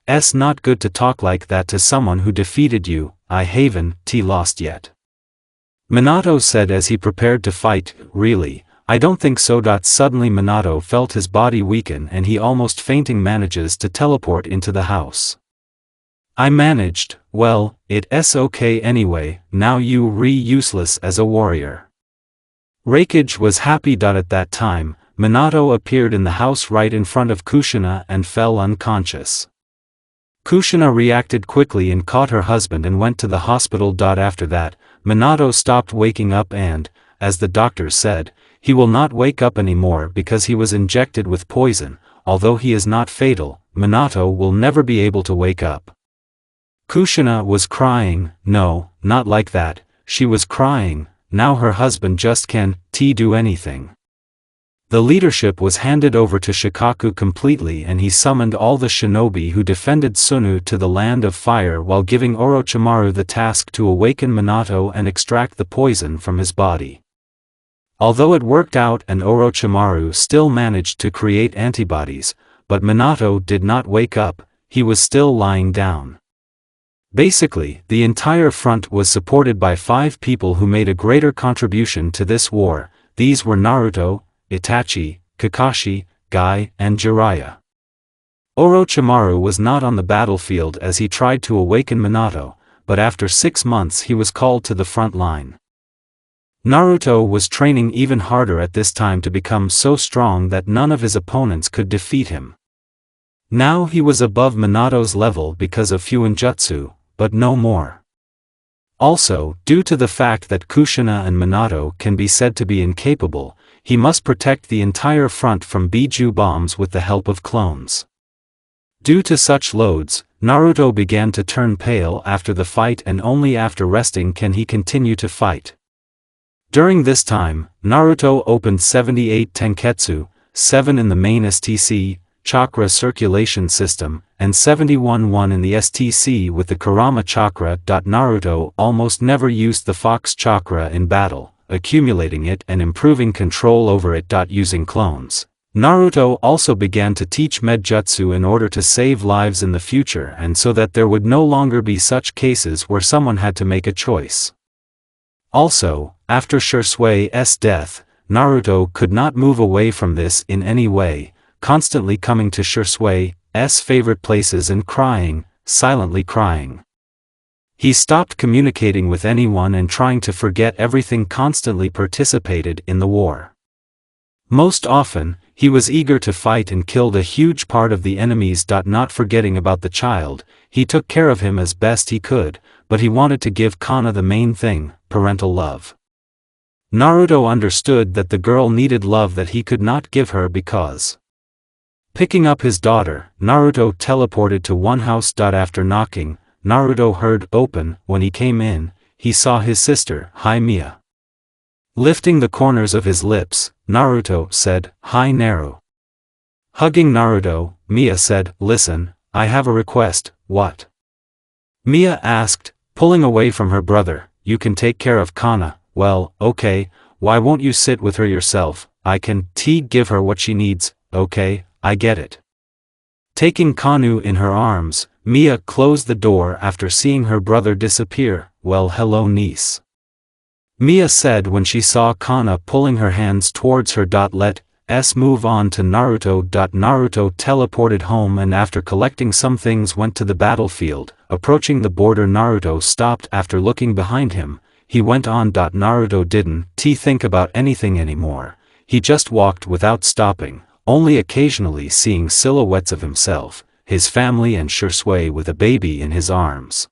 it's not good to talk like that to someone who defeated you. I haven't lost yet. Minato said as he prepared to fight. Really, I don't think so. Suddenly Minato felt his body weaken and he almost fainting manages to teleport into the house. I managed. Well, it's okay anyway, now you useless as a warrior. Raikage was happy. At that time, Minato appeared in the house right in front of Kushina and fell unconscious. Kushina reacted quickly and caught her husband and went to the hospital. After that, Minato stopped waking up and, as the doctors said, he will not wake up anymore because he was injected with poison. Although he is not fatal, Minato will never be able to wake up. Kushina was crying. No, not like that, she was crying. Now her husband just can't do anything. The leadership was handed over to Shikaku completely and he summoned all the shinobi who defended Sunu to the land of fire while giving Orochimaru the task to awaken Minato and extract the poison from his body. Although it worked out and Orochimaru still managed to create antibodies, but Minato did not wake up, he was still lying down. Basically, the entire front was supported by 5 people who made a greater contribution to this war. These were Naruto, Itachi, Kakashi, Guy, and Jiraiya. Orochimaru was not on the battlefield as he tried to awaken Minato, but after 6 months he was called to the front line. Naruto was training even harder at this time to become so strong that none of his opponents could defeat him. Now he was above Minato's level because of Fuinjutsu, but no more. Also, due to the fact that Kushina and Minato can be said to be incapable, he must protect the entire front from Biju bombs with the help of clones. Due to such loads, Naruto began to turn pale after the fight and only after resting can he continue to fight. During this time, Naruto opened 78 Tenketsu, 7 in the main STC, chakra circulation system, and 71 in the STC with the Kurama chakra. Naruto almost never used the Fox chakra in battle, accumulating it and improving control over it. Using clones, Naruto also began to teach Medjutsu in order to save lives in the future and so that there would no longer be such cases where someone had to make a choice. Also, after Shisui's death, Naruto could not move away from this in any way, constantly coming to Shisui's favorite places and crying, silently crying. He stopped communicating with anyone and trying to forget everything, constantly participated in the war. Most often, he was eager to fight and killed a huge part of the enemies. Not forgetting about the child, he took care of him as best he could, but he wanted to give Kana the main thing, parental love. Naruto understood that the girl needed love that he could not give her because. Picking up his daughter, Naruto teleported to one house. After knocking, Naruto heard open. When he came in, he saw his sister, "Hi Mia." Lifting the corners of his lips, Naruto said, "Hi Naru." Hugging Naruto, Mia said, "Listen, I have a request." "What?" Mia asked, pulling away from her brother. "You can take care of Kana." "Well, okay, why won't you sit with her yourself? I can give her what she needs." "Okay, I get it." Taking Kanu in her arms, Mia closed the door after seeing her brother disappear. "Well, hello niece," Mia said when she saw Kana pulling her hands towards her. Let's move on to Naruto. Naruto teleported home and after collecting some things went to the battlefield. Approaching the border, Naruto stopped after looking behind him. He went on. Naruto didn't think about anything anymore. He just walked without stopping, only occasionally seeing silhouettes of himself, his family and Shisui with a baby in his arms.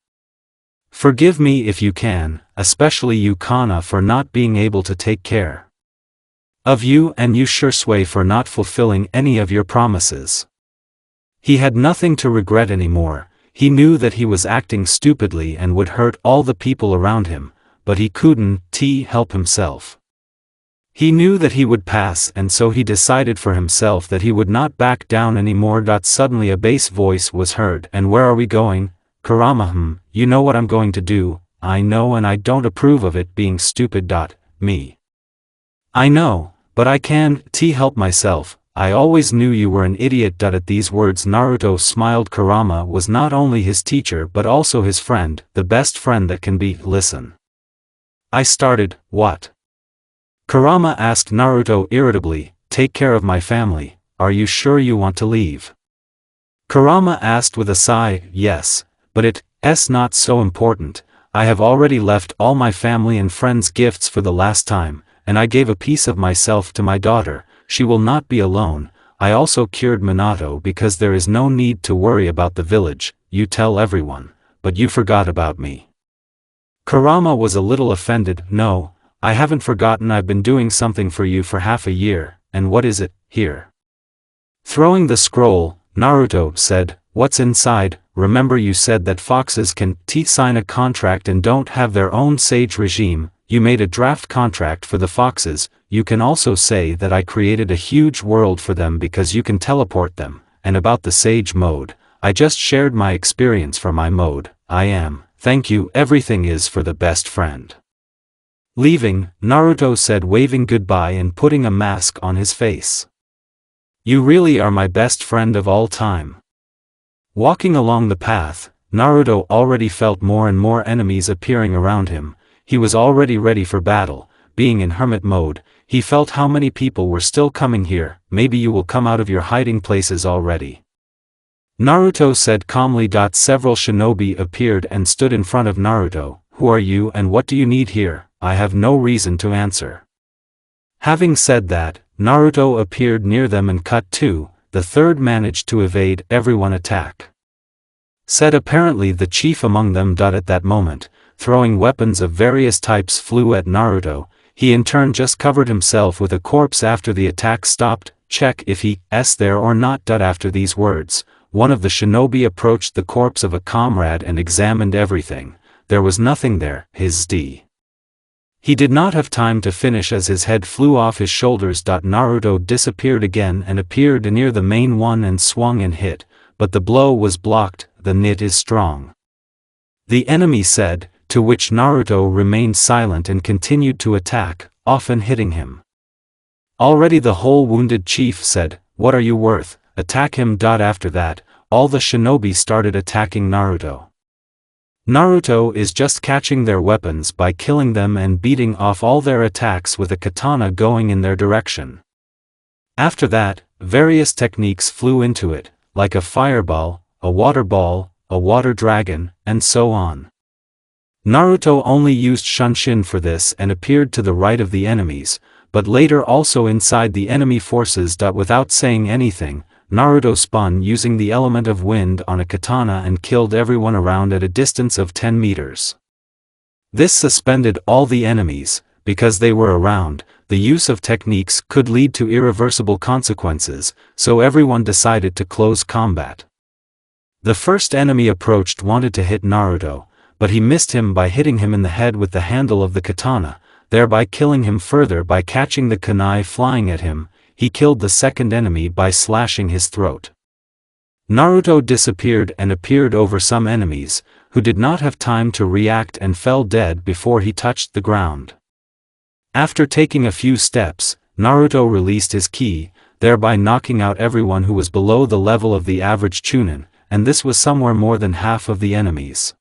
"Forgive me if you can, especially you Kana for not being able to take care of you and you Shisui for not fulfilling any of your promises." He had nothing to regret anymore. He knew that he was acting stupidly and would hurt all the people around him, but he couldn't help himself. He knew that he would pass and so he decided for himself that he would not back down anymore. Suddenly a bass voice was heard. "And where are we going?" "Kurama, you know what I'm going to do." "I know and I don't approve of it being stupid." "Me. I know, but I can't help myself. I always knew you were an idiot." At these words Naruto smiled. Kurama was not only his teacher but also his friend, the best friend that can be. "Listen. I started, what? Kurama asked Naruto irritably, take care of my family, are you sure you want to leave? Kurama asked with a sigh, yes, but it's not so important, I have already left all my family and friends gifts for the last time, and I gave a piece of myself to my daughter, she will not be alone, I also cured Minato because there is no need to worry about the village, you tell everyone, but you forgot about me. Kurama was a little offended, no, I haven't forgotten I've been doing something for you for half a year, and what is it, here? Throwing the scroll, Naruto said, what's inside, remember you said that foxes can sign a contract and don't have their own sage regime, you made a draft contract for the foxes, you can also say that I created a huge world for them because you can teleport them, and about the sage mode, I just shared my experience for my mode, thank you, everything is for the best friend. Leaving, Naruto said waving goodbye and putting a mask on his face. You really are my best friend of all time. Walking along the path, Naruto already felt more and more enemies appearing around him, he was already ready for battle, being in hermit mode, he felt how many people were still coming here, maybe you will come out of your hiding places already. Naruto said calmly. Several shinobi appeared and stood in front of Naruto, who are you and what do you need here, I have no reason to answer. Having said that, Naruto appeared near them and cut two, the third managed to evade everyone attack. Said apparently the chief among them. At that moment, throwing weapons of various types flew at Naruto, he in turn just covered himself with a corpse after the attack stopped, check if he's there or not. After these words, one of the shinobi approached the corpse of a comrade and examined everything, there was nothing there, He did not have time to finish as his head flew off his shoulders. Naruto disappeared again and appeared near the main one and swung and hit, but the blow was blocked, the knit is strong. The enemy said, to which Naruto remained silent and continued to attack, often hitting him. Already the whole wounded chief said, what are you worth, attack him. After that, all the shinobi started attacking Naruto. Naruto is just catching their weapons by killing them and beating off all their attacks with a katana going in their direction. After that, various techniques flew into it, like a fireball, a water ball, a water dragon, and so on. Naruto only used Shunshin for this and appeared to the right of the enemies, but later also inside the enemy forces. Without saying anything, Naruto spun using the element of wind on a katana and killed everyone around at a distance of 10 meters. This suspended all the enemies, because they were around, the use of techniques could lead to irreversible consequences, so everyone decided to close combat. The first enemy approached wanted to hit Naruto, but he missed him by hitting him in the head with the handle of the katana, thereby killing him further by catching the kunai flying at him. He killed the second enemy by slashing his throat. Naruto disappeared and appeared over some enemies, who did not have time to react and fell dead before he touched the ground. After taking a few steps, Naruto released his ki, thereby knocking out everyone who was below the level of the average chunin, and this was somewhere more than half of the enemies.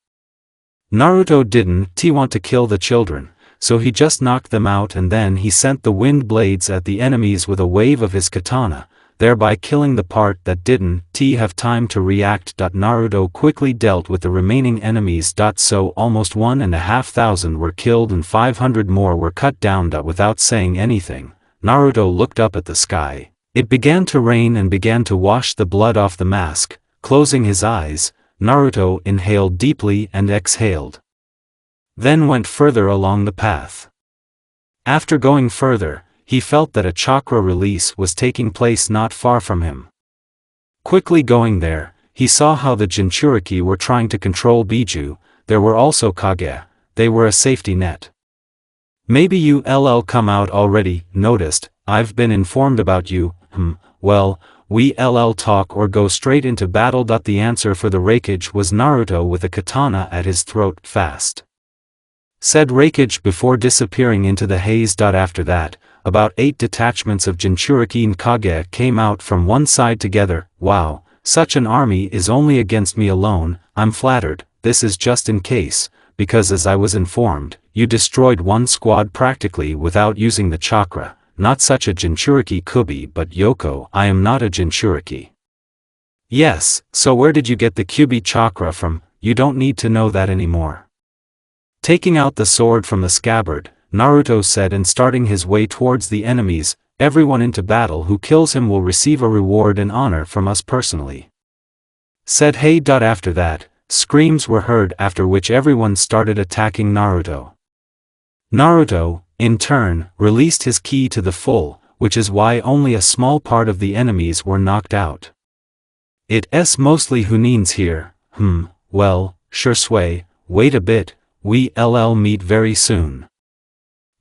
Naruto didn't want to kill the children, so he just knocked them out and then he sent the wind blades at the enemies with a wave of his katana, thereby killing the part that didn't have time to react. Naruto quickly dealt with the remaining enemies. So almost 1,500 were killed and 500 more were cut down. Without saying anything, Naruto looked up at the sky. It began to rain and began to wash the blood off the mask. Closing his eyes, Naruto inhaled deeply and exhaled. Then went further along the path. After going further, he felt that a chakra release was taking place not far from him. Quickly going there, he saw how the Jinchuriki were trying to control Biju, there were also Kage, they were a safety net. Maybe you'll come out already, noticed, I've been informed about you, well, we'll talk or go straight into battle. The answer for the Raikage was Naruto with a katana at his throat, fast. Said Raikage before disappearing into the haze. After that, about 8 detachments of Jinchuriki and Kage came out from one side together. Wow, such an army is only against me alone, I'm flattered, this is just in case, because as I was informed, you destroyed one squad practically without using the chakra. Not such a Jinchuriki Kubi, but Yoko, I am not a Jinchuriki. Yes, so where did you get the Kubi chakra from? You don't need to know that anymore. Taking out the sword from the scabbard, Naruto said, and starting his way towards the enemies, everyone into battle who kills him will receive a reward and honor from us personally. Said hey. After that, screams were heard, after which everyone started attacking Naruto. Naruto, in turn, released his ki to the full, which is why only a small part of the enemies were knocked out. It's mostly Hunins here. Well, Shisui, wait a bit, we'll meet very soon.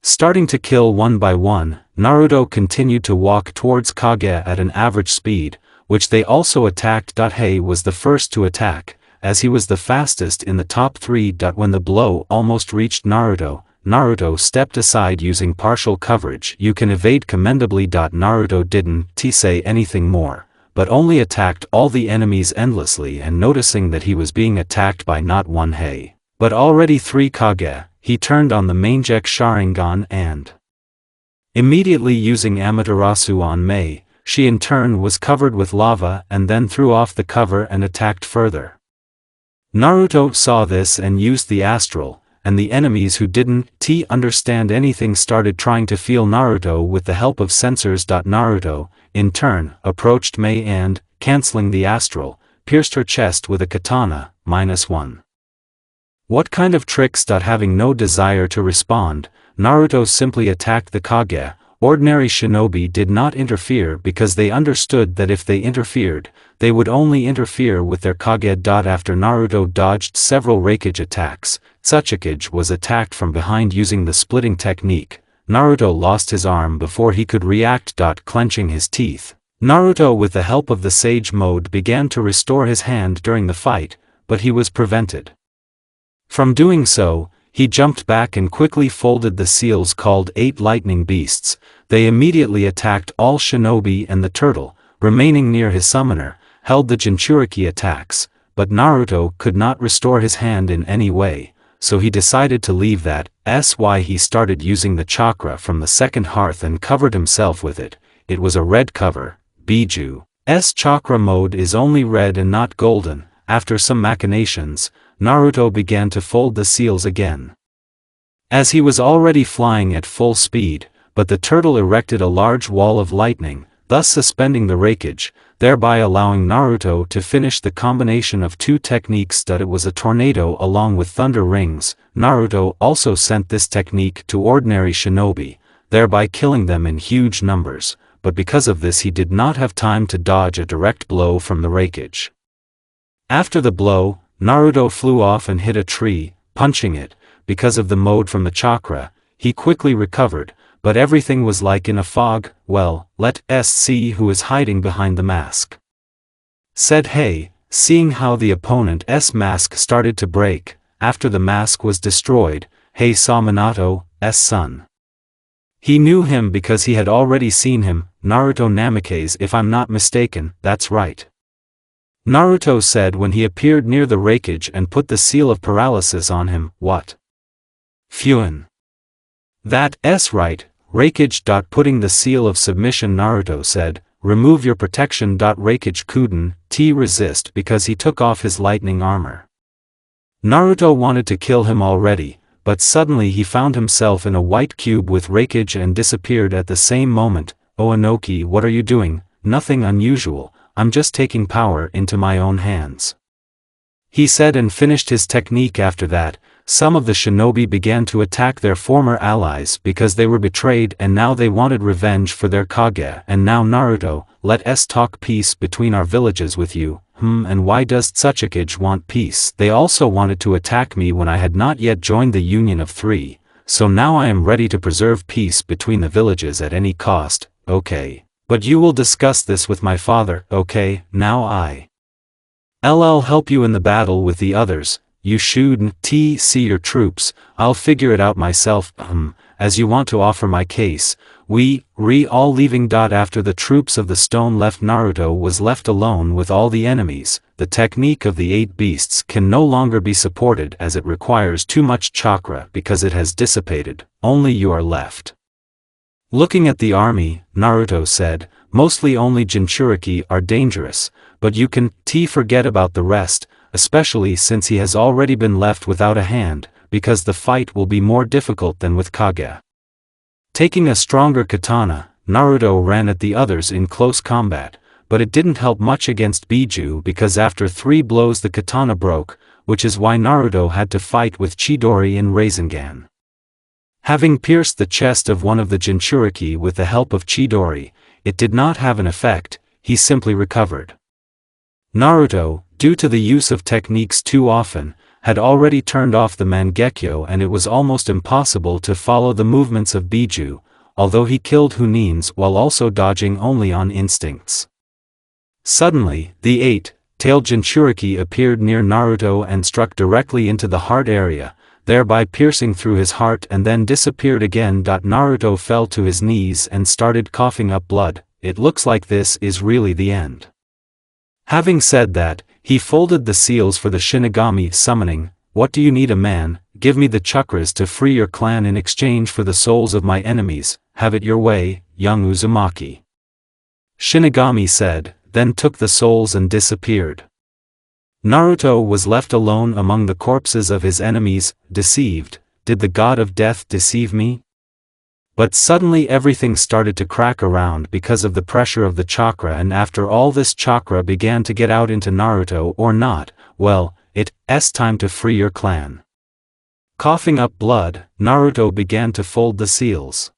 Starting to kill one by one, Naruto continued to walk towards Kage at an average speed, which they also attacked. Hei was the first to attack, as he was the fastest in the top 3. When the blow almost reached Naruto, Naruto stepped aside using partial coverage. You can evade commendably. Naruto didn't say anything more, but only attacked all the enemies endlessly, and noticing that he was being attacked by not one Hei, but already 3 Kage, he turned on the Mangekyou Sharingan and immediately using Amaterasu on Mei, she in turn was covered with lava and then threw off the cover and attacked further. Naruto saw this and used the astral, and the enemies who didn't understand anything started trying to feel Naruto with the help of sensors. Naruto, in turn, approached Mei and, cancelling the astral, pierced her chest with a katana, -1. What kind of tricks? Having no desire to respond, Naruto simply attacked the Kage. Ordinary shinobi did not interfere because they understood that if they interfered, they would only interfere with their Kage. After Naruto dodged several Raikage attacks, Sasuke was attacked from behind using the splitting technique. Naruto lost his arm before he could react. Clenching his teeth, Naruto with the help of the Sage Mode began to restore his hand during the fight, but he was prevented from doing so. He jumped back and quickly folded the seals called 8 lightning beasts. They immediately attacked all shinobi, and the turtle, remaining near his summoner, held the Jinchuriki attacks, but Naruto could not restore his hand in any way, so he decided to leave that. That's why he started using the chakra from the second hearth and covered himself with it. It was a red cover. Biju's chakra mode is only red and not golden. After some machinations, Naruto began to fold the seals again, as he was already flying at full speed, but the turtle erected a large wall of lightning, thus suspending the Raikage, thereby allowing Naruto to finish the combination of 2 techniques. It was a tornado along with thunder rings. Naruto also sent this technique to ordinary shinobi, thereby killing them in huge numbers, but because of this he did not have time to dodge a direct blow from the Raikage. After the blow, Naruto flew off and hit a tree, punching it. Because of the mode from the chakra, he quickly recovered, but everything was like in a fog. Well, let's see who is hiding behind the mask. Said Hei, seeing how the opponent's mask started to break. After the mask was destroyed, Hei saw Minato's son. He knew him because he had already seen him. Naruto Namikaze, if I'm not mistaken. That's right, Naruto said when he appeared near the Raikage and put the seal of paralysis on him. What? Fuin. That's right, Raikage. Putting the seal of submission, Naruto said, remove your protection. Raikage couldn't resist because he took off his lightning armor. Naruto wanted to kill him already, but suddenly he found himself in a white cube with Raikage and disappeared at the same moment. Oanoki, what are you doing? Nothing unusual, I'm just taking power into my own hands, he said, and finished his technique. After that, some of the shinobi began to attack their former allies because they were betrayed and now they wanted revenge for their Kage. And now Naruto, let's talk peace between our villages with you. And why does Sasuke want peace? They also wanted to attack me when I had not yet joined the Union of Three, so now I am ready to preserve peace between the villages at any cost. Okay. But you will discuss this with my father. Okay, now I'll help you in the battle with the others. You shouldn't see your troops, I'll figure it out myself. As you want to offer my case, we all leaving. After the troops of the stone left, Naruto was left alone with all the enemies. the technique of the 8 beasts can no longer be supported as it requires too much chakra because it has dissipated, only you are left. Looking at the army, Naruto said, mostly only Jinchuriki are dangerous, but you can forget about the rest, especially since he has already been left without a hand, because the fight will be more difficult than with Kage. Taking a stronger katana, Naruto ran at the others in close combat, but it didn't help much against Biju because after 3 blows the katana broke, which is why Naruto had to fight with Chidori and Rasengan. Having pierced the chest of one of the Jinchuriki with the help of Chidori, it did not have an effect, he simply recovered. Naruto, due to the use of techniques too often, had already turned off the Mangekyo and it was almost impossible to follow the movements of Biju, although he killed Hunins while also dodging only on instincts. Suddenly, the 8-tailed Jinchuriki appeared near Naruto and struck directly into the heart area, thereby piercing through his heart and then disappeared again. Naruto fell to his knees and started coughing up blood. It looks like this is really the end. Having said that, he folded the seals for the Shinigami summoning. What do you need, a man? Give me the chakras to free your clan in exchange for the souls of my enemies. Have it your way, young Uzumaki. Shinigami said, then took the souls and disappeared. Naruto was left alone among the corpses of his enemies, deceived. Did the god of death deceive me? But suddenly everything started to crack around because of the pressure of the chakra, and after all this chakra began to get out into Naruto or not, well, it's time to free your clan. Coughing up blood, Naruto began to fold the seals.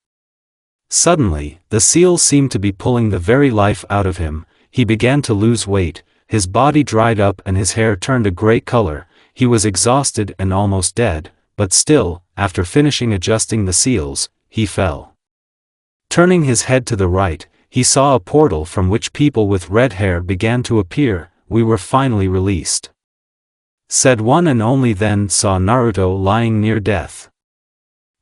Suddenly, the seals seemed to be pulling the very life out of him. He began to lose weight, his body dried up and his hair turned a gray color. He was exhausted and almost dead, but still, after finishing adjusting the seals, he fell. Turning his head to the right, he saw a portal from which people with red hair began to appear. We were finally released, said one, and only then saw Naruto lying near death.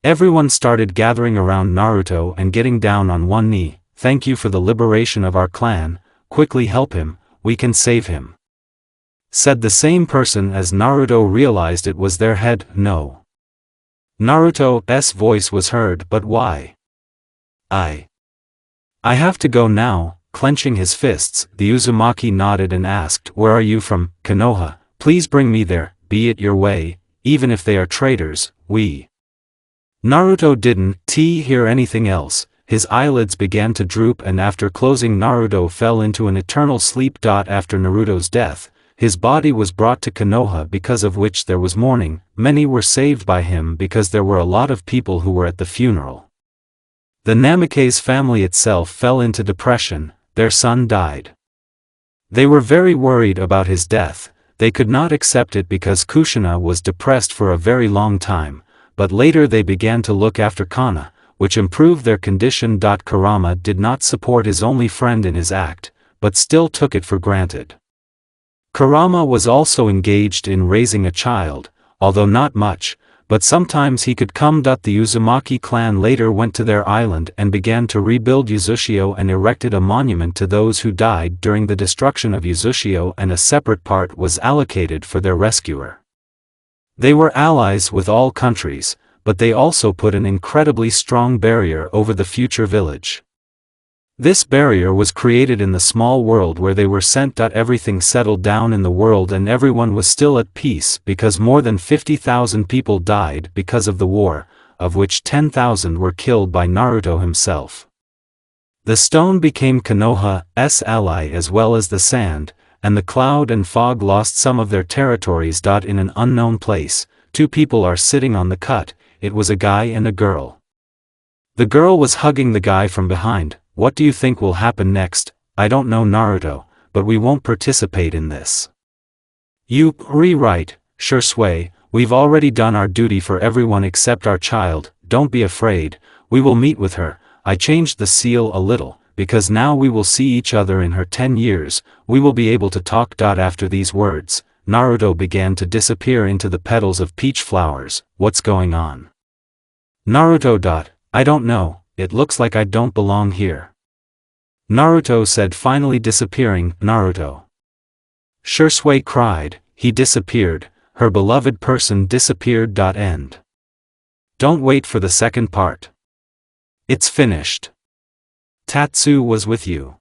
Everyone started gathering around Naruto and getting down on one knee. Thank you for the liberation of our clan, quickly help him, we can save him, said the same person as Naruto realized it was their head. No. Naruto's voice was heard. But why? I have to go now. Clenching his fists, the Uzumaki nodded and asked, where are you from? Konoha, please bring me there, be it your way, even if they are traitors, we. Naruto didn't hear anything else. His eyelids began to droop, and after closing, Naruto fell into an eternal sleep. After Naruto's death, his body was brought to Konoha, because of which there was mourning. Many were saved by him because there were a lot of people who were at the funeral. The Namikaze family itself fell into depression. Their son died. They were very worried about his death. They could not accept it because Kushina was depressed for a very long time, but later they began to look after Kana, which improved their condition. Kurama did not support his only friend in his act, but still took it for granted. Kurama was also engaged in raising a child, although not much, but sometimes he could come. The Uzumaki clan later went to their island and began to rebuild Uzushio and erected a monument to those who died during the destruction of Uzushio, and a separate part was allocated for their rescuer. They were allies with all countries, but they also put an incredibly strong barrier over the future village. This barrier was created in the small world where they were sent. Everything settled down in the world and everyone was still at peace because more than 50,000 people died because of the war, of which 10,000 were killed by Naruto himself. The stone became Konoha's ally as well as the sand, and the cloud and fog lost some of their territories. In an unknown place, 2 people are sitting on the cut. It was a guy and a girl. The girl was hugging the guy from behind. What do you think will happen next? I don't know, Naruto, but we won't participate in this. You right, Shisui, we've already done our duty for everyone except our child. Don't be afraid, we will meet with her. I changed the seal a little, because now we will see each other in her 10 years, we will be able to talk. After these words, Naruto began to disappear into the petals of peach flowers. What's going on? Naruto. I don't know, it looks like I don't belong here, Naruto said, finally disappearing. Naruto. Shisui cried, he disappeared, her beloved person disappeared. End. Don't wait for the second part. It's finished. Tatsu was with you.